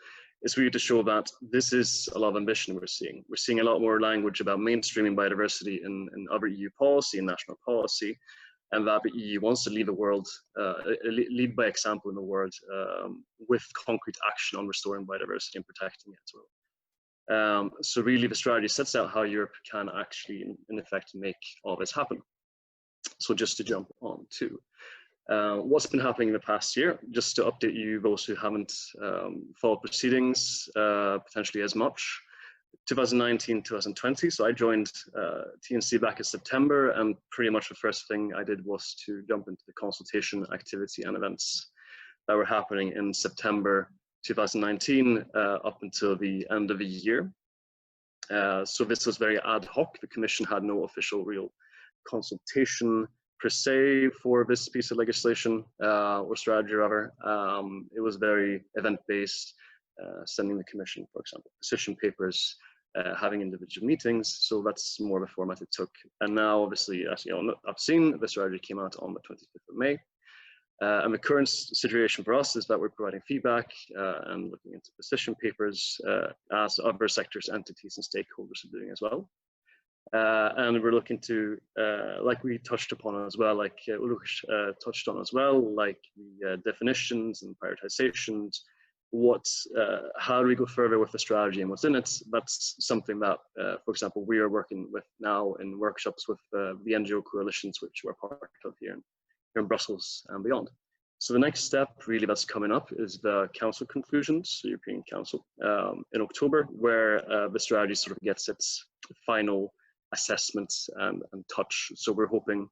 It's really to show that this is a lot of ambition we're seeing. We're seeing a lot more language about mainstreaming biodiversity in other EU policy and national policy, and that the EU wants to lead the world, lead by example in the world with concrete action on restoring biodiversity and protecting it as well. So really the strategy sets out how Europe can actually, in effect, make all this happen. So just to jump on to what's been happening in the past year, just to update you, those who haven't followed proceedings potentially as much. 2019, 2020. So I joined TNC back in September, and pretty much the first thing I did was to jump into the consultation activity and events that were happening in September 2019 up until the end of the year. So this was very ad hoc. The Commission had no official real consultation per se for this piece of legislation or strategy, rather. It was very event-based, sending the Commission, for example, position papers, having individual meetings. So that's more of a format it took. And now, obviously, as you all have seen, the strategy came out on the 25th of May. And the current situation for us is that we're providing feedback and looking into position papers as other sectors, entities, and stakeholders are doing as well. And we're looking to, like we touched upon as well, like Ulrich touched on as well, like the definitions and prioritizations, how do we go further with the strategy and what's in it? That's something that, for example, we are working with now in workshops with the NGO coalitions, which we're part of here in Brussels and beyond. So the next step really that's coming up is the Council conclusions, the European Council, in October, where the strategy sort of gets its final assessments and touch. So we're hoping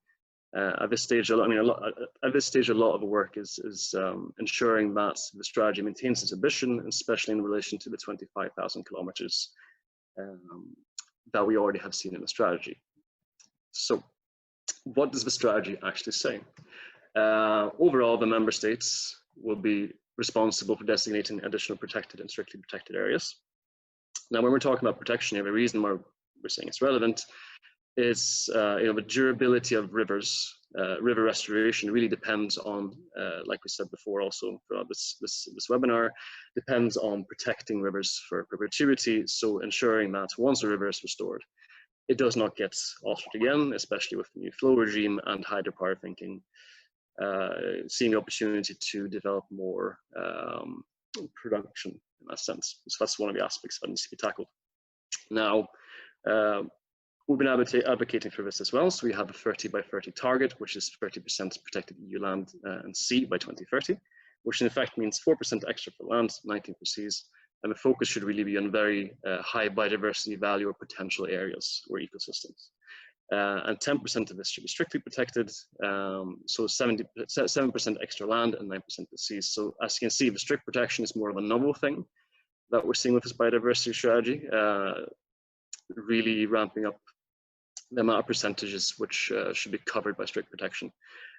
at this stage, at this stage, a lot of the work is ensuring that the strategy maintains its ambition, especially in relation to the 25,000 kilometers that we already have seen in the strategy. So what does the strategy actually say? Overall, the member states will be responsible for designating additional protected and strictly protected areas. Now, when we're talking about protection here, the reason why we're saying it's relevant is the durability of rivers. River restoration really depends on, like we said before also throughout this webinar, depends on protecting rivers for perpetuity. So ensuring that once a river is restored, it does not get altered again, especially with the new flow regime and hydropower thinking, seeing the opportunity to develop more production in that sense. So that's one of the aspects that needs to be tackled. Now, we've been advocating for this as well. So we have a 30 by 30 target, which is 30% protected EU land and sea by 2030, which in effect means 4% extra for land, 19 for seas. And the focus should really be on very high biodiversity value or potential areas or ecosystems. And 10% of this should be strictly protected. So 7% extra land and 9% the seas. So as you can see, the strict protection is more of a novel thing that we're seeing with this biodiversity strategy, really ramping up the amount of percentages which should be covered by strict protection,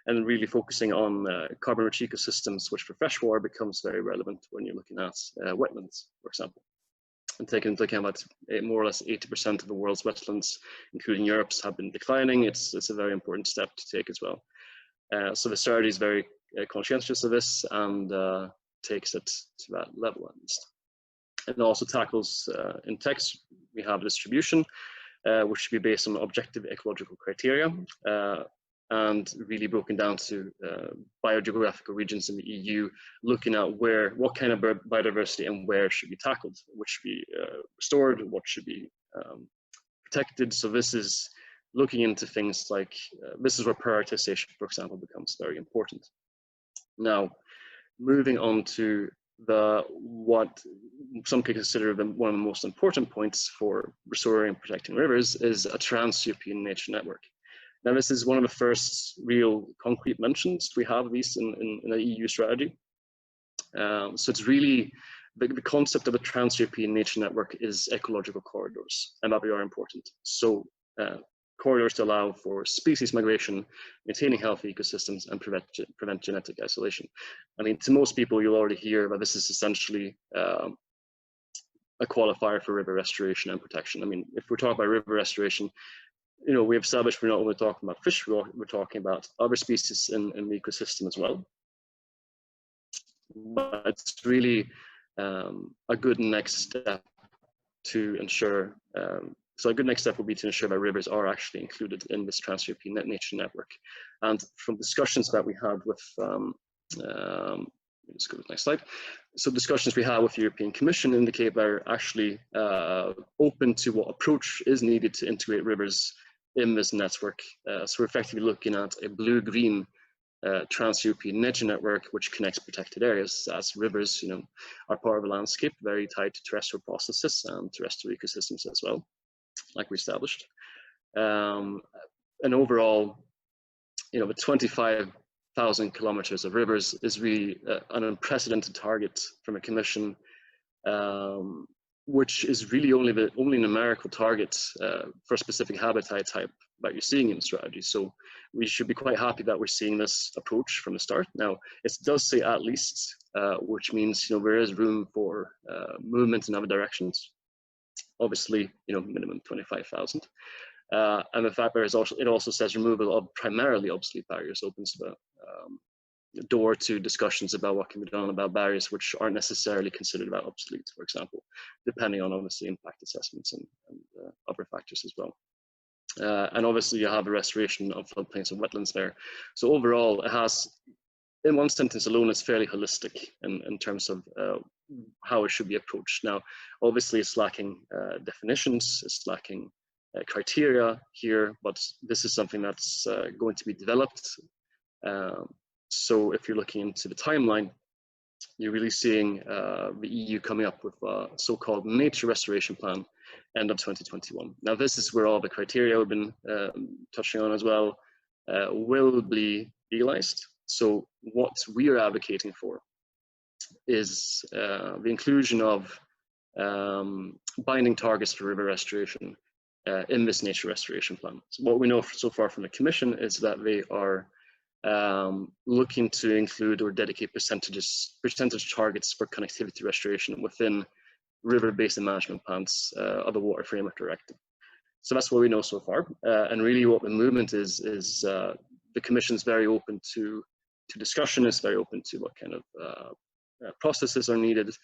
and really focusing on carbon-rich ecosystems, which for freshwater becomes very relevant when you're looking at wetlands, for example. And taking into account that more or less 80% of the world's wetlands, including Europe's, have been declining, it's a very important step to take as well. So the strategy is very conscientious of this and takes it to that level at least. It also tackles, in text, we have distribution, which should be based on objective ecological criteria and really broken down to biogeographical regions in the EU, looking at what kind of biodiversity and where should be tackled, what should be restored, what should be protected. So this is looking into things like, this is where prioritization, for example, becomes very important. Now, moving on to what some could consider one of the most important points for restoring and protecting rivers is a trans-European nature network. Now, this is one of the first real concrete mentions we have, at least in the EU strategy. So it's really, the concept of a trans-European nature network is ecological corridors, and that they are important. So corridors to allow for species migration, maintaining healthy ecosystems, and prevent genetic isolation. I mean, to most people, you'll already hear that this is essentially a qualifier for river restoration and protection. I mean, if we're talking about river restoration, we have established we're not only talking about fish, we're talking about other species in the ecosystem as well. But it's really a good next step to ensure, so a good next step would be to ensure that rivers are actually included in this trans-European nature network. And from discussions that we had with, let's go to the next slide. So discussions we had with the European Commission indicate they're actually open to what approach is needed to integrate rivers in this network. So we're effectively looking at a blue-green trans-European nature network which connects protected areas, as rivers, are part of a landscape very tied to terrestrial processes and terrestrial ecosystems as well, like we established. And overall, the 25,000 kilometers of rivers is really an unprecedented target from a commission, which is really only a numerical target for a specific habitat type that you're seeing in the strategy. So we should be quite happy that we're seeing this approach from the start. Now, it does say at least, which means there is room for movement in other directions. Obviously, minimum 25,000. And the fact it also says removal of primarily obsolete barriers opens the door to discussions about what can be done about barriers which aren't necessarily considered about obsolete, for example, depending on obviously impact assessments and other factors as well. And obviously you have a restoration of floodplains and wetlands there. So overall, it has, in one sentence alone, it's fairly holistic in terms of how it should be approached. Now, obviously it's lacking definitions, it's lacking criteria here, but this is something that's going to be developed. So if you're looking into the timeline, you're really seeing the EU coming up with a so-called nature restoration plan end of 2021. Now this is where all the criteria we've been touching on as well will be realized. So what we are advocating for is the inclusion of binding targets for river restoration in this nature restoration plan. So what we know so far from the Commission is that they are looking to include or dedicate percentage targets for connectivity restoration within river basin management plans of the Water Framework Directive. So that's what we know so far. And really what the movement is the Commission is very open to discussion, is very open to what kind of processes are needed,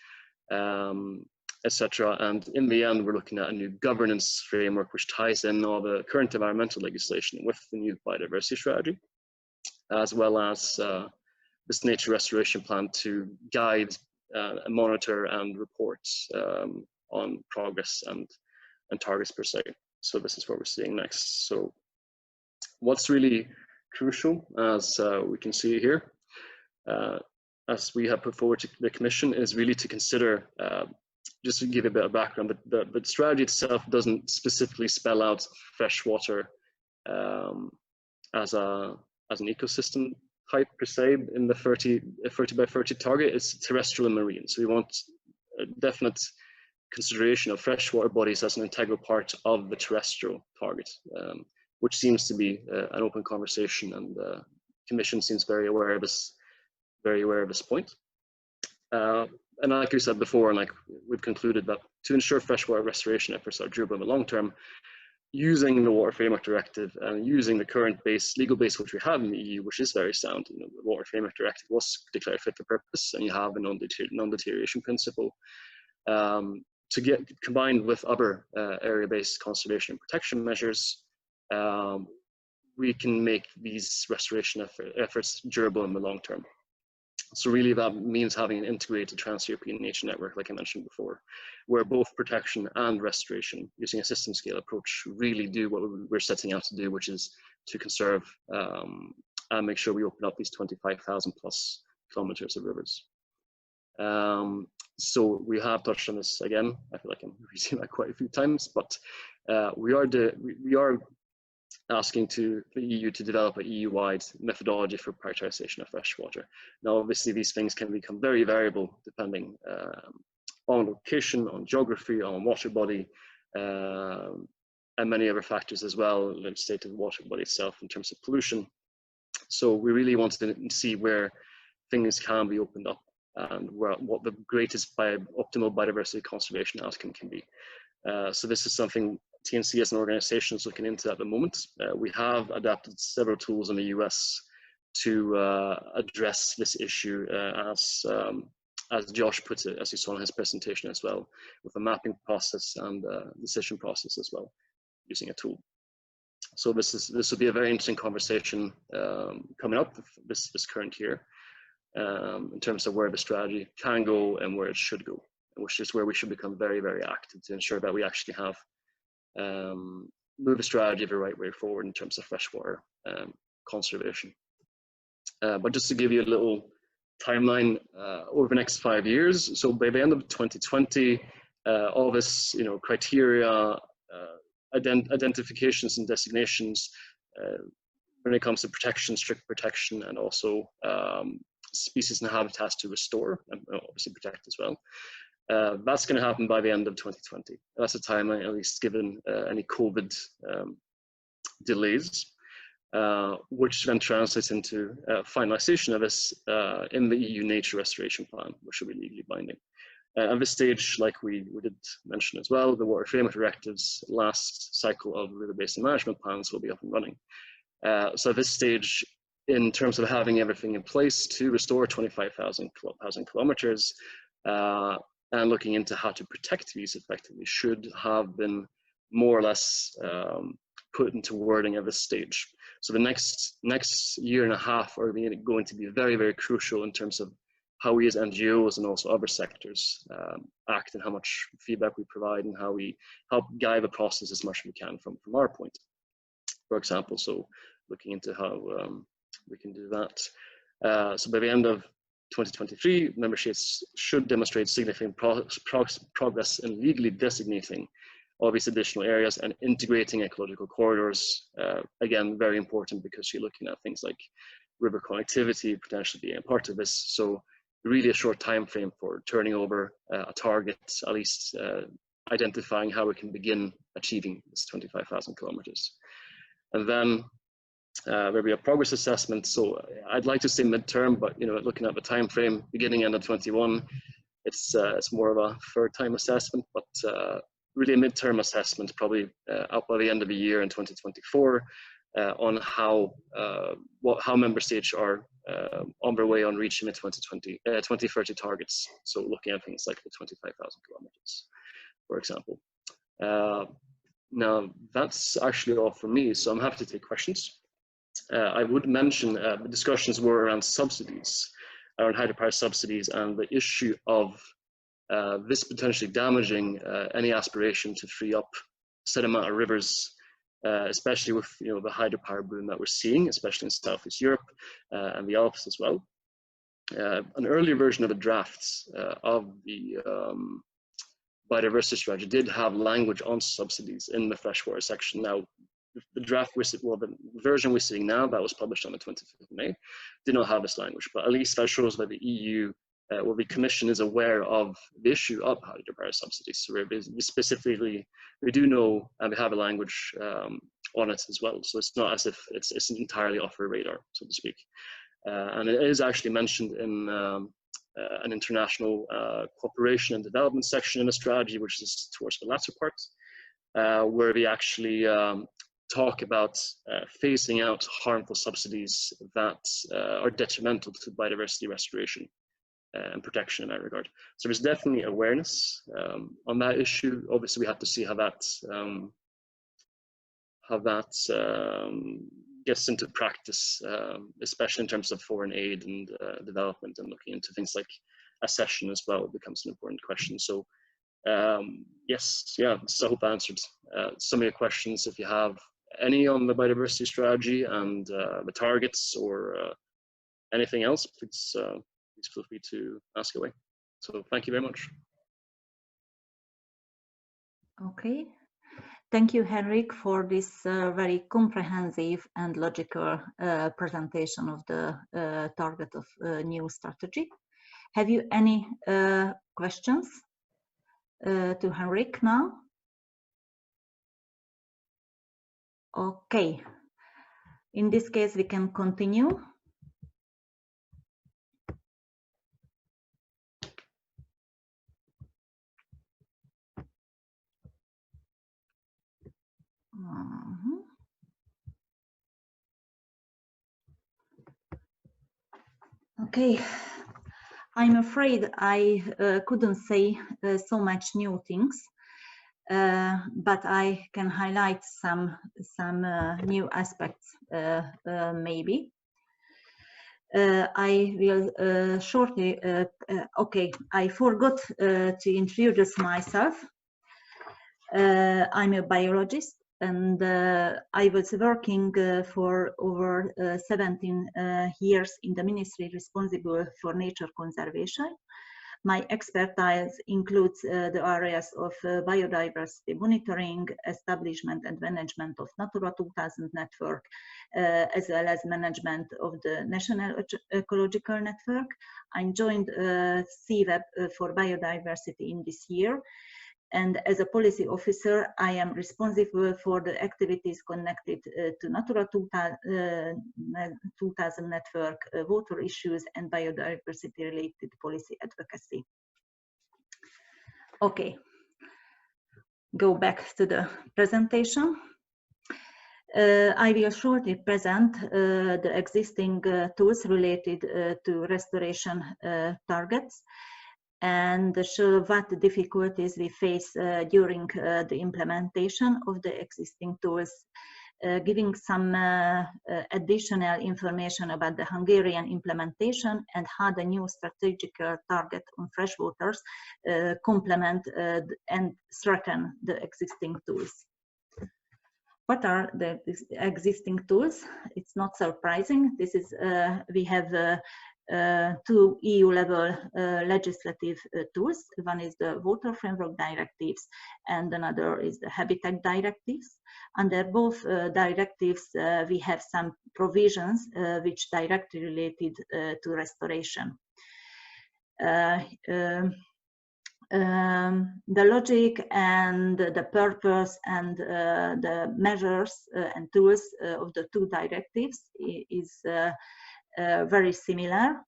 etc. And in the end, we're looking at a new governance framework which ties in all the current environmental legislation with the new biodiversity strategy, as well as this nature restoration plan to guide, monitor and report on progress and targets per se. So this is what we're seeing next. So what's really crucial, as we can see here, as we have put forward to the Commission, is really to consider, just to give a bit of background, but the strategy itself doesn't specifically spell out freshwater as an ecosystem type per se in the 30 by 30 target. It's terrestrial and marine. So we want a definite consideration of freshwater bodies as an integral part of the terrestrial target, which seems to be an open conversation, and the Commission seems very aware of this point. And like we said before, and like we've concluded, that to ensure freshwater restoration efforts are durable in the long term, using the Water Framework Directive and using the current legal base which we have in the EU, which is very sound. The Water Framework Directive was declared fit for purpose, and you have a non-deterioration principle. To get combined with other area-based conservation and protection measures, we can make these restoration efforts durable in the long term. So really that means having an integrated trans-European nature network, like I mentioned before, where both protection and restoration, using a system scale approach, really do what we're setting out to do, which is to conserve and make sure we open up these 25,000 plus kilometers of rivers. So we have touched on this again. I feel like I'm repeating that quite a few times, but we are asking the EU to develop an EU-wide methodology for prioritization of freshwater. Now, obviously, these things can become very variable depending on location, on geography, on water body, and many other factors as well, like the state of the water body itself in terms of pollution. So we really want to see where things can be opened up and what the greatest optimal biodiversity conservation outcome can be. So this is something TNC as an organization is looking into at the moment. We have adapted several tools in the US to address this issue, as Josh puts it, as you saw in his presentation as well, with a mapping process and decision process as well, using a tool. So this will be a very interesting conversation coming up this current year, in terms of where the strategy can go and where it should go, which is where we should become very, very active to ensure that we actually have move a strategy the right way forward in terms of freshwater conservation. But just to give you a little timeline over the next 5 years, so by the end of 2020, all this, criteria, identifications and designations when it comes to protection, strict protection, and also species and habitats to restore and obviously protect as well. That's going to happen by the end of 2020. That's a timeline, at least given any COVID delays, which then translates into finalization of this in the EU Nature Restoration Plan, which will be legally binding. At this stage, like we did mention as well, the Water Framework Directive's last cycle of river basin management plans will be up and running. So at this stage, in terms of having everything in place to restore 25,000 kilometers and looking into how to protect these effectively should have been more or less put into wording at this stage. So the next year and a half are going to be very, very crucial in terms of how we as NGOs and also other sectors act, and how much feedback we provide, and how we help guide the process as much as we can from our point, for example. So looking into how we can do that. So by the end of 2023, member states should demonstrate significant progress in legally designating all these additional areas and integrating ecological corridors. Again, very important, because you're looking at things like river connectivity potentially being a part of this. So really a short time frame for turning over a target, at least identifying how we can begin achieving this 25,000 kilometers. And then there'll be a progress assessment. So I'd like to say midterm, but looking at the time frame, beginning end of 21, it's more of a third time assessment, but really a midterm assessment, probably out by the end of the year in 2024, on how member states are on their way on reaching the 2030 targets. So looking at things like the 25,000 kilometers, for example. Now that's actually all for me, so I'm happy to take questions. I would mention the discussions were around subsidies, around hydropower subsidies, and the issue of this potentially damaging any aspiration to free up a set amount of rivers, especially with the hydropower boom that we're seeing, especially in Southeast Europe and the Alps as well. An earlier version of the drafts of the biodiversity strategy did have language on subsidies in the freshwater section. Now, the version we're seeing now that was published on the 25th of May did not have this language, but at least that shows that the EU, the Commission is aware of the issue of hydropower subsidies. So we do know, and we have a language on it as well. So it's not as if it's entirely off our radar, so to speak. And it is actually mentioned in an international cooperation and development section in the strategy, which is towards the latter part, where we actually talk about phasing out harmful subsidies that are detrimental to biodiversity restoration and protection in that regard. So there's definitely awareness on that issue. Obviously, we have to see how that gets into practice, especially in terms of foreign aid and development, and looking into things like accession as well becomes an important question. So yes, yeah, so I hope I answered some of your questions. If you have any on the biodiversity strategy and the targets, or anything else, please feel free to ask away. So thank you very much. Okay. Thank you, Henrik, for this very comprehensive and logical presentation of the target of new strategy. Have you any questions to Henrik now? Okay. In this case, we can continue. Okay, I'm afraid I couldn't say so much new things, but I can highlight some new aspects maybe. I will shortly, okay, I forgot to introduce myself. I'm a biologist. And I was working for over 17 years in the ministry responsible for nature conservation. My expertise includes the areas of biodiversity monitoring, establishment and management of Natura 2000 network, as well as management of the National Ecological Network. I joined CWEB for biodiversity in this year. And as a policy officer, I am responsible for the activities connected to Natura 2000 network, water issues, and biodiversity-related policy advocacy. Okay, go back to the presentation. I will shortly present the existing tools related to restoration targets, and show what difficulties we face during the implementation of the existing tools, giving some additional information about the Hungarian implementation and how the new strategic target on freshwaters complement and strengthen the existing tools. What are the existing tools? It's not surprising. This is we have two EU-level legislative tools. One is the Water Framework Directives and another is the Habitat Directives. Under both directives, we have some provisions which directly related to restoration. The logic and the purpose and the measures and tools of the two directives is very similar.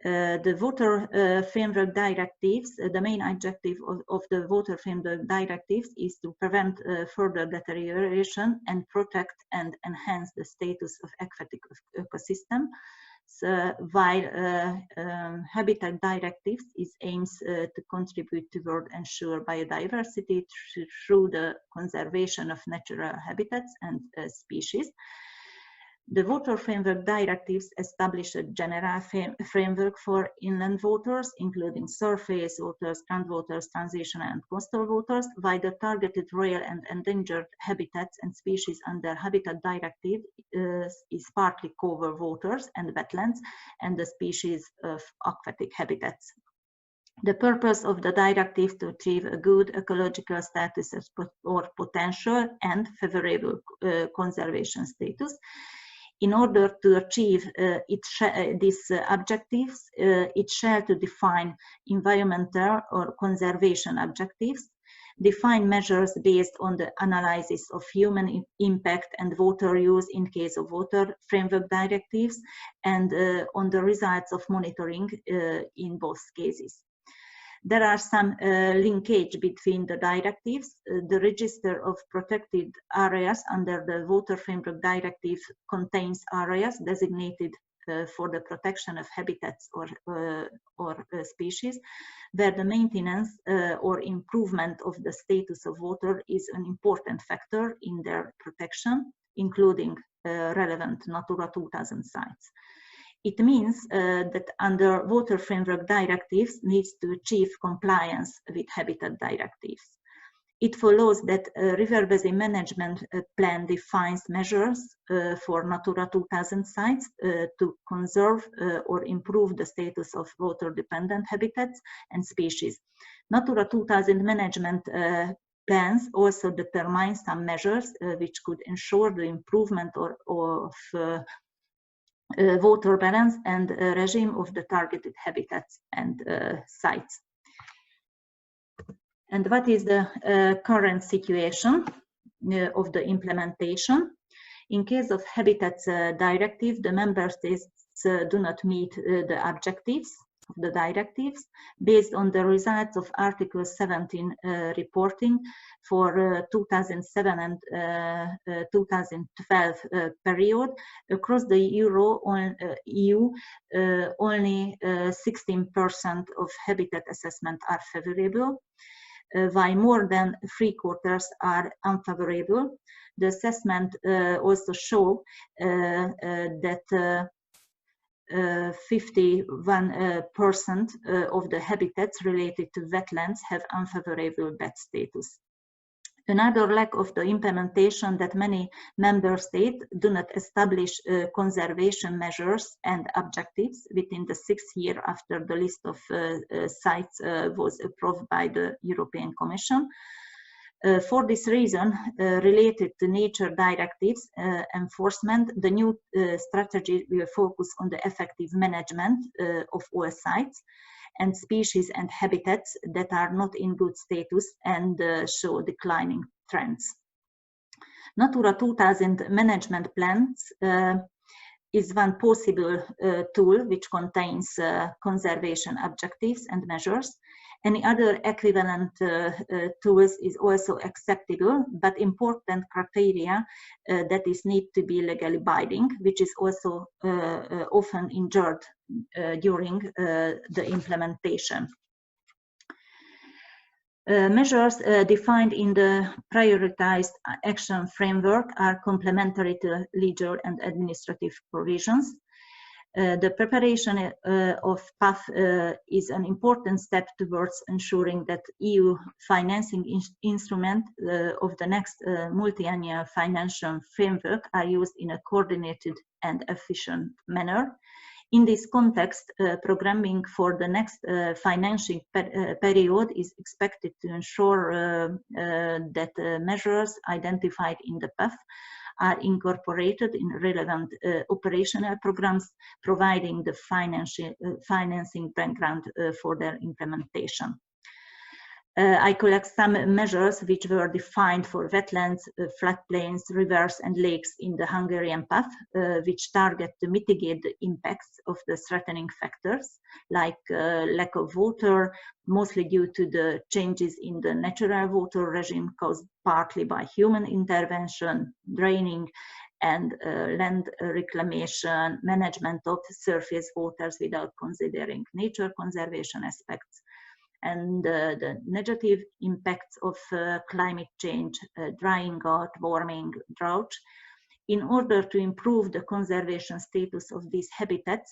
The Water Framework Directives, the main objective of the Water Framework Directives is to prevent further deterioration and protect and enhance the status of aquatic ecosystem. So, while Habitat Directives aims to contribute toward ensure biodiversity through the conservation of natural habitats and species. The Water Framework Directives establish a general framework for inland waters, including surface waters, groundwaters, transitional and coastal waters, while the targeted rare and endangered habitats and species under Habitat Directive is partly cover waters and wetlands and the species of aquatic habitats. The purpose of the directive to achieve a good ecological status or potential and favorable conservation status. In order to achieve these objectives, it shall to define environmental or conservation objectives, define measures based on the analysis of human impact and water use in case of water framework directives, and on the results of monitoring in both cases. There are some linkage between the directives. The register of protected areas under the Water Framework Directive contains areas designated for the protection of habitats or species, where the maintenance or improvement of the status of water is an important factor in their protection, including relevant Natura 2000 sites. It means that under Water Framework Directives needs to achieve compliance with Habitat Directives. It follows that a river basin management plan defines measures for Natura 2000 sites to conserve or improve the status of water-dependent habitats and species. Natura 2000 management plans also determine some measures which could ensure the improvement of water balance and regime of the targeted habitats and sites. And what is the current situation of the implementation? In case of Habitats Directive, the member states do not meet the objectives of the directives based on the results of Article 17 reporting for 2007 and 2012 period. Across the EU, only 16% of habitat assessment are favorable, while more than 3/4 are unfavorable. The assessment also show that 51% of the habitats related to wetlands have unfavorable bed status. Another lack of the implementation that many member states do not establish conservation measures and objectives within the 6th year after the list of sites was approved by the European Commission. For this reason, related to nature directives enforcement, the new strategy will focus on the effective management of all sites and species and habitats that are not in good status and show declining trends. Natura 2000 management plans is one possible tool which contains conservation objectives and measures. Any other equivalent tools is also acceptable, but important criteria that is need to be legally binding, which is also often injured during the implementation. Measures defined in the prioritized action framework are complementary to legal and administrative provisions. The preparation of PAF is an important step towards ensuring that EU financing instrument of the next multi-annual financial framework are used in a coordinated and efficient manner. In this context, programming for the next financial period is expected to ensure that measures identified in the PAF are incorporated in relevant operational programs, providing the financing background for their implementation. I collect some measures which were defined for wetlands, floodplains, rivers and lakes in the Hungarian PAF, which target to mitigate the impacts of the threatening factors like lack of water, mostly due to the changes in the natural water regime caused partly by human intervention, draining and land reclamation, management of surface waters without considering nature conservation aspects, and the negative impacts of climate change, drying out, warming, drought. In order to improve the conservation status of these habitats,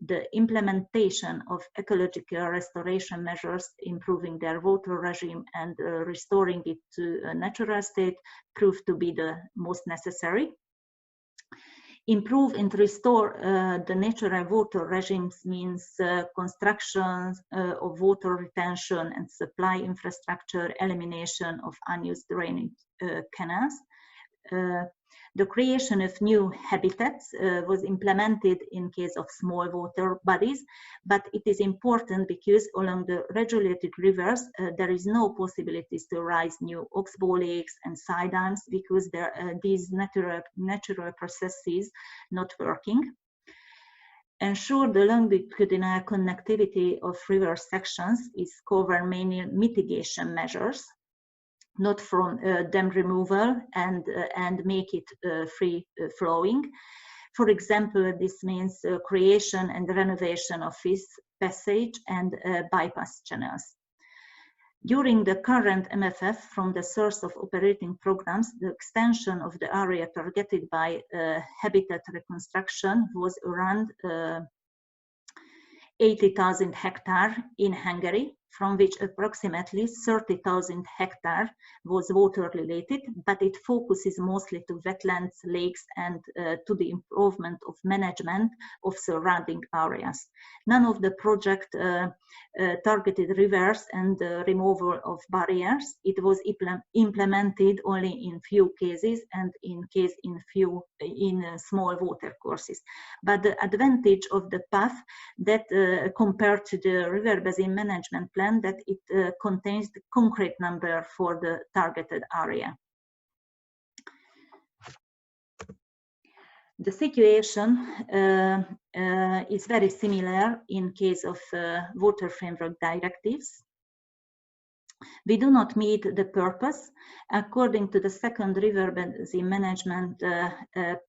the implementation of ecological restoration measures, improving their water regime and restoring it to a natural state, proved to be the most necessary. Improve and restore the natural water regimes means construction of water retention and supply infrastructure, elimination of unused drainage canals. The creation of new habitats was implemented in case of small water bodies, but it is important because along the regulated rivers there is no possibilities to raise new oxbow lakes and side dams because these natural processes not working. Ensure the longitudinal connectivity of river sections is cover mainly mitigation measures, not from dam removal, and make it free flowing. For example, this means creation and renovation of fish passage and bypass channels. During the current MFF, from the source of operating programs, the extension of the area targeted by habitat reconstruction was around 80,000 hectares in Hungary, from which approximately 30,000 hectares was water related, but it focuses mostly to wetlands, lakes, and to the improvement of management of surrounding areas. None of the project targeted rivers and removal of barriers. It was implemented only in few cases and in small water courses. But the advantage of the PAF that compared to the river basin management plan, that it contains the concrete number for the targeted area. The situation is very similar in case of water framework directives. We do not meet the purpose. According to the second river basin management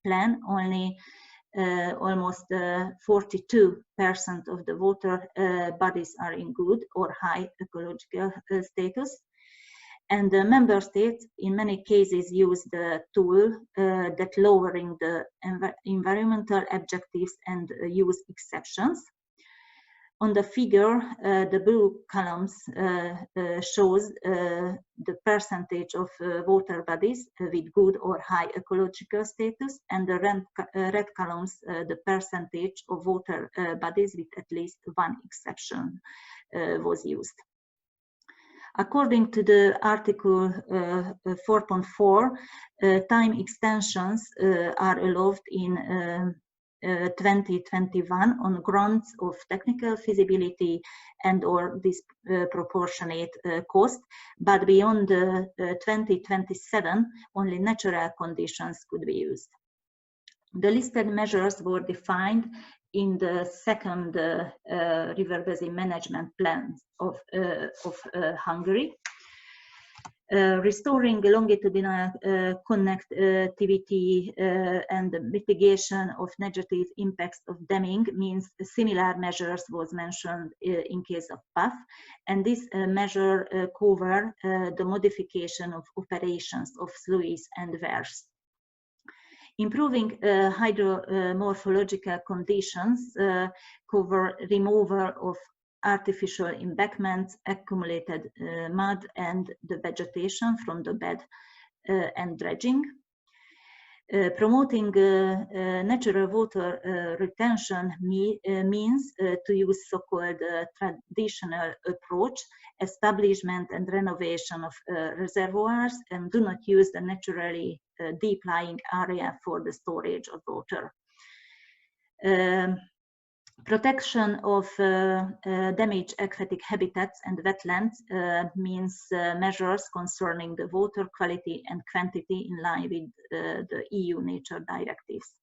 plan, only almost 42% of the water bodies are in good or high ecological status. And the member states in many cases use the tool that lowering the environmental objectives and use exceptions. On the figure, the blue columns shows the percentage of water bodies with good or high ecological status, and the red columns the percentage of water bodies with at least one exception was used. According to the Article 4.4, time extensions are allowed in 2021 on grounds of technical feasibility and or disproportionate cost, but beyond 2027 only natural conditions could be used. The listed measures were defined in the second river basin management plan of Hungary. Restoring longitudinal connectivity and the mitigation of negative impacts of damming means similar measures was mentioned in case of PAF, and this measure cover the modification of operations of sluices and weirs. Improving hydromorphological conditions cover removal of artificial embankments, accumulated mud and the vegetation from the bed and dredging. Promoting natural water retention means to use so-called traditional approach, establishment and renovation of reservoirs, and do not use the naturally deep-lying area for the storage of water. Protection of damaged aquatic habitats and wetlands means measures concerning the water quality and quantity in line with the EU nature directives.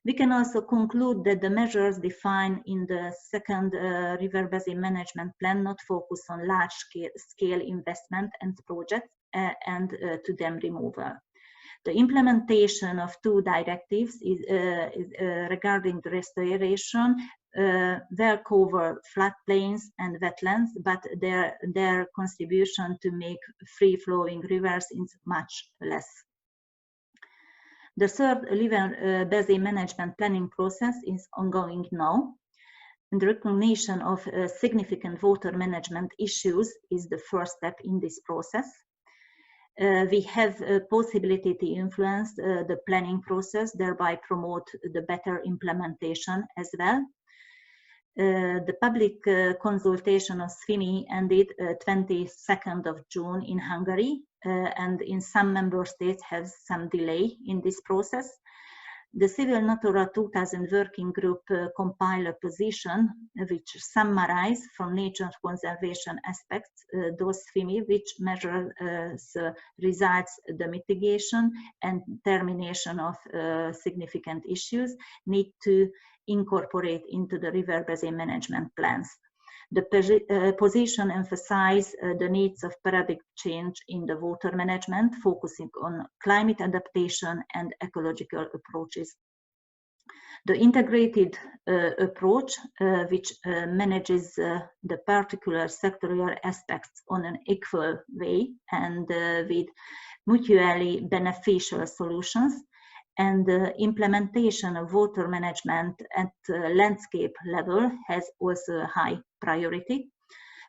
We can also conclude that the measures defined in the second river basin management plan not focus on large-scale investment and projects and to dam removal. The implementation of two directives is regarding the restoration will cover floodplains and wetlands, but their contribution to make free-flowing rivers is much less. The third river basin management planning process is ongoing now, and the recognition of significant water management issues is the first step in this process. We have a possibility to influence the planning process, thereby promote the better implementation as well. The public consultation of SWIMI ended 22nd of June in Hungary, and in some member states has some delay in this process. The Civil Natura 2000 working group compiled a position which summarized from nature conservation aspects those SWIMI which measures results the mitigation and termination of significant issues need to incorporate into the river basin management plans. The position emphasized the needs of paradigm change in the water management, focusing on climate adaptation and ecological approaches. The integrated approach, which manages the particular sectorial aspects on an equal way and with mutually beneficial solutions, and the implementation of water management at landscape level has also a high priority.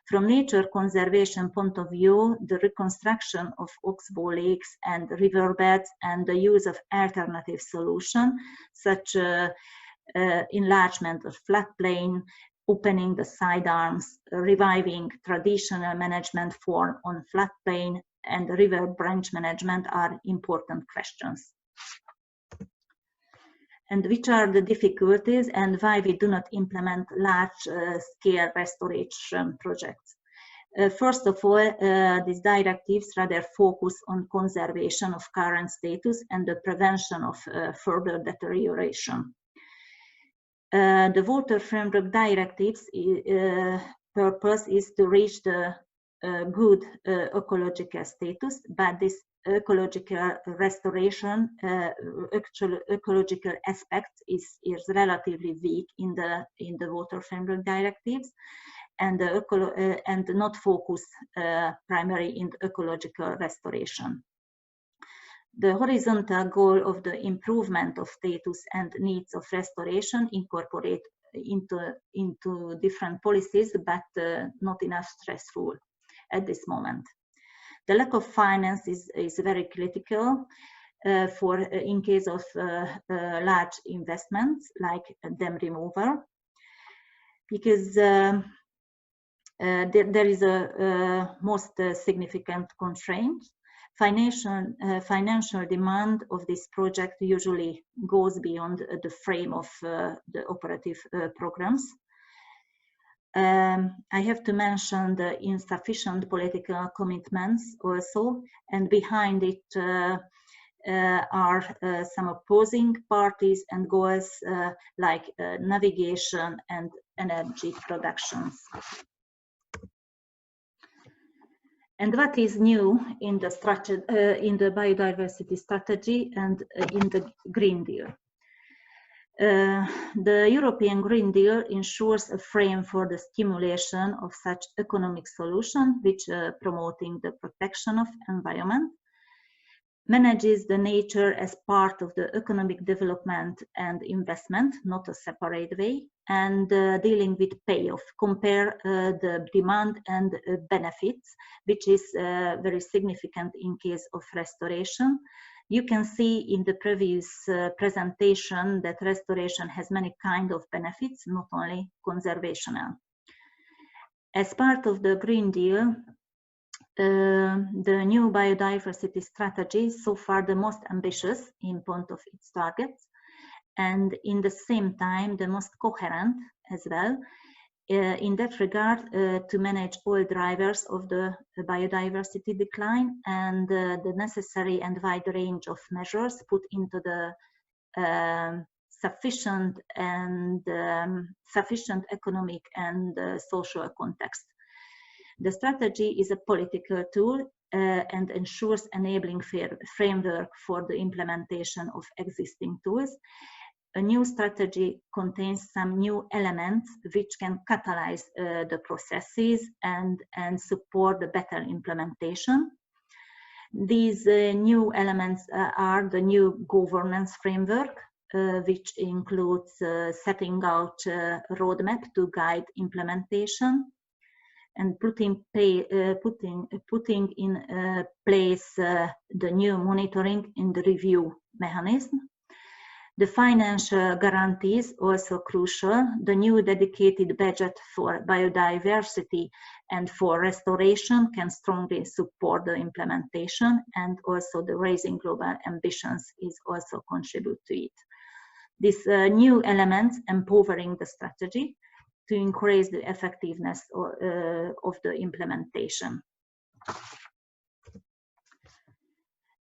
From nature conservation point of view, the reconstruction of oxbow lakes and riverbeds and the use of alternative solutions such enlargement of floodplain, opening the side arms, reviving traditional management form on floodplain, and river branch management are important questions. And which are the difficulties and why we do not implement large-scale restoration projects? First of all, these directives rather focus on conservation of current status and the prevention of further deterioration. The Water Framework Directives purpose is to reach the good ecological status, but this ecological restoration, ecological aspect is relatively weak in the Water Framework Directives, and not focus primarily in ecological restoration. The horizontal goal of the improvement of status and needs of restoration incorporate into different policies, but not enough stressful at this moment. The lack of finance is very critical for in case of large investments like dam removal, because there is a most significant constraint. Financial demand of this project usually goes beyond the frame of the operative programs. I have to mention the insufficient political commitments also, and behind it are some opposing parties and goals like navigation and energy productions. And what is new in the structure, in the biodiversity strategy and in the Green Deal? The European Green Deal ensures a frame for the stimulation of such economic solution, which promoting the protection of environment, manages the nature as part of the economic development and investment, not a separate way, and dealing with payoff, compare the demand and benefits, which is very significant in case of restoration. You can see in the previous presentation that restoration has many kinds of benefits, not only conservational. As part of the Green Deal, the new biodiversity strategy is so far the most ambitious in point of its targets, and in the same time the most coherent as well in that regard to manage all drivers of the biodiversity decline and the necessary and wide range of measures put into the sufficient economic and social context. The strategy is a political tool and ensures enabling framework for the implementation of existing tools. A new strategy contains some new elements which can catalyze the processes and support the better implementation. These new elements are the new governance framework, which includes setting out a roadmap to guide implementation, and putting in place the new monitoring and the review mechanism. The financial guarantees also crucial. The new dedicated budget for biodiversity and for restoration can strongly support the implementation, and also the raising global ambitions is also contribute to it. These new elements empowering the strategy to increase the effectiveness of the implementation.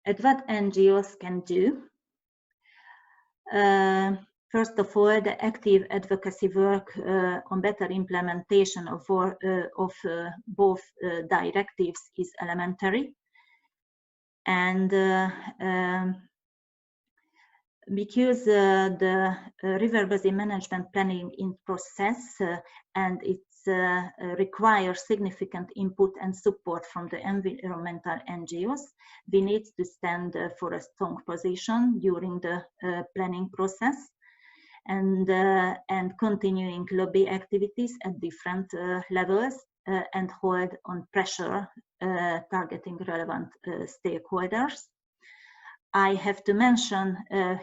At what NGOs can do? First of all, the active advocacy work on better implementation of both directives is elementary, and because the river basin management planning in process and it requires significant input and support from the environmental NGOs, we need to stand for a strong position during the planning process, and continuing lobby activities at different levels and hold on pressure targeting relevant stakeholders. I have to mention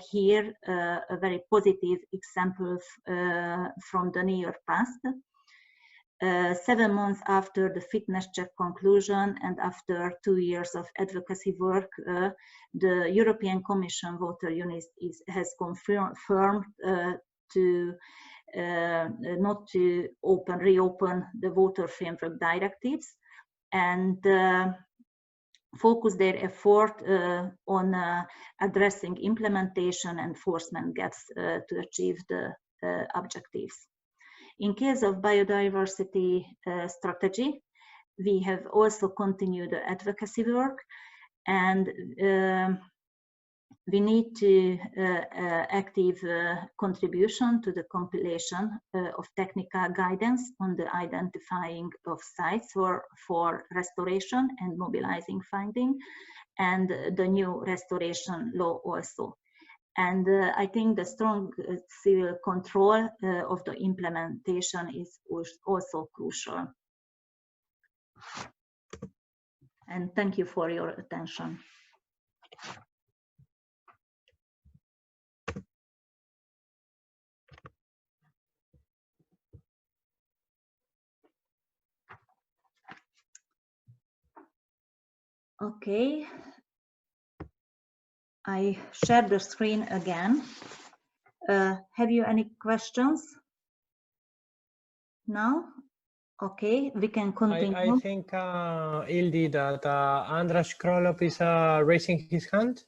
here a very positive example from the near past. 7 months after the fitness check conclusion and after 2 years of advocacy work, the European Commission Water Unit has confirmed to not to reopen the water framework directives, and focus their effort on addressing implementation and enforcement gaps to achieve the objectives. In case of biodiversity strategy, we have also continued the advocacy work, and we need to active contribution to the compilation of technical guidance on the identifying of sites for restoration and mobilizing finding, and the new restoration law also. And I think the strong civil control of the implementation is also crucial. And thank you for your attention. Okay, I share the screen again. Have you any questions now? Okay, we can continue. I think, Ildi, that Andras Krolop is raising his hand.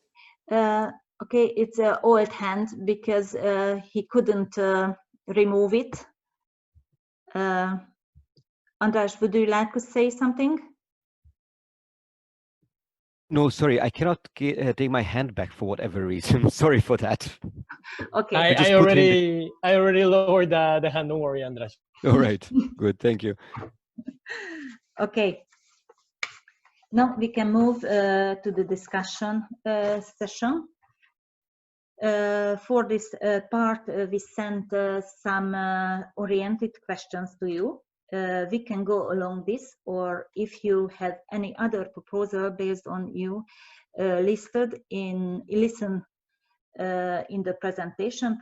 Okay, it's an old hand because he couldn't remove it. Andras, would you like to say something? No, sorry, I cannot take my hand back for whatever reason. Sorry for that. Okay. I already lowered the hand. Don't worry, Andras. All right, good, thank you. Okay. Now we can move to the discussion session. For this part, we sent some oriented questions to you. We can go along this, or if you have any other proposal based on you listed in the presentation,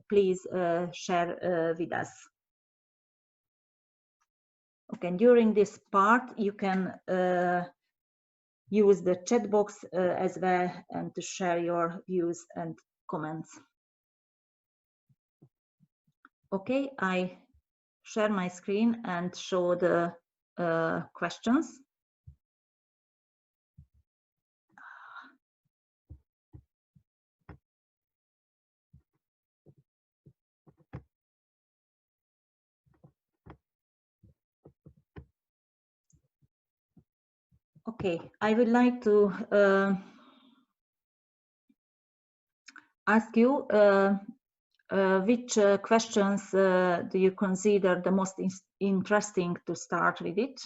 please share with us. Okay, during this part, you can use the chat box as well and to share your views and comments. Okay, I share my screen and show the questions. Okay, I would like to ask you which questions do you consider the most interesting to start with it?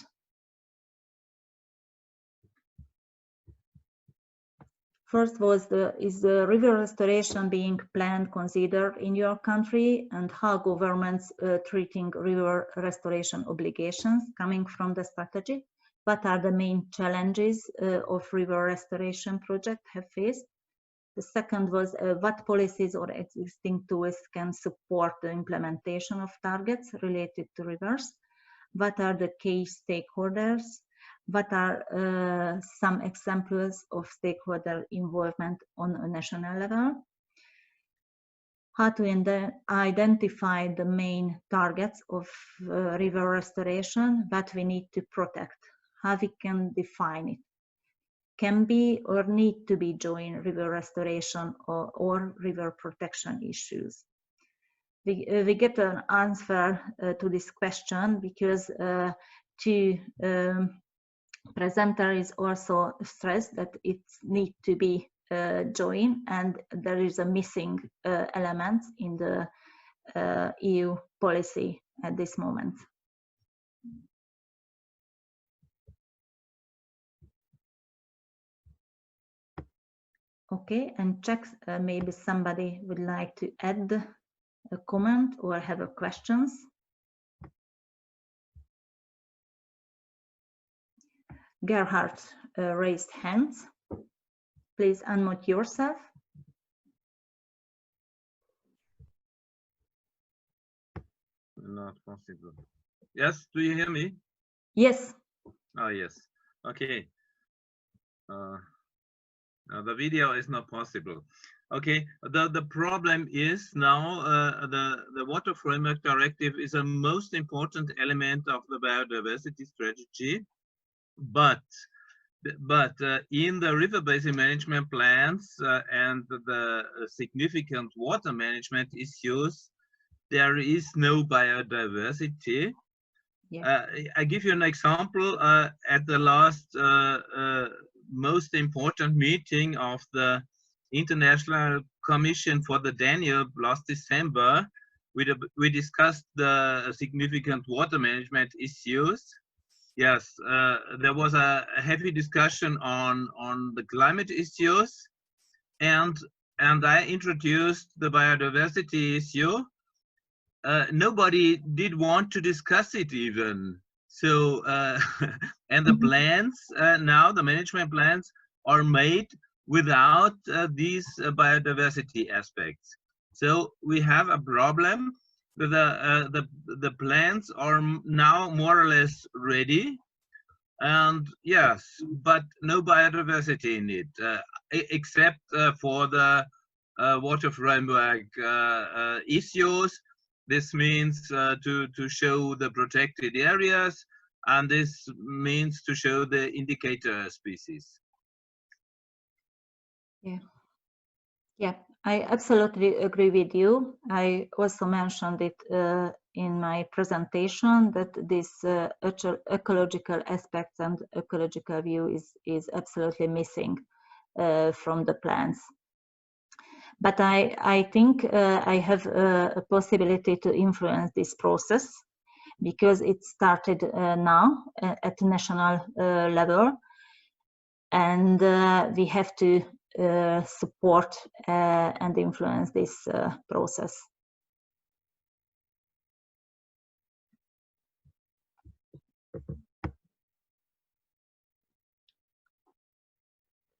First was is the river restoration being planned, considered in your country, and how governments treating river restoration obligations coming from the strategy? What are the main challenges of river restoration project have faced? The second was what policies or existing tools can support the implementation of targets related to rivers? What are the key stakeholders? What are some examples of stakeholder involvement on a national level? How to identify the main targets of river restoration, what we need to protect, how we can define it. Can be or need to be joined river restoration or river protection issues. We get an answer to this question because two presenter is also stressed that it needs to be joined, and there is a missing element in the EU policy at this moment. Okay, and check maybe somebody would like to add a comment or have a questions. Gerhard raised hands. Please unmute yourself. Not possible. Yes, do you hear me? Yes. Oh, yes. Okay. Now the video is not possible. Okay, the problem is now the Water Framework Directive is a most important element of the biodiversity strategy, but in the river basin management plans and the significant water management issues, there is no biodiversity. Yeah. I give you an example. At the last most important meeting of the International Commission for the Danube last December, we discussed the significant water management issues. Yes, there was a heavy discussion on the climate issues, and and I introduced the biodiversity issue, nobody did want to discuss it even. So, and the plans now, the management plans are made without these biodiversity aspects. So we have a problem. The plans are now more or less ready, and yes, but no biodiversity in it, except for the water framework issues. This means to show the protected areas, and this means to show the indicator species. Yeah, I absolutely agree with you. I also mentioned it in my presentation that this ecological aspects and ecological view is absolutely missing from the plans. But I think I have a possibility to influence this process because it started now at national level, and we have to support and influence this process.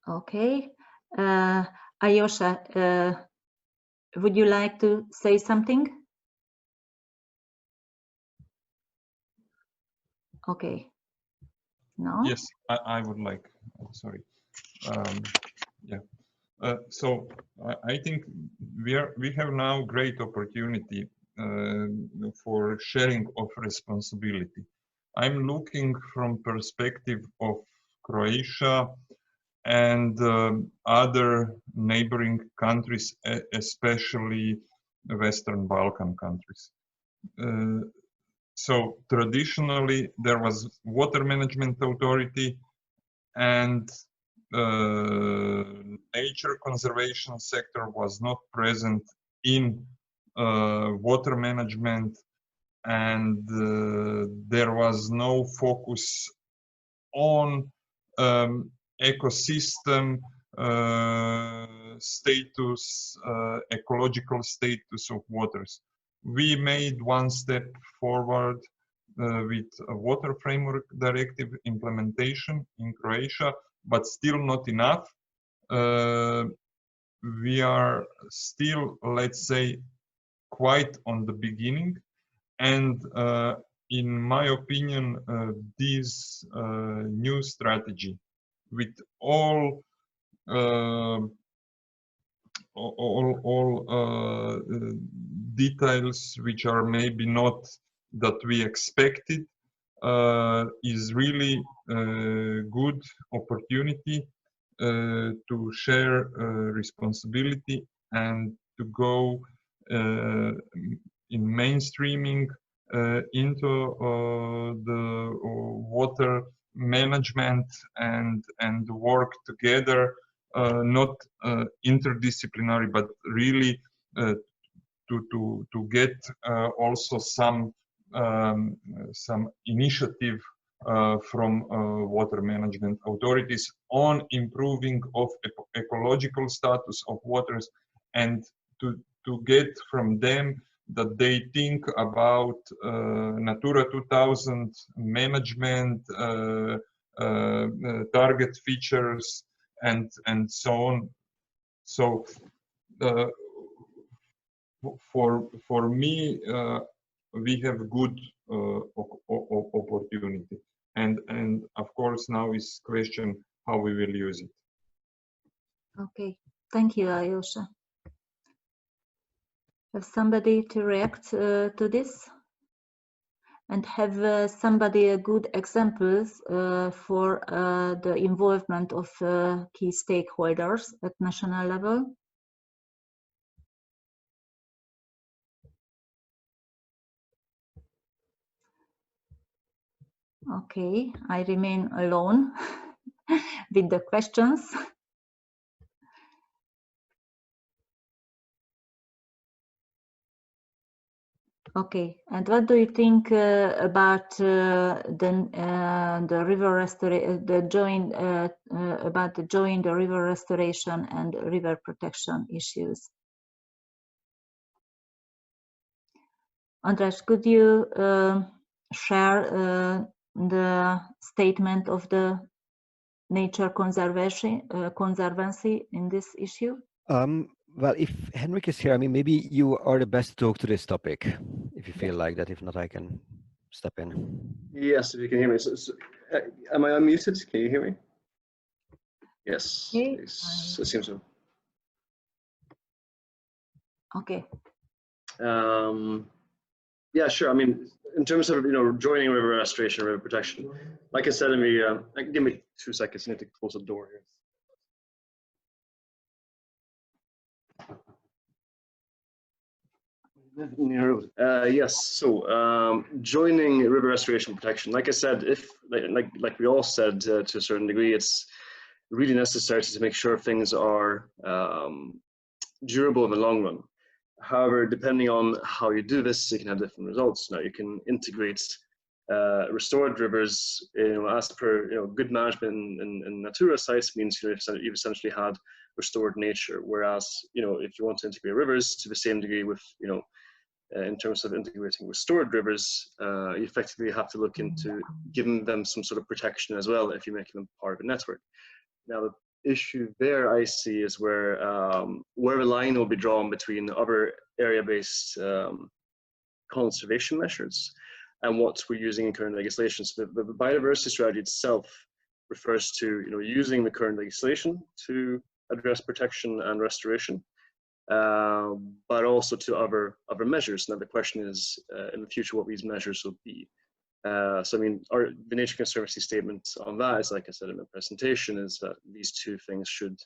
Okay, Ayosha, would you like to say something? Okay. No? Yes, I would like. Sorry. Yeah. So I think we have now great opportunity for sharing of responsibility. I'm looking from perspective of Croatia and other neighboring countries, especially Western Balkan countries. So traditionally there was water management authority, and nature conservation sector was not present in water management, and there was no focus on ecosystem status, ecological status of waters. We made one step forward with a water framework directive implementation in Croatia, but still not enough. We are still, let's say, quite on the beginning, and in my opinion, this new strategy with all details which are maybe not that we expected is really a good opportunity to share responsibility and to go in mainstreaming into the water management and work together, not interdisciplinary, but really to get also some initiative from water management authorities on improving of ecological status of waters, and to get from them that they think about Natura 2000 management, target features, and so on. So for me, we have good opportunity, and of course now is question how we will use it. Okay, thank you, Ayosha. Have somebody to react to this? And have somebody good examples for the involvement of key stakeholders at national level? Okay, I remain alone with the questions. Okay, and what do you think about the river restoration, about the joint river restoration and river protection issues? András, could you share the statement of the Nature Conservancy in this issue? Well, if Henrik is here, I mean, maybe you are the best to talk to this topic, if you feel like that. If not, I can step in. Yes, if you can hear me. Am I unmuted? Can you hear me? Yes, Okay. it seems so. Okay. Yeah, sure. I mean, in terms of joining river restoration, river protection, like I said, give me 2 seconds. I need to close the door here. Yes. So joining river restoration protection, like I said, if like we all said to a certain degree, it's really necessary to make sure things are durable in the long run. However, depending on how you do this, you can have different results. Now, you can integrate restored rivers, as per good management in Natura sites means you've essentially had restored nature. Whereas if you want to integrate rivers to the same degree with in terms of integrating restored rivers, you effectively have to look into giving them some sort of protection as well if you make them part of a network. Now, the issue there I see is where the line will be drawn between other area-based conservation measures and what we're using in current legislation. So the biodiversity strategy itself refers to using the current legislation to address protection and restoration, but also to other measures. Now the question is, in the future, what these measures will be. So I mean, the Nature Conservancy statement on that is, like I said in the presentation, is that these two things should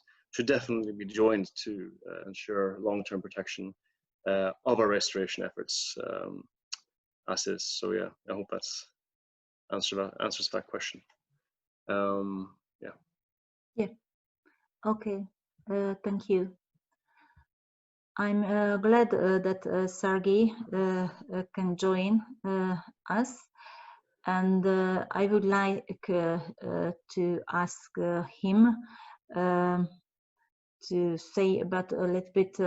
definitely be joined to ensure long-term protection of our restoration efforts as is. So yeah, I hope that's answers that question. Yeah. Yeah. Okay. Thank you. I'm glad that Sergey can join us, and I would like to ask him to say about a little bit,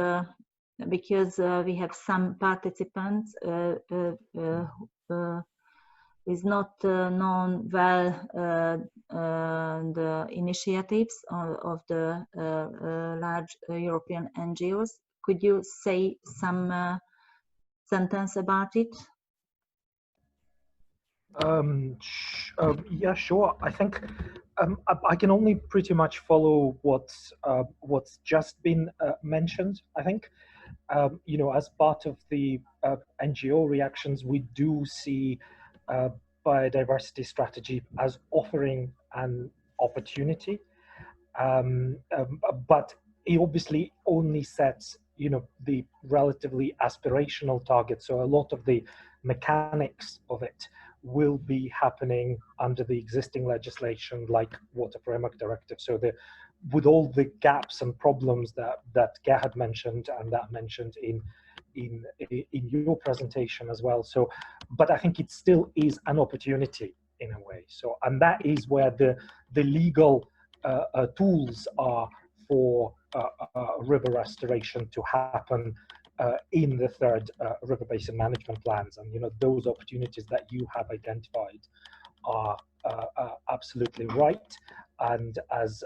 because we have some participants is not known well the initiatives of the large European NGOs. Could you say some sentence about it? Yeah, sure. I think I can only pretty much follow what's just been mentioned. I think as part of the NGO reactions, we do see biodiversity strategy as offering an opportunity, but it obviously only sets the relatively aspirational targets. So a lot of the mechanics of it will be happening under the existing legislation, like Water Framework Directive. So with all the gaps and problems that Gerhard mentioned and that mentioned in your presentation as well. So, but I think it still is an opportunity in a way. So, and that is where the legal tools are for river restoration to happen in the third river basin management plans. And those opportunities that you have identified are absolutely right. And as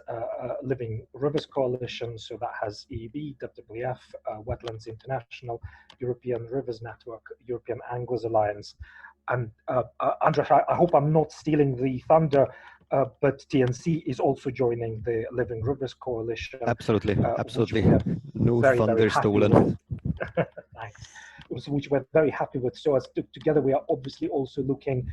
Living Rivers Coalition, so that has EEB, WWF, Wetlands International, European Rivers Network, European Anglers Alliance, and András, I hope I'm not stealing the thunder, but TNC is also joining the Living Rivers Coalition. Absolutely, absolutely. No very, thunder very stolen. Thanks. Which we're very happy with. So as together, we are obviously also looking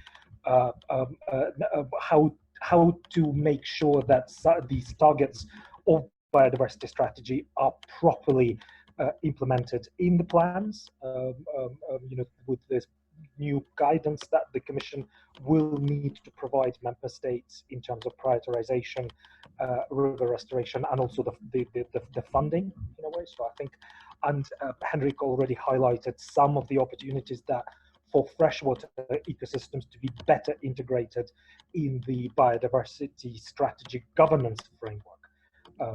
how to make sure that these targets of biodiversity strategy are properly implemented in the plans. With this new guidance that the Commission will need to provide member states in terms of prioritization, river restoration, and also the funding in a way. So I think And Henrik already highlighted some of the opportunities that for freshwater ecosystems to be better integrated in the biodiversity strategy governance framework.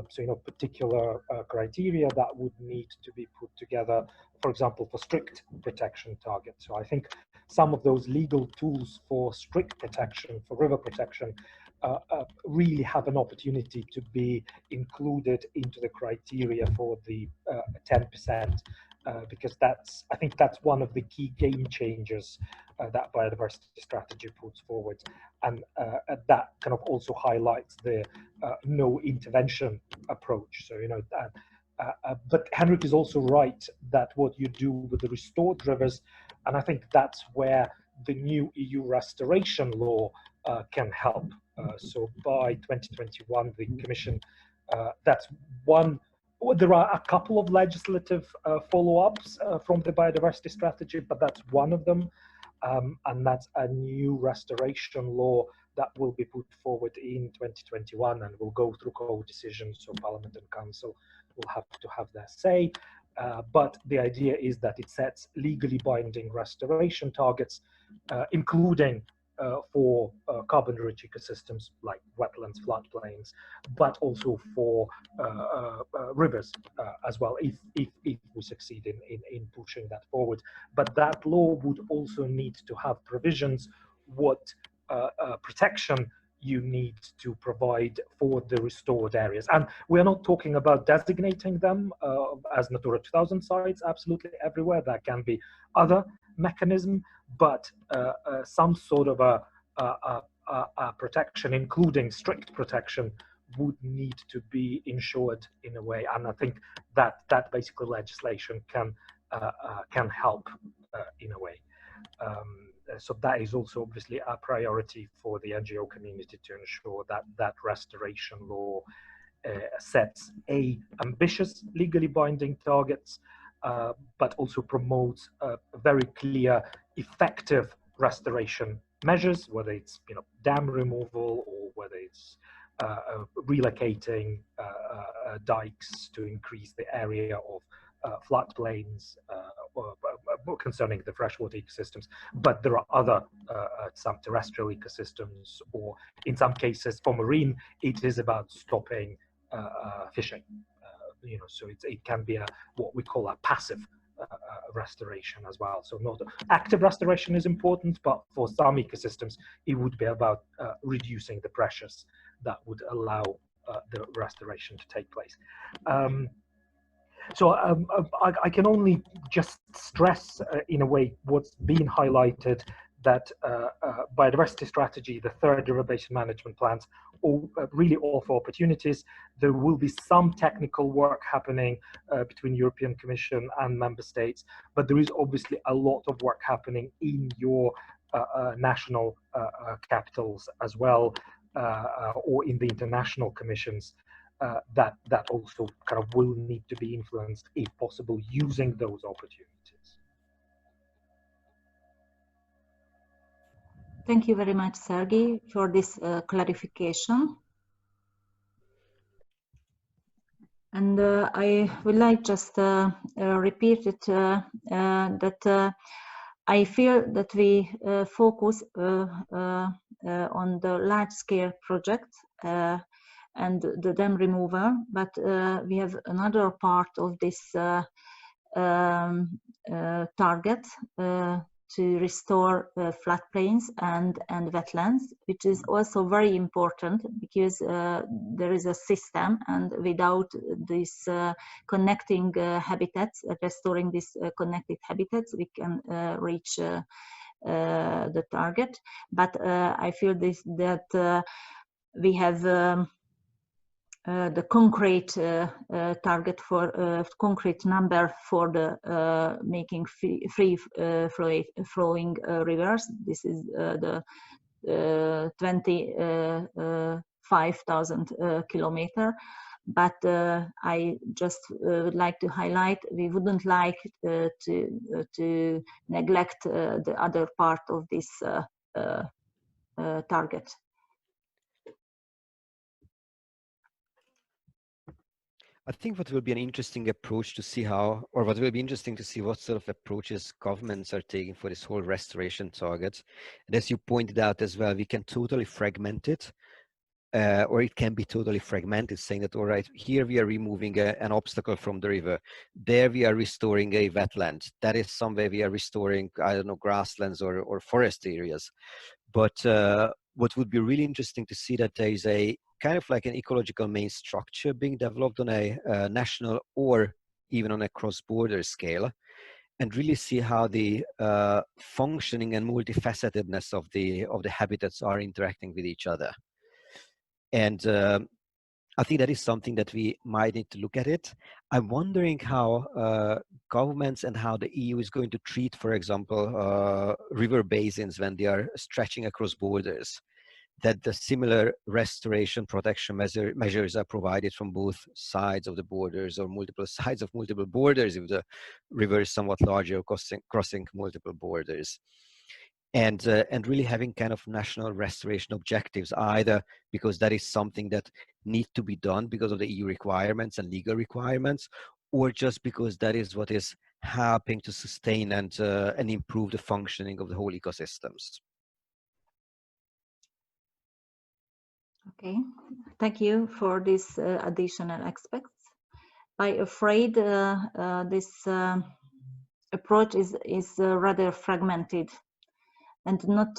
So, particular criteria that would need to be put together, for example, for strict protection targets. So I think some of those legal tools for strict protection, for river protection, really have an opportunity to be included into the criteria for the 10%, because I think that's one of the key game changers that biodiversity strategy puts forward, and that kind of also highlights the no intervention approach. So but Henrik is also right that what you do with the restored rivers, and I think that's where the new EU restoration law can help. So by 2021, the Commission, that's one. There are a couple of legislative follow-ups from the biodiversity strategy, but that's one of them, and that's a new restoration law that will be put forward in 2021 and will go through co-decision, so Parliament and Council will have to have their say. But the idea is that it sets legally binding restoration targets, including for carbon-rich ecosystems like wetlands, floodplains, but also for rivers as well, if we succeed in pushing that forward. But that law would also need to have provisions what protection you need to provide for the restored areas. And we're not talking about designating them as Natura 2000 sites absolutely everywhere. There can be other mechanism, but some sort of a protection, including strict protection, would need to be ensured in a way. And I think that basically legislation can help in a way. So that is also obviously a priority for the NGO community to ensure that that restoration law sets ambitious legally binding targets, but also promotes very clear, effective restoration measures, whether it's dam removal or whether it's relocating dikes to increase the area of floodplains concerning the freshwater ecosystems. But there are other some terrestrial ecosystems, or in some cases for marine, it is about stopping fishing. So it can be what we call a passive restoration as well. So not active restoration is important, but for some ecosystems, it would be about reducing the pressures that would allow the restoration to take place. So I can only just stress in a way what's been highlighted, that biodiversity strategy, the third river basin management plans, really offer opportunities. There will be some technical work happening between European Commission and member states, but there is obviously a lot of work happening in your national capitals as well, or in the international commissions. That also kind of will need to be influenced, if possible, using those opportunities. Thank you very much, Sergey, for this clarification. And I would like just repeat it that I feel that we focus on the large-scale projects and the dam removal, but we have another part of this target to restore floodplains and wetlands, which is also very important, because there is a system, and without this connecting habitats, restoring these connected habitats, we can reach the target. But I feel that we have the concrete target for concrete number for the making free flowing rivers. This is the 25,000 kilometer. But I just would like to highlight, we wouldn't like to neglect the other part of this target. I think what will be an interesting approach to see how, or what will be interesting to see what sort of approaches governments are taking for this whole restoration target. And as you pointed out as well, we can totally fragment it, or it can be totally fragmented, saying that, all right, here we are removing an obstacle from the river. There we are restoring a wetland. That is somewhere we are restoring, I don't know, grasslands or forest areas. But what would be really interesting to see that there is a kind of like an ecological main structure being developed on a national or even on a cross-border scale, and really see how the functioning and multifacetedness of the habitats are interacting with each other. And I think that is something that we might need to look at it. I'm wondering how governments and how the EU is going to treat, for example, river basins when they are stretching across borders, that the similar restoration protection measures are provided from both sides of the borders or multiple sides of multiple borders if the river is somewhat larger, crossing multiple borders. And really having kind of national restoration objectives, either because that is something that needs to be done because of the EU requirements and legal requirements, or just because that is what is helping to sustain and improve the functioning of the whole ecosystems. Okay, thank you for these additional aspects. I'm afraid this approach is rather fragmented and not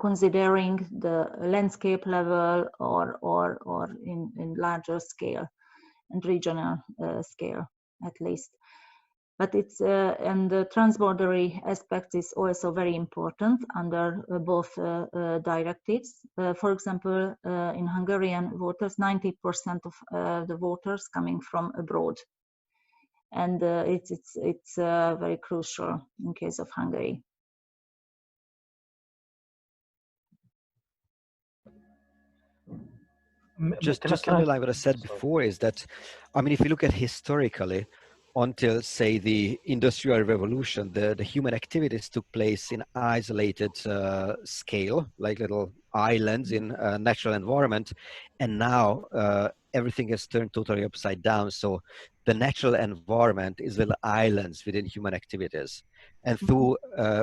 considering the landscape level or in larger scale and regional scale at least. But it's and the transboundary aspect is also very important under both directives. For example, in Hungarian waters, 90% of the waters coming from abroad, and it's very crucial in case of Hungary. Just to underline what I said before is that, I mean, if you look at historically, until say the Industrial Revolution, the human activities took place in isolated scale, like little islands in a natural environment, and now everything has turned totally upside down. So the natural environment is little islands within human activities, and through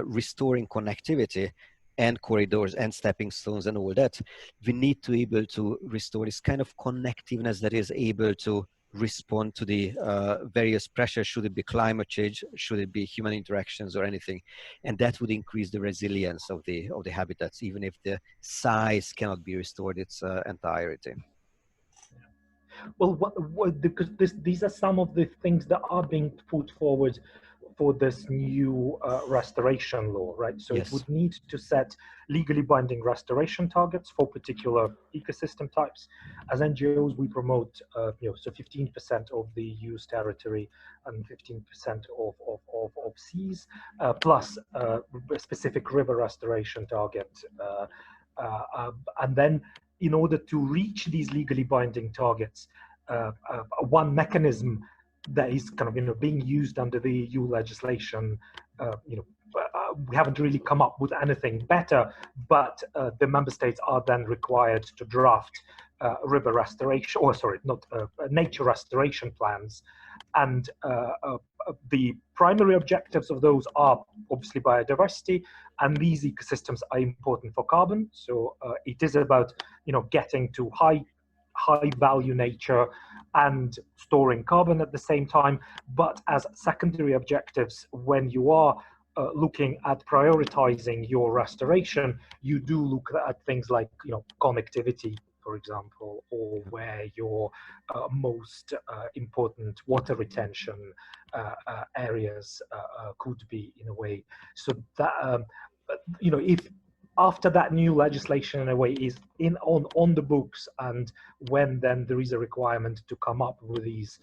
restoring connectivity and corridors and stepping stones and all that, we need to be able to restore this kind of connectiveness that is able to respond to the various pressures, should it be climate change, should it be human interactions or anything, and that would increase the resilience of the habitats, even if the size cannot be restored its entirety. Well, because these are some of the things that are being put forward for this new restoration law, right? So yes. It would need to set legally binding restoration targets for particular ecosystem types. As NGOs, we promote, so 15% of the EU's territory and 15% of seas, plus a specific river restoration target. And then, in order to reach these legally binding targets, one mechanism that is kind of being used under the EU legislation, we haven't really come up with anything better, but the member states are then required to draft river restoration, or sorry, not nature restoration plans, and the primary objectives of those are obviously biodiversity, and these ecosystems are important for carbon. So it is about getting to high value nature and storing carbon at the same time. But as secondary objectives, when you are looking at prioritizing your restoration, you do look at things like connectivity, for example, or where your most important water retention areas could be, in a way. So that if after that new legislation in a way is on the books, and when then there is a requirement to come up with these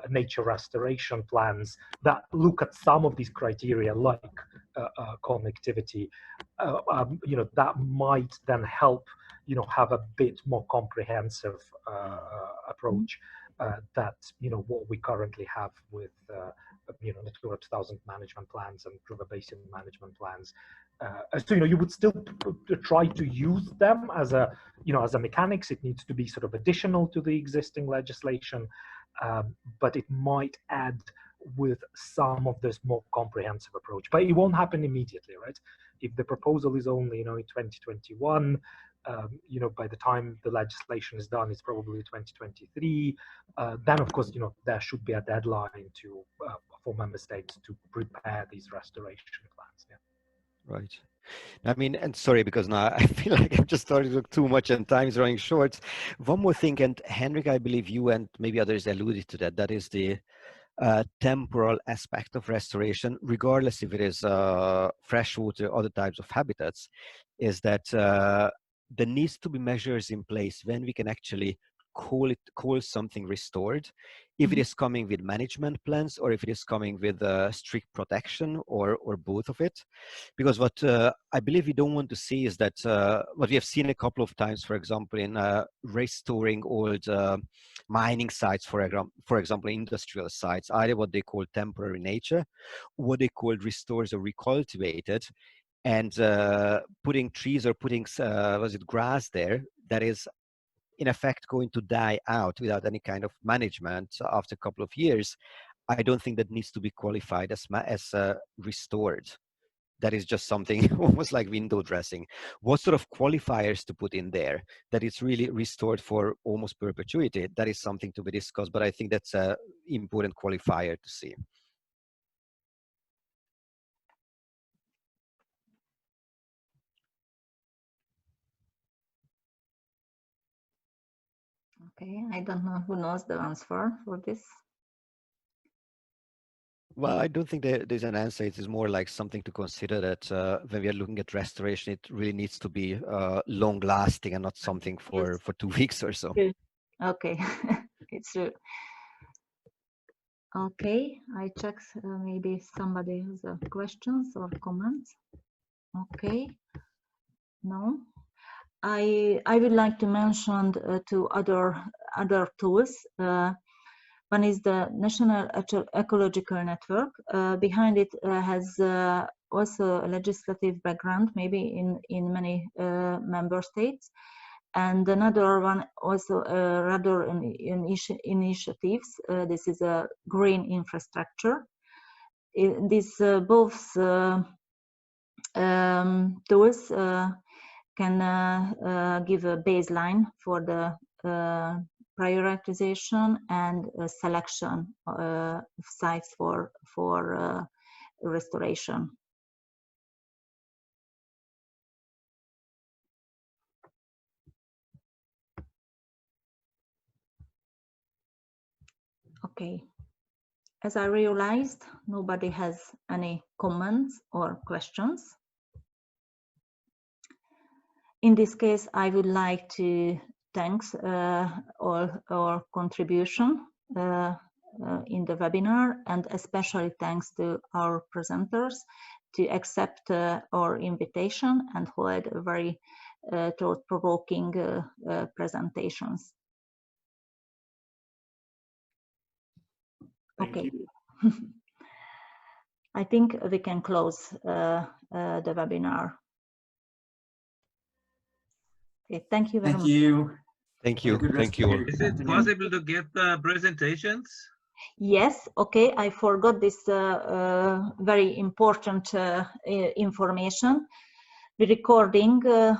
nature restoration plans that look at some of these criteria like connectivity, that might then help have a bit more comprehensive approach that what we currently have with Natura 2000 management plans and river basin management plans. So you would still try to use them as a as a mechanics. It needs to be sort of additional to the existing legislation, but it might add with some of this more comprehensive approach. But it won't happen immediately, right? If the proposal is only in 2021, by the time the legislation is done, it's probably 2023. Then, of course, there should be a deadline for member states to prepare these restoration plans. Yeah. Right. I mean, and sorry, because now I feel like I'm just starting to look too much and time's running short. One more thing, and Henrik, I believe you and maybe others alluded to that. That is the temporal aspect of restoration, regardless if it is freshwater or other types of habitats, is that there needs to be measures in place when we can actually call something restored, if it is coming with management plans or if it is coming with strict protection or both of it. Because what I believe we don't want to see is that what we have seen a couple of times, for example, in restoring old mining sites, for example, industrial sites, either what they call temporary nature, what they call restored or recultivated, and putting trees or putting grass there that is in effect going to die out without any kind of management after a couple of years. I don't think that needs to be qualified as restored. That is just something almost like window dressing. What sort of qualifiers to put in there that it's really restored for almost perpetuity? That is something to be discussed, but I think that's an important qualifier to see. Okay, I don't know who knows the answer for this. Well, I don't think there's an answer. It is more like something to consider that when we are looking at restoration, it really needs to be long lasting and not something for 2 weeks or so. Okay, it's true. Okay, I check maybe somebody has questions or comments. Okay, no. I would like to mention two other tools. One is the National Ecological Network. Behind it has also a legislative background, maybe in many member states. And another one also rather initiatives. This is a green infrastructure. These both tools can give a baseline for the prioritization and selection of sites for restoration. Okay, as I realized, nobody has any comments or questions. In this case, I would like to thank all our contribution in the webinar, and especially thanks to our presenters to accept our invitation and hold very thought-provoking presentations. Okay. I think we can close the webinar. Okay, thank you very much. Thank you. Thank you. Is it possible to get the presentations? Yes, okay, I forgot this very important information. The recording the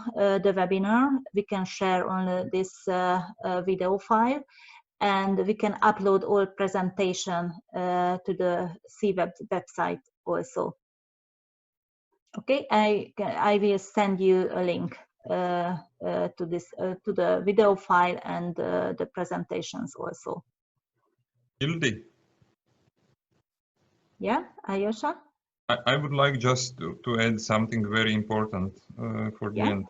webinar, we can share on this video file, and we can upload all presentation to the CWeb website also. Okay, I will send you a link to this to the video file and the presentations also. Hildi. Yeah, Ayosha? I would like just to add something very important for the end.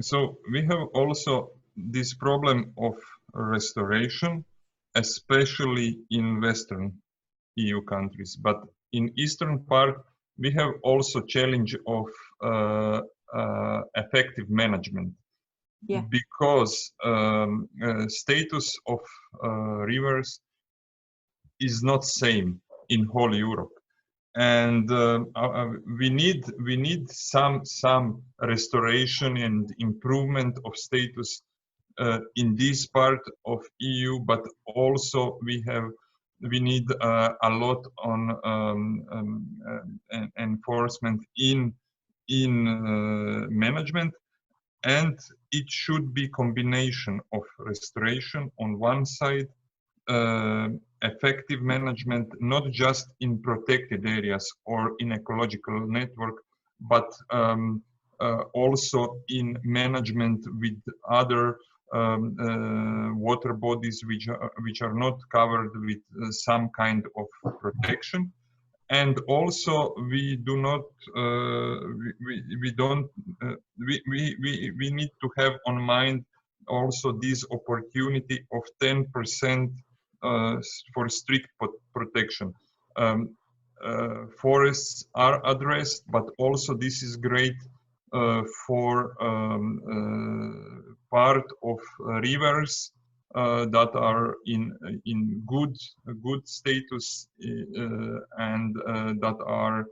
So we have also this problem of restoration, especially in Western EU countries. But in Eastern part, we have also challenge of effective management. Yeah. Because status of rivers is not same in whole Europe. And we need some restoration and improvement of status in this part of EU, but also we need a lot on enforcement in management, and it should be combination of restoration on one side, effective management, not just in protected areas or in ecological network, but also in management with other water bodies which are not covered with some kind of protection. And also we do not we need to have on mind also this opportunity of 10% for strict protection. Forests are addressed, but also this is great for part of rivers that are in good status and that are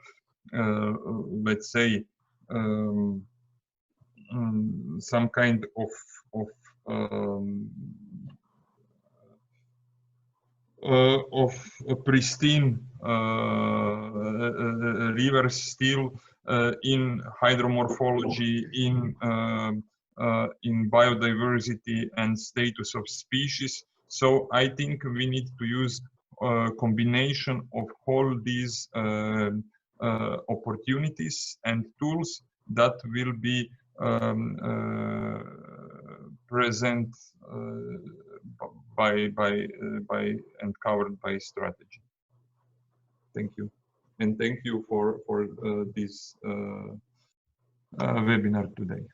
let's say some kind of a pristine rivers still in hydromorphology, in biodiversity and status of species. So I think we need to use a combination of all these opportunities and tools that will be present by and covered by strategy. Thank you, and thank you for this webinar today.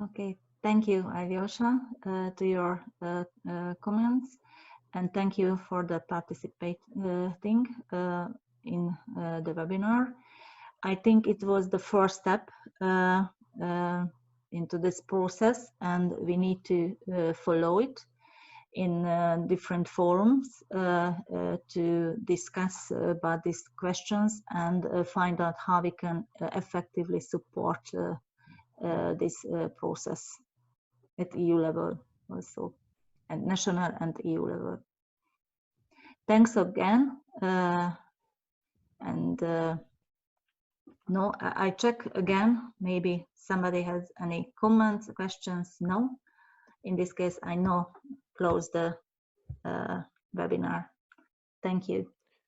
Okay, thank you, Alyosha, to your comments, and thank you for the participating in the webinar. I think it was the first step into this process, and we need to follow it in different forums to discuss about these questions and find out how we can effectively support this process at EU level also, and national and EU level. Thanks again. No, I check again, maybe somebody has any comments, questions. No, in this case I know close the webinar. Thank you.